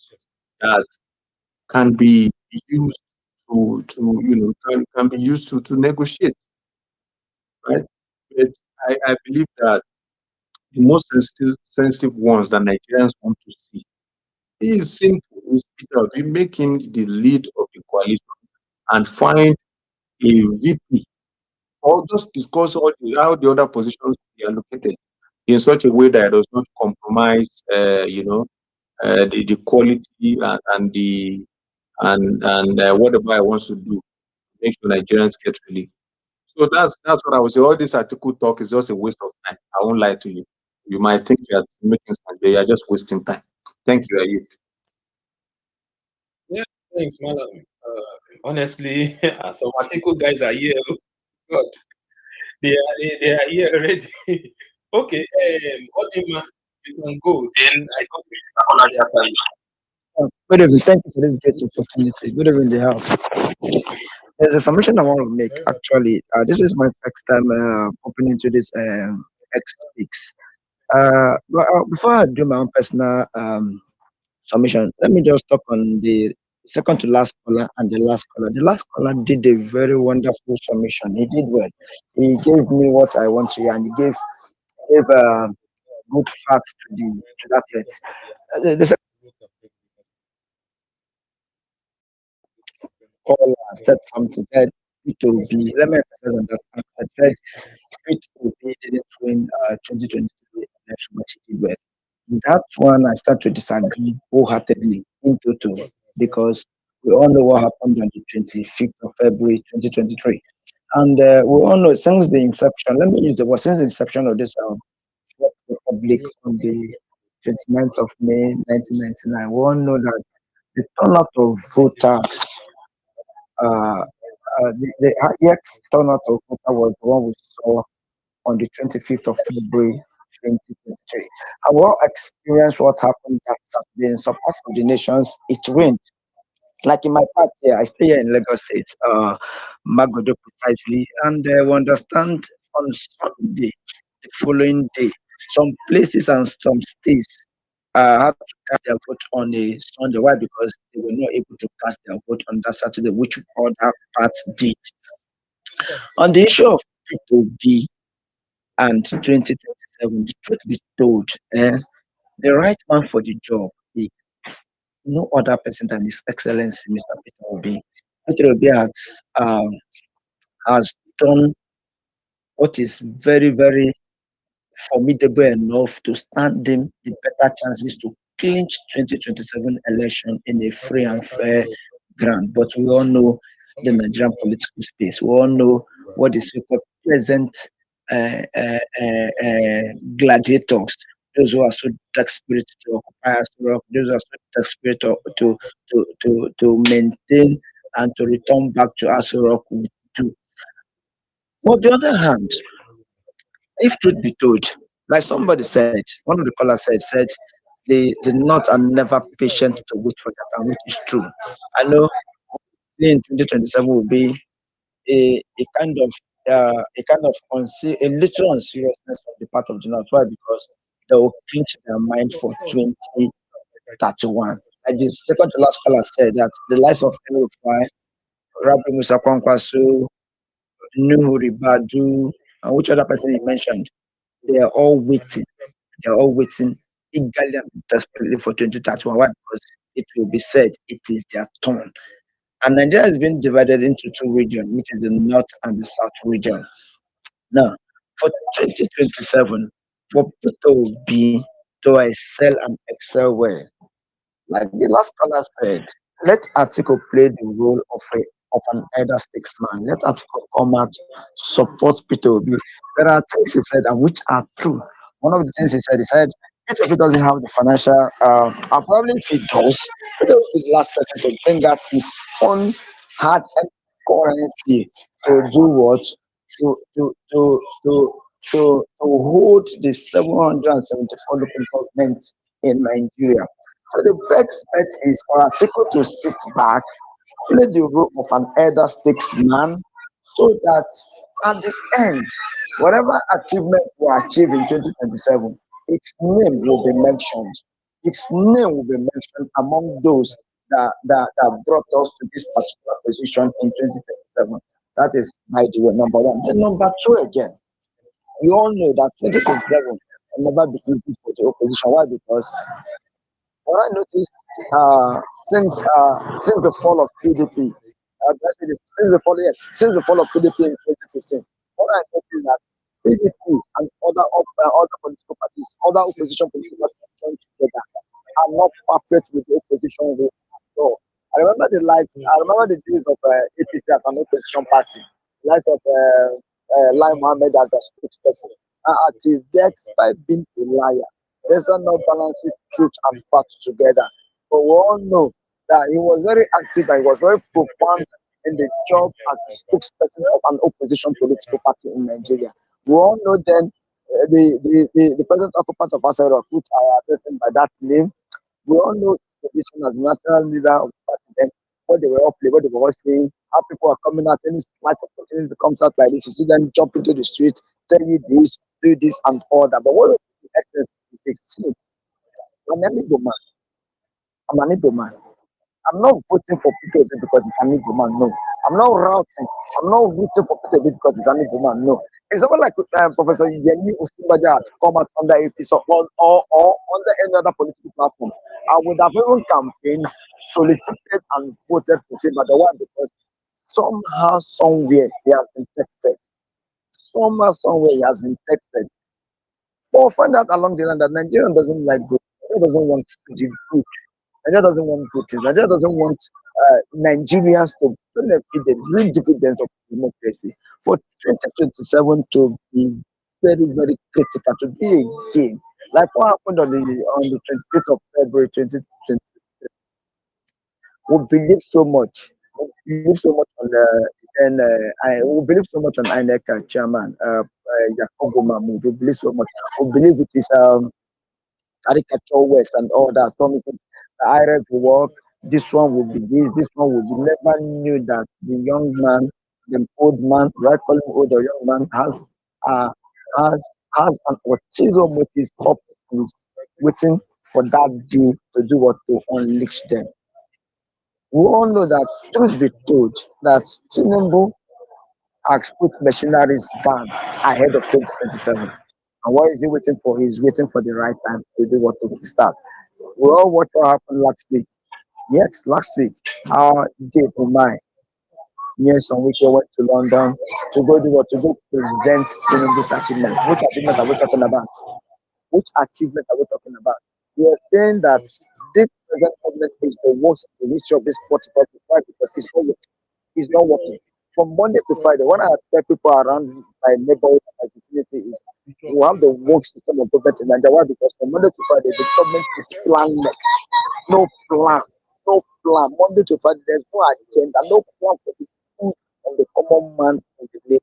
that can be used can be used to negotiate, right? But I believe that the most sensitive ones that Nigerians want to see is simple. Is Peter Obi make him the lead of the coalition and find a VP or just discuss how the other positions be allocated in such a way that it does not compromise, the quality and whatever I wants to do to make sure Nigerians get relief. So that's what I would say. All this article talk is just a waste of time. I won't lie to you. You might think you're making sense, but you're just wasting time. Thank you, Ayub. Yeah, thanks, Malam. Honestly, some article guys are here. God, they are here already. Okay, Odima, you can go. Then I come to Mr. Olade after you. Good evening. Thank you for this great opportunity. Good evening, the house. There's a submission I want to make. Actually, this is my first time opening to this X Speaks. Before I do my own personal submission, let me just talk on the second to last caller and the last caller. The last caller did a very wonderful submission. He did well. He gave me what I want to hear, and he gave good facts to that yet. The second caller said something. Said it will be. Let me emphasize on that fact. I said it will be didn't win 2023 election, but he did well. That one I start to disagree wholeheartedly in total because we all know what happened on the 25th of February 2023. And we all know since the inception, let me use the word, since the inception of this Fourth Republic on the 29th of May 1999, we all know that the turnout of voters, the highest turnout of voters was the one we saw on the 25th of February 2023. I will experience what happened that Saturday in some parts of the nations. It rained. Like in my part here, I stay here in Lagos State, Magodo precisely, and we understand on Sunday, the following day, some places and some states had to cast their vote on a Sunday. Why? Because they were not able to cast their vote on that Saturday, which other parts did. On the issue of P2B and 2027, the truth be told, the right man for the job is no other person than His Excellency Mr. Peter Obi. Peter Obi has done what is very, very formidable enough to stand him the better chances to clinch 2027 election in a free and fair ground. But we all know the Nigerian political space. We all know what the so-called present gladiators, those who are so dark spirit to occupy us, those who are so dark spirit to maintain and to return back to Asurok would do. On the other hand, if truth be told, like somebody said, one of the callers said, the North are never patient to wait for that, and which is true. I know in 2027 will be a kind of a little unseriousness on the part of the North. Why? Because they will clinch their mind for 2031. Like the second to last caller said that the likes of El-Rufai, Rabbi Musa Kwankwaso, Nuhu Ribadu, and which other person he mentioned, they are all waiting. They are all waiting eagerly and desperately for 2031. Why? Because it will be said it is their turn. And Nigeria has been divided into two regions, which is the north and the south region. Now, for 2027, for Peter Obi to excel and excel well, like the last caller said, let Atiku play the role of an elder statesman. Let Atiku come out, support Peter Obi. There are things he said and which are true. One of the things he said, Peter Obi doesn't have the financial, and probably if he does, Peter Obi is the last person to bring out his own hard earned currency to do what? To, to, to, to, to hold the 774 local governments in Nigeria. So the best bet is for Atiku to sit back, play the role of an elder statesman, so that at the end, whatever achievement we achieve in 2027, its name will be mentioned. Its name will be mentioned among those that brought us to this particular position in 2027. That is Nigeria, number one. Then number two again, we all know that 2027 will never be easy for the opposition. Why? Because what I noticed since the fall of PDP, since the fall of PDP in 2015, what I noticed is that PDP and other political parties, other opposition political parties joined together are not perfect with the opposition role at all. I remember the days of APC as an opposition party, life of Lai Mohammed as a spokesperson. Until despite being a liar, despite not balancing truth and facts together. But we all know that he was very active and he was very profound in the job as a spokesperson of an opposition political party in Nigeria. We all know then the present occupant of Asarok, which I addressed him by that name, we all know his position as national leader of the party then, what they were all playing, what they were all saying, how people are coming out, any slight opportunity comes out like this, you see them jump into the street, tell you this, do this and all that. But what the essence is see, I'm an Igbo man. I'm an Igbo man. I'm not voting for Peter Obi because it's an Igbo man, no. I'm not routing. I'm not voting for Peter Obi because it's an Igbo man, no. If someone like Professor Yemi Osinbaja had come out under APC or under any other political platform, I would have even campaigned, solicited, and voted for Osinbaja. Why? Because somehow, somewhere, he has been texted. Somehow, somewhere, he has been texted. But we'll find out along the line that Nigeria doesn't like good. Nigeria doesn't want to do good. Nigeria doesn't want good things. Nigeria doesn't want Nigerians to benefit the real dividends of democracy. For 2027 to be very, very critical, to be a game. Like what happened on the 25th of February 2020. We believe so much. We believe so much on we believe so much on INEC chairman, Yakubu Mahmoud. We believe so much. We believe it is caricature works and all that promises the IREF will work, This one will be this one will be. Never knew that the young man, the old man, right, calling old or young man, uh has has an ulterior motive up is waiting for that day to do what, to unleash them. We all know that, truth be told, that Tinubu has put machineries down ahead of 2027. And what is he waiting for? He's waiting for the right time to do what, to start. We all watched what happened last week. Yes, last week, our Dave Umai, yes, on week went to London to go do what, to go present Tinubu's achievement. Which achievement are we talking about? Which achievement are we talking about? We are saying that this present government is the worst in the history of this 45 because it's not working. From Monday to Friday, when I tell people around my neighborhood and my vicinity is we have the worst system of government in Nigeria. Why? Because from Monday to Friday, the government is planless. No plan. No plan. Monday to Friday, there's no agenda, no plan for the food of the common man in the day.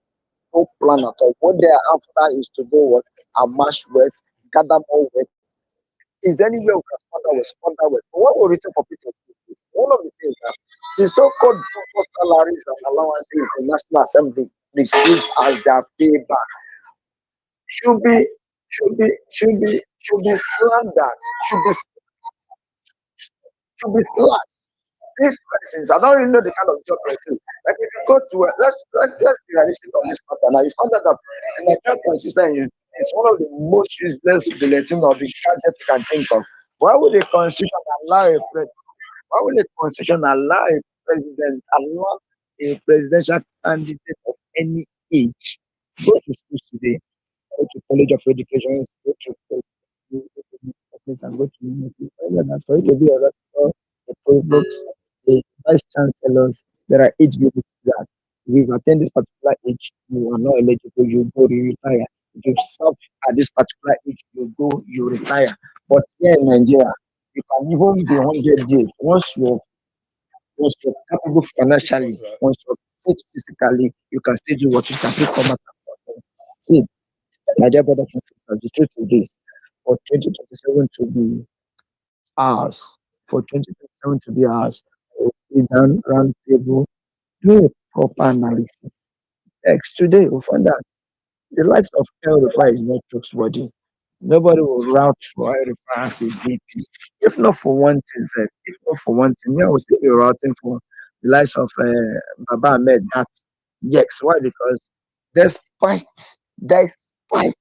No plan at all. What they are after is to do what? Amass wealth, gather more wealth. Is there any way we can squander wealth? But what we're written for people to do, one of the things that the so-called salaries and allowances the National Assembly receives as their payback should be slandered, should be slashed. These persons, I don't really know the kind of job they do. Like if you go to let's be realistic on this matter. Now you found out that the Nigerian constitution is one of the most useless bulletin or the concept you can think of. Why would the constitution allow a why will a constitution allow a presidential candidate of any age go to school today, go to college of education, go to and go to university? That for you to be a rector, a provost, a vice chancellors, there are age limits to that. If you attend this particular age, you are not eligible, you go, you retire. If you serve at this particular age, you go, you retire. But here in Nigeria, you can even be 100 years. Once you're capable financially, once you're fit physically, you can still do what you can still come out and see. My dear brothers and sisters, the truth is this: for 2027 to be ours, for 2027 to be ours, we'll sit down round table, do a proper analysis. Next today, we find out the likes of El Rufai is not trustworthy. Nobody will route for El Rufai as a VP. If not for one thing, sir, if not for one thing, me, I will still be routing for the likes of Baba Ahmed. That yes, why? Because despite despite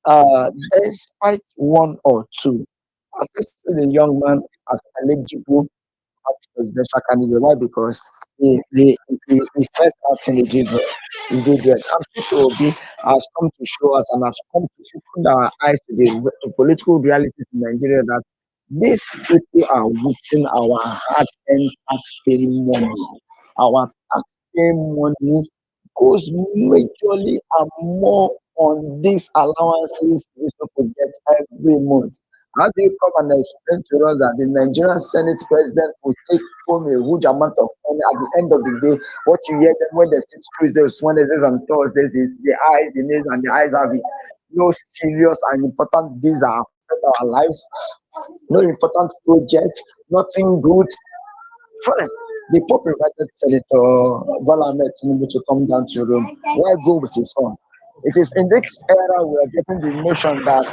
despite one or two, I still see the young man as eligible as presidential candidate. Why? Because he first action he did well. And Peter Obi has come to show us and has come to open our eyes to the to political realities in Nigeria that these people are wasting our hard-earned tax-paying money. Our tax-paying money goes majorly and more on these allowances these people get every month. How do you come and explain to us that the Nigerian Senate president will take home a huge amount of money at the end of the day? What you hear them when they sit Tuesdays, Wednesdays, and Thursdays is the eyes, the nails, and the eyes have it. No serious and important things that affect our lives. No important project, nothing good. Fine. The Pope invited Senator Bola Ahmed Tinubu to come down to Rome. Why go with his son? It is in this era we are getting the notion that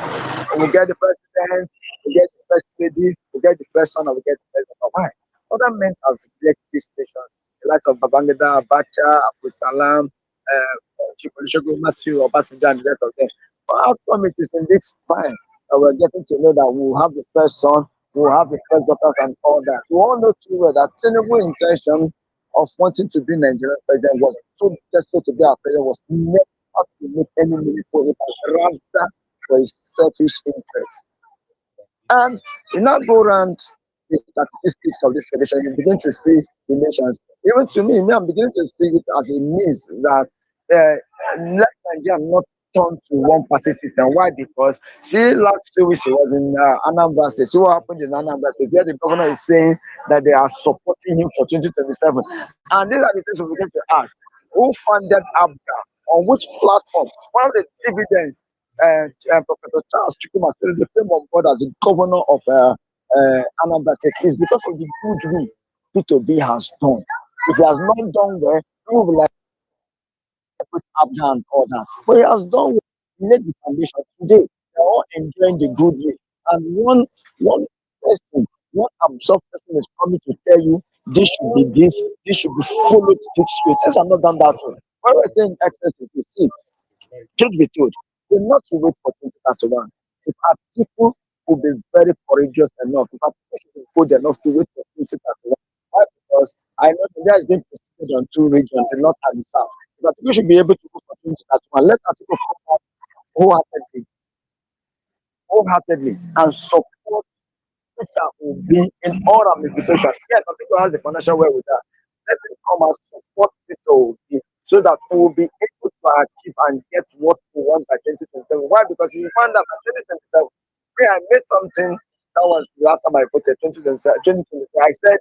we get the president, we get the first lady, we get the first son, and we get the president. Why? Other men have selected these nations, the likes of Babangida, Abacha, Abu Salam, Chief Olusegun Matthew, Obasanjo, and the rest of them. But how come it is in this time that we're getting to know that we'll have the first son, we'll have the first daughters, and all that? We all know too well that Tinubu intention of wanting to be Nigerian president was so desperate to be our president was never to make any meaningful impact, rather for his selfish interest. And you now go around the statistics of this federation, you begin to see the nations. Even to me, I'm beginning to see it as a means that let Nigeria not turn to one party system. Why? Because see, last 2 weeks she was in Anambra State. See what happened in Anambra State, where the governor is saying that they are supporting him for 2027. And these are the things we begin to ask. Who funded ABGA? On which platform? One of the dividends Professor Charles Chukuma still came on board as the governor of Anambra State is because of the good way P2B has done. If he has not done well, people will like put up and all that. But he has done well. He laid the foundation. Today, they're all enjoying the good way. And one person, one absorbed person is coming to tell you this should be followed this way. Things are not done that way. When we're saying excess is the seed, truth be told, we're not to wait for 2031. If our people will be very courageous enough, if our people should be bold enough to wait for 2031. Why? Because I know India is being considered on two regions, the north and the south. If our people should be able to go for 2031, let our people come out wholeheartedly, wholeheartedly and support Peter Obi in all ramifications. Yes, some people have the financial wherewithal. Let him come and support Peter Obi so that we will be able to achieve and get what we want by 2027. Why? Because we found out by 2027, when I made something that was the last time I voted 2027, I said,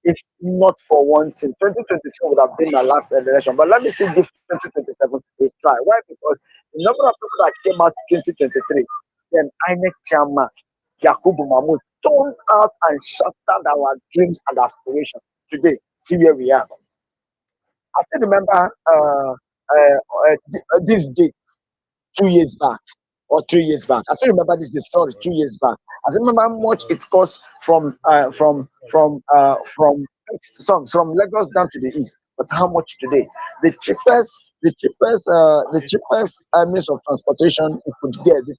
if not for one thing, 2022 would have been my last election. But let me still give 2027 a try. Why? Because the number of people that came out 2023, then INEC chairman Yakubu Mahmoud turned out and shattered our dreams and aspirations. Today, see where we are. I still remember this date 2 years back or 3 years back. I still remember this story 2 years back. I still remember how much it cost from Lagos down to the east. But how much today? The cheapest means of transportation you could get, the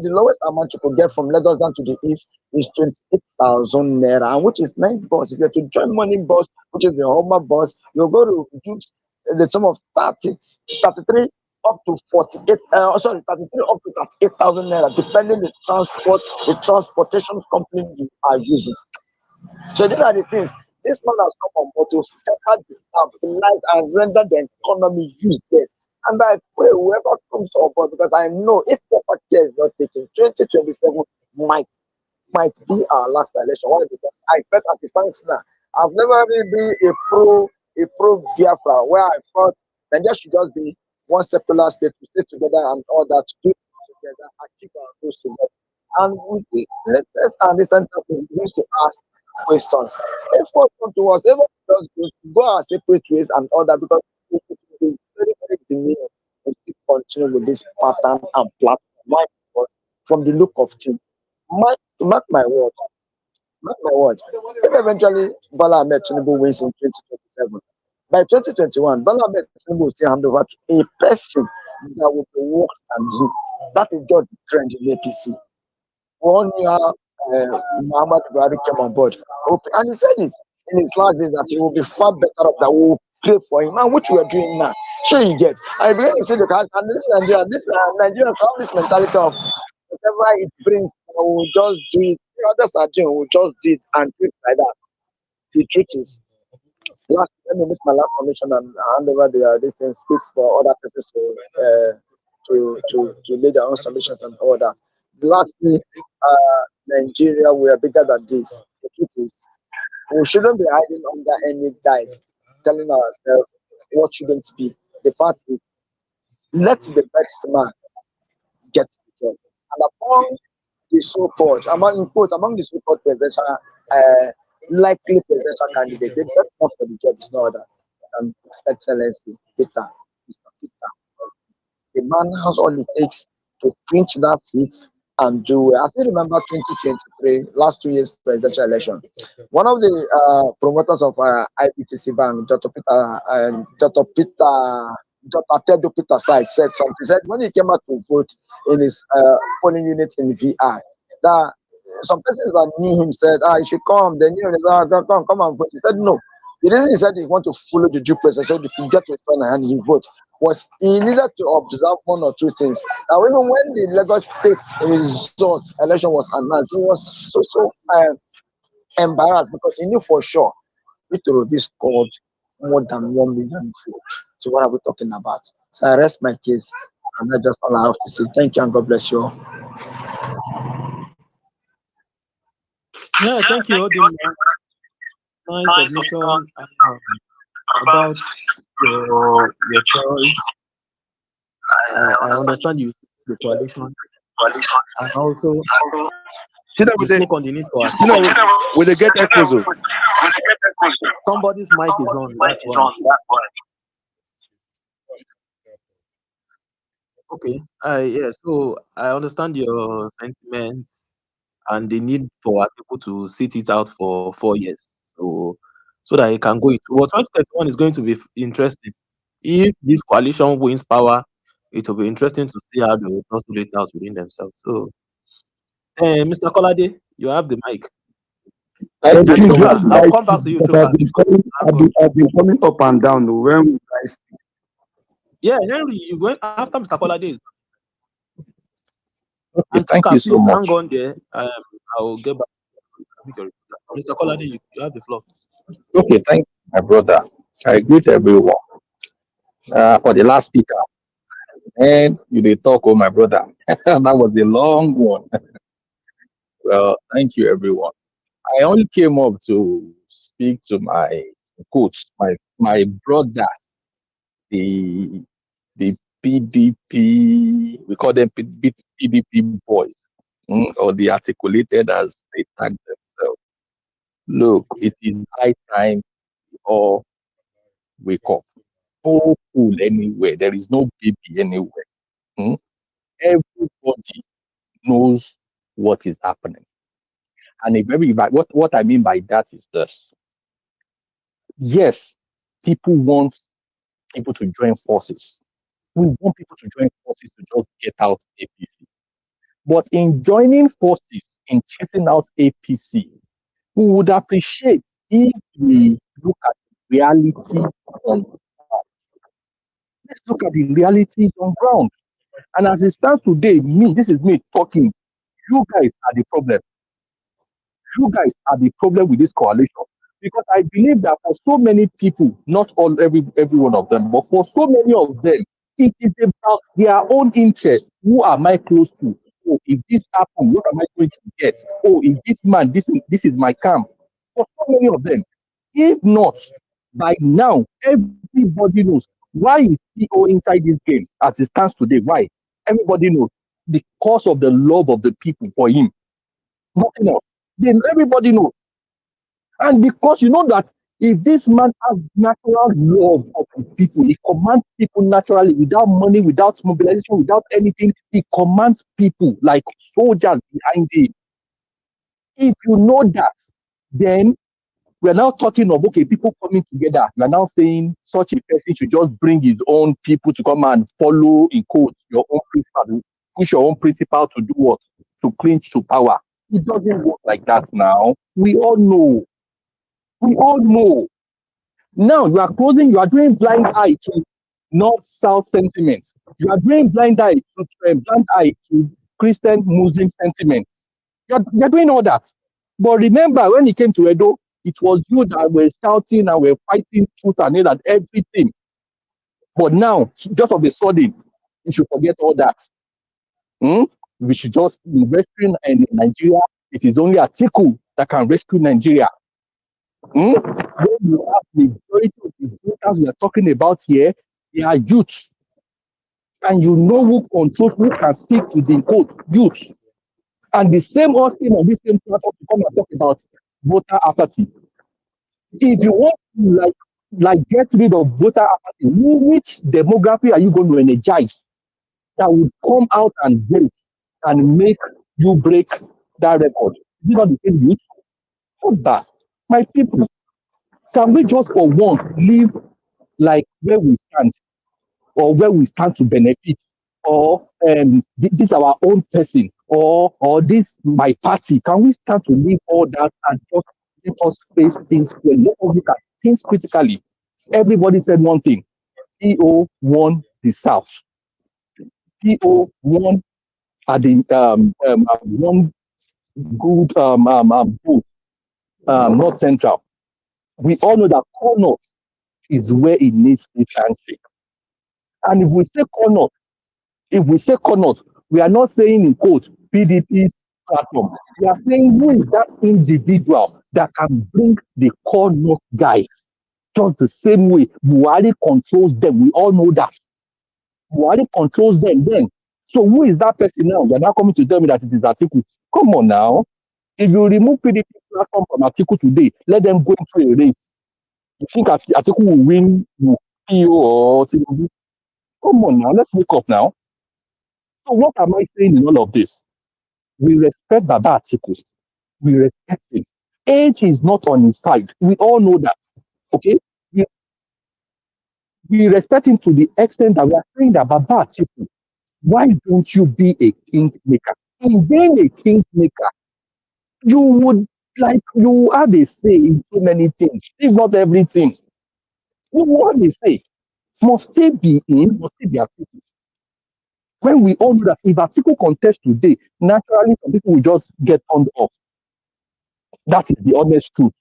lowest amount you could get from Lagos down to the east is 28,000 naira, and which is night bus. If you have to join morning bus, which is the Homer bus, you'll go to use the sum of 33 up to 48, 33 up to 38,000 naira, depending the transportation company you are using. So these are the things. This man has come on board to scatter, destabilize, and render the economy useless. And I pray whoever comes on board, because I know if proper care is not taken, 2027 might be our last election. Why? Because I bet as it stands now, I've never really been a pro Biafra where I thought Nigeria should just be one secular state to stay together and all that, to do together and keep our goals together. And with the latest and recent we used to ask questions. If what come to us, everyone just go our separate ways and all that, because it will be very, very demeaning if we continue with this pattern and platform. Why? Because from the look of things, mark my word, mark my word. If eventually Bala Ahmed Tinubu wins in 2027, by 2021, Bala Ahmed Tinubu will still hand over to a person that will be worse than him. That is just the trend in APC. 1 year, Muhammad Buhari came on board, and he said it in his last days that he will be far better off, that we will pray for him, and which we are doing now. Sure, you get. I begin to say, look, and Nigerians have this mentality of whatever it brings, we will just do it. The others are doing, we will just do it, and things like that. The truth is, let me make my last submission and hand over this thing speaks for other persons to lay their own submissions and all that. Lastly, Nigeria, we are bigger than this. The truth is, we shouldn't be hiding under any guise, telling ourselves what shouldn't be. The fact is, let the best man get the job. And among the so-called, among the so-called presidential, likely presidential candidates, the best one for the job is no other than His Excellency Peter, Mr. Peter. The man has all it takes to clinch that seat and do. I still remember 2023, last 2 years presidential election. One of the promoters of IBTC Bank, Dr. Tedo Peter Sai said something. He said when he came out to vote in his polling unit in VI, that some persons that knew him said, you should come. They knew him, they said, come and vote. He said no. The reason he said he want to follow the due process so he could get to his final and he vote was he needed to observe one or two things. Now, even when the Lagos State election was announced, he was so embarrassed because he knew for sure Peter Obi scored more than 1 million votes. So what are we talking about? So I rest my case, and that's just all I have to say. Thank you and God bless you all. Yeah, thank you, Odin. Nice submission about your choice. I understand you, the coalition, and also See that You with the spoke on the need for you know with the get echoes. somebody's mic is on. That's why. Okay. Yeah. So I understand your sentiments and the need for people to sit it out for 4 years, so that it can go into. But 2031 is going to be interesting. If this coalition wins power, it will be interesting to see how they will tussle it out within themselves. So, Mr. Kolade, you have the mic. Thank you so Toma, much, I'll guys, come back to you, because Toma. I've been coming up and down when we guys. Yeah, Henry, you went after Mr. Kolade. Okay, And thank Tuka, you so please much. hang on there. I will get back. Mr. Kolade, you have the floor. Okay, thank you, my brother. I greet everyone. For the last speaker, and you did talk, oh my brother. That was a long one. Well, thank you, everyone. I only came up to speak to my coach, my brothers, the the PDP, we call them PDP boys, or the articulated as they tag themselves. Look, it is high time we all wake up. No fool anywhere. There is no baby anywhere. Mm? Everybody knows what is happening. And what I mean by that is this. Yes, people want people to join forces. We want people to join forces to just get out APC. But in joining forces, in chasing out APC, we would appreciate if we look at the realities on ground. Let's look at the realities on ground. And as it stands today, this is me talking. You guys are the problem. You guys are the problem with this coalition. Because I believe that for so many people, not all every one of them, but for so many of them, it is about their own interest. Who am I close to? Oh, if this happens, what am I going to get? Oh, if this man, this is my camp. For so many of them. If not, by now, everybody knows why is PO inside this game as it stands today. Why? Everybody knows because of the love of the people for him. Nothing else. Everybody knows. And because you know that if this man has natural love of the people, he commands people naturally without money, without mobilization, without anything. He commands people like soldiers behind him. If you know that, then we're now talking of okay, people coming together. We're now saying such a person should just bring his own people to come and follow in code your own principle, push your own principle to do what? To clinch to power. It doesn't work like that now. We all know. We all know. Now you are doing blind eye to North-South sentiments. You are doing blind eye to Christian Muslim sentiments. You're doing all that. But remember, when it came to Edo, it was you that were shouting and were fighting truth and nail and everything. But now, just of a sudden, you should forget all that. We should just be rescuing in Nigeria. It is only Atiku that can rescue Nigeria. When you have the majority of the voters we are talking about here, they are youths. And you know who controls, who can speak to the code, youths. And the same Austin on this same platform to come and talk about voter apathy. If you want to like get rid of voter apathy, which demography are you going to energize that would come out and vote and make you break that record? Is it not the same youth? Hold that. My people, can we just for once live like where we stand or where we stand to benefit or this is our own person or this my party? Can we start to leave all that and just let us face things well? Let us look at things critically. Everybody said one thing. PO won the South. PO won at the one good vote, North Central. We all know that core North is where it needs this handshake. And if we say core North, we are not saying in quote PDP's platform. We are saying who is that individual that can bring the core North guys just the same way Buhari controls them. We all know that. Buhari controls them then. So who is that person now? They're now coming to tell me that it is Atiku. Come on now. If you remove PDP platform from Atiku today, let them go into a race. You think Atiku will win you PO or Tinubu? Come on now, let's wake up now. So what am I saying in all of this? We respect Baba Atiku. We respect him. Age is not on his side. We all know that. Okay? We, we respect him to the extent that we are saying that Baba Atiku, why don't you be a kingmaker? In being a kingmaker, you would you have a say in so many things, if not everything. You have a say. Must it be in? Must it be Atiku? When we all know that if Atiku contest today, naturally some people will just get turned off. That is the honest truth.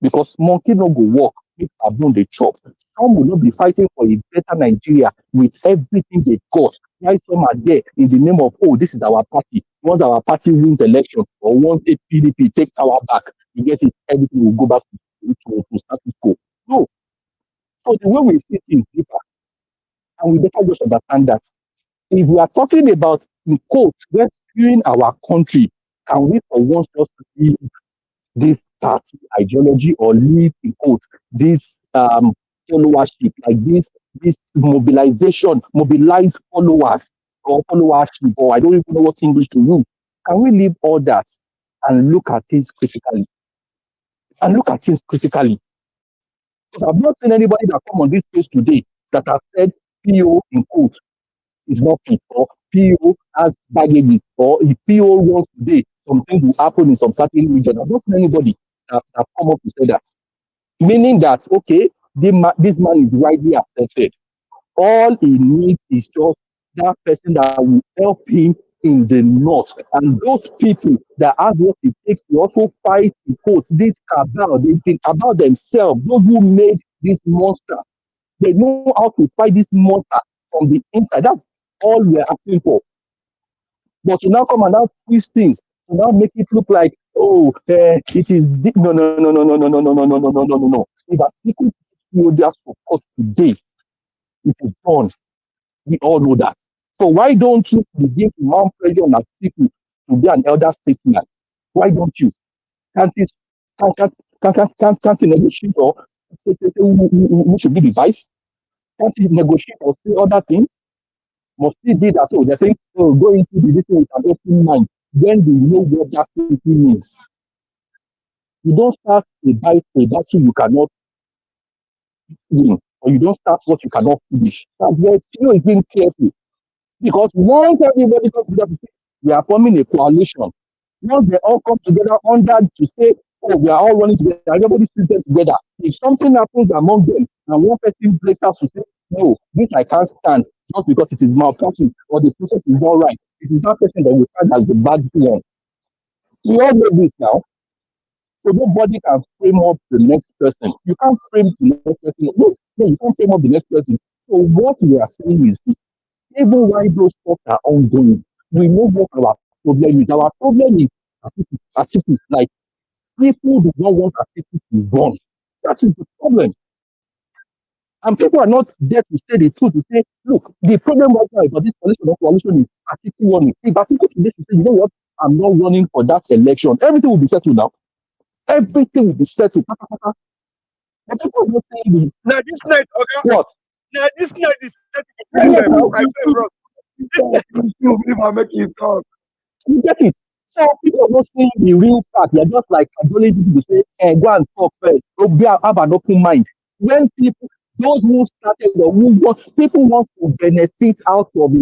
Because monkey no go walk, if baboon they chop. Some will not be fighting for a better Nigeria with everything they got. Why some are there in the name of, oh, this is our party. Once our party wins election or once a PDP takes power back, you get it, everything will go back to status quo. No. So the way we see things deeper, and we better just understand that if we are talking about, in quote, rescuing our country, can we for once just leave this party ideology or leave in quote this followership, like this mobilization, mobilize followers or followership, or I don't even know what English to use. Can we leave all that and look at things critically? And look at things critically. Because I've not seen anybody that come on this page today that have said PO in quote is not fit, or PO has baggages, or if PO wants today, some things will happen in some certain region. I've not seen anybody that come up to say that. Meaning that, okay, this man is widely accepted. All he needs is just that person that will help him in the north. And those people that have what it takes to also fight, in quote, this cabal, they think about themselves, those who made this monster. They know how to fight this monster from the inside. That's all we're asking for. But to now come and now twist things, to now make it look like, oh, it is no. If Atiku their support today, it is done. We all know that. So why don't you begin to mount pressure on Atiku to be an elder statesman? Why don't you? Can't he, can't he negotiate or say who should be the vice? Can't he negotiate or say other things? Must he do that? So they're saying, oh, go into this thing with an open mind. Then they know what that simply means. You don't start a battle you cannot win, or you don't start what you cannot finish. That's where is being careful. Because once everybody comes together to say, we are forming a coalition, once they all come together under to say, oh, we are all running together, everybody sits there together. If something happens among them and one person breaks out to say, no, this I can't stand, not because it is malpractice or the process is not right. It is that person that will find as the bad one. We all know this now. So nobody can frame up the next person. You can't frame the next person. No, you can't frame up the next person. So what we are saying is this. Even while those talks are ongoing, we know what our problem is. Our problem is Atiku. Like, people do not want Atiku to run. That is the problem. And people are not there to say the truth, to say, look, the problem right now about this coalition is Atiku running. If Atiku today to say, you know what, I'm not running for that election, everything will be settled now. Everything will be settled. But people are not saying the Now this night, okay. what? Now this night is set Yes, now, I say, bro. This night if I make you talk. you get it. So people are not saying the real fact. They're just like cajoling people to say, go and talk first. Have an open mind. When people, those who started or who want, people want to benefit out of it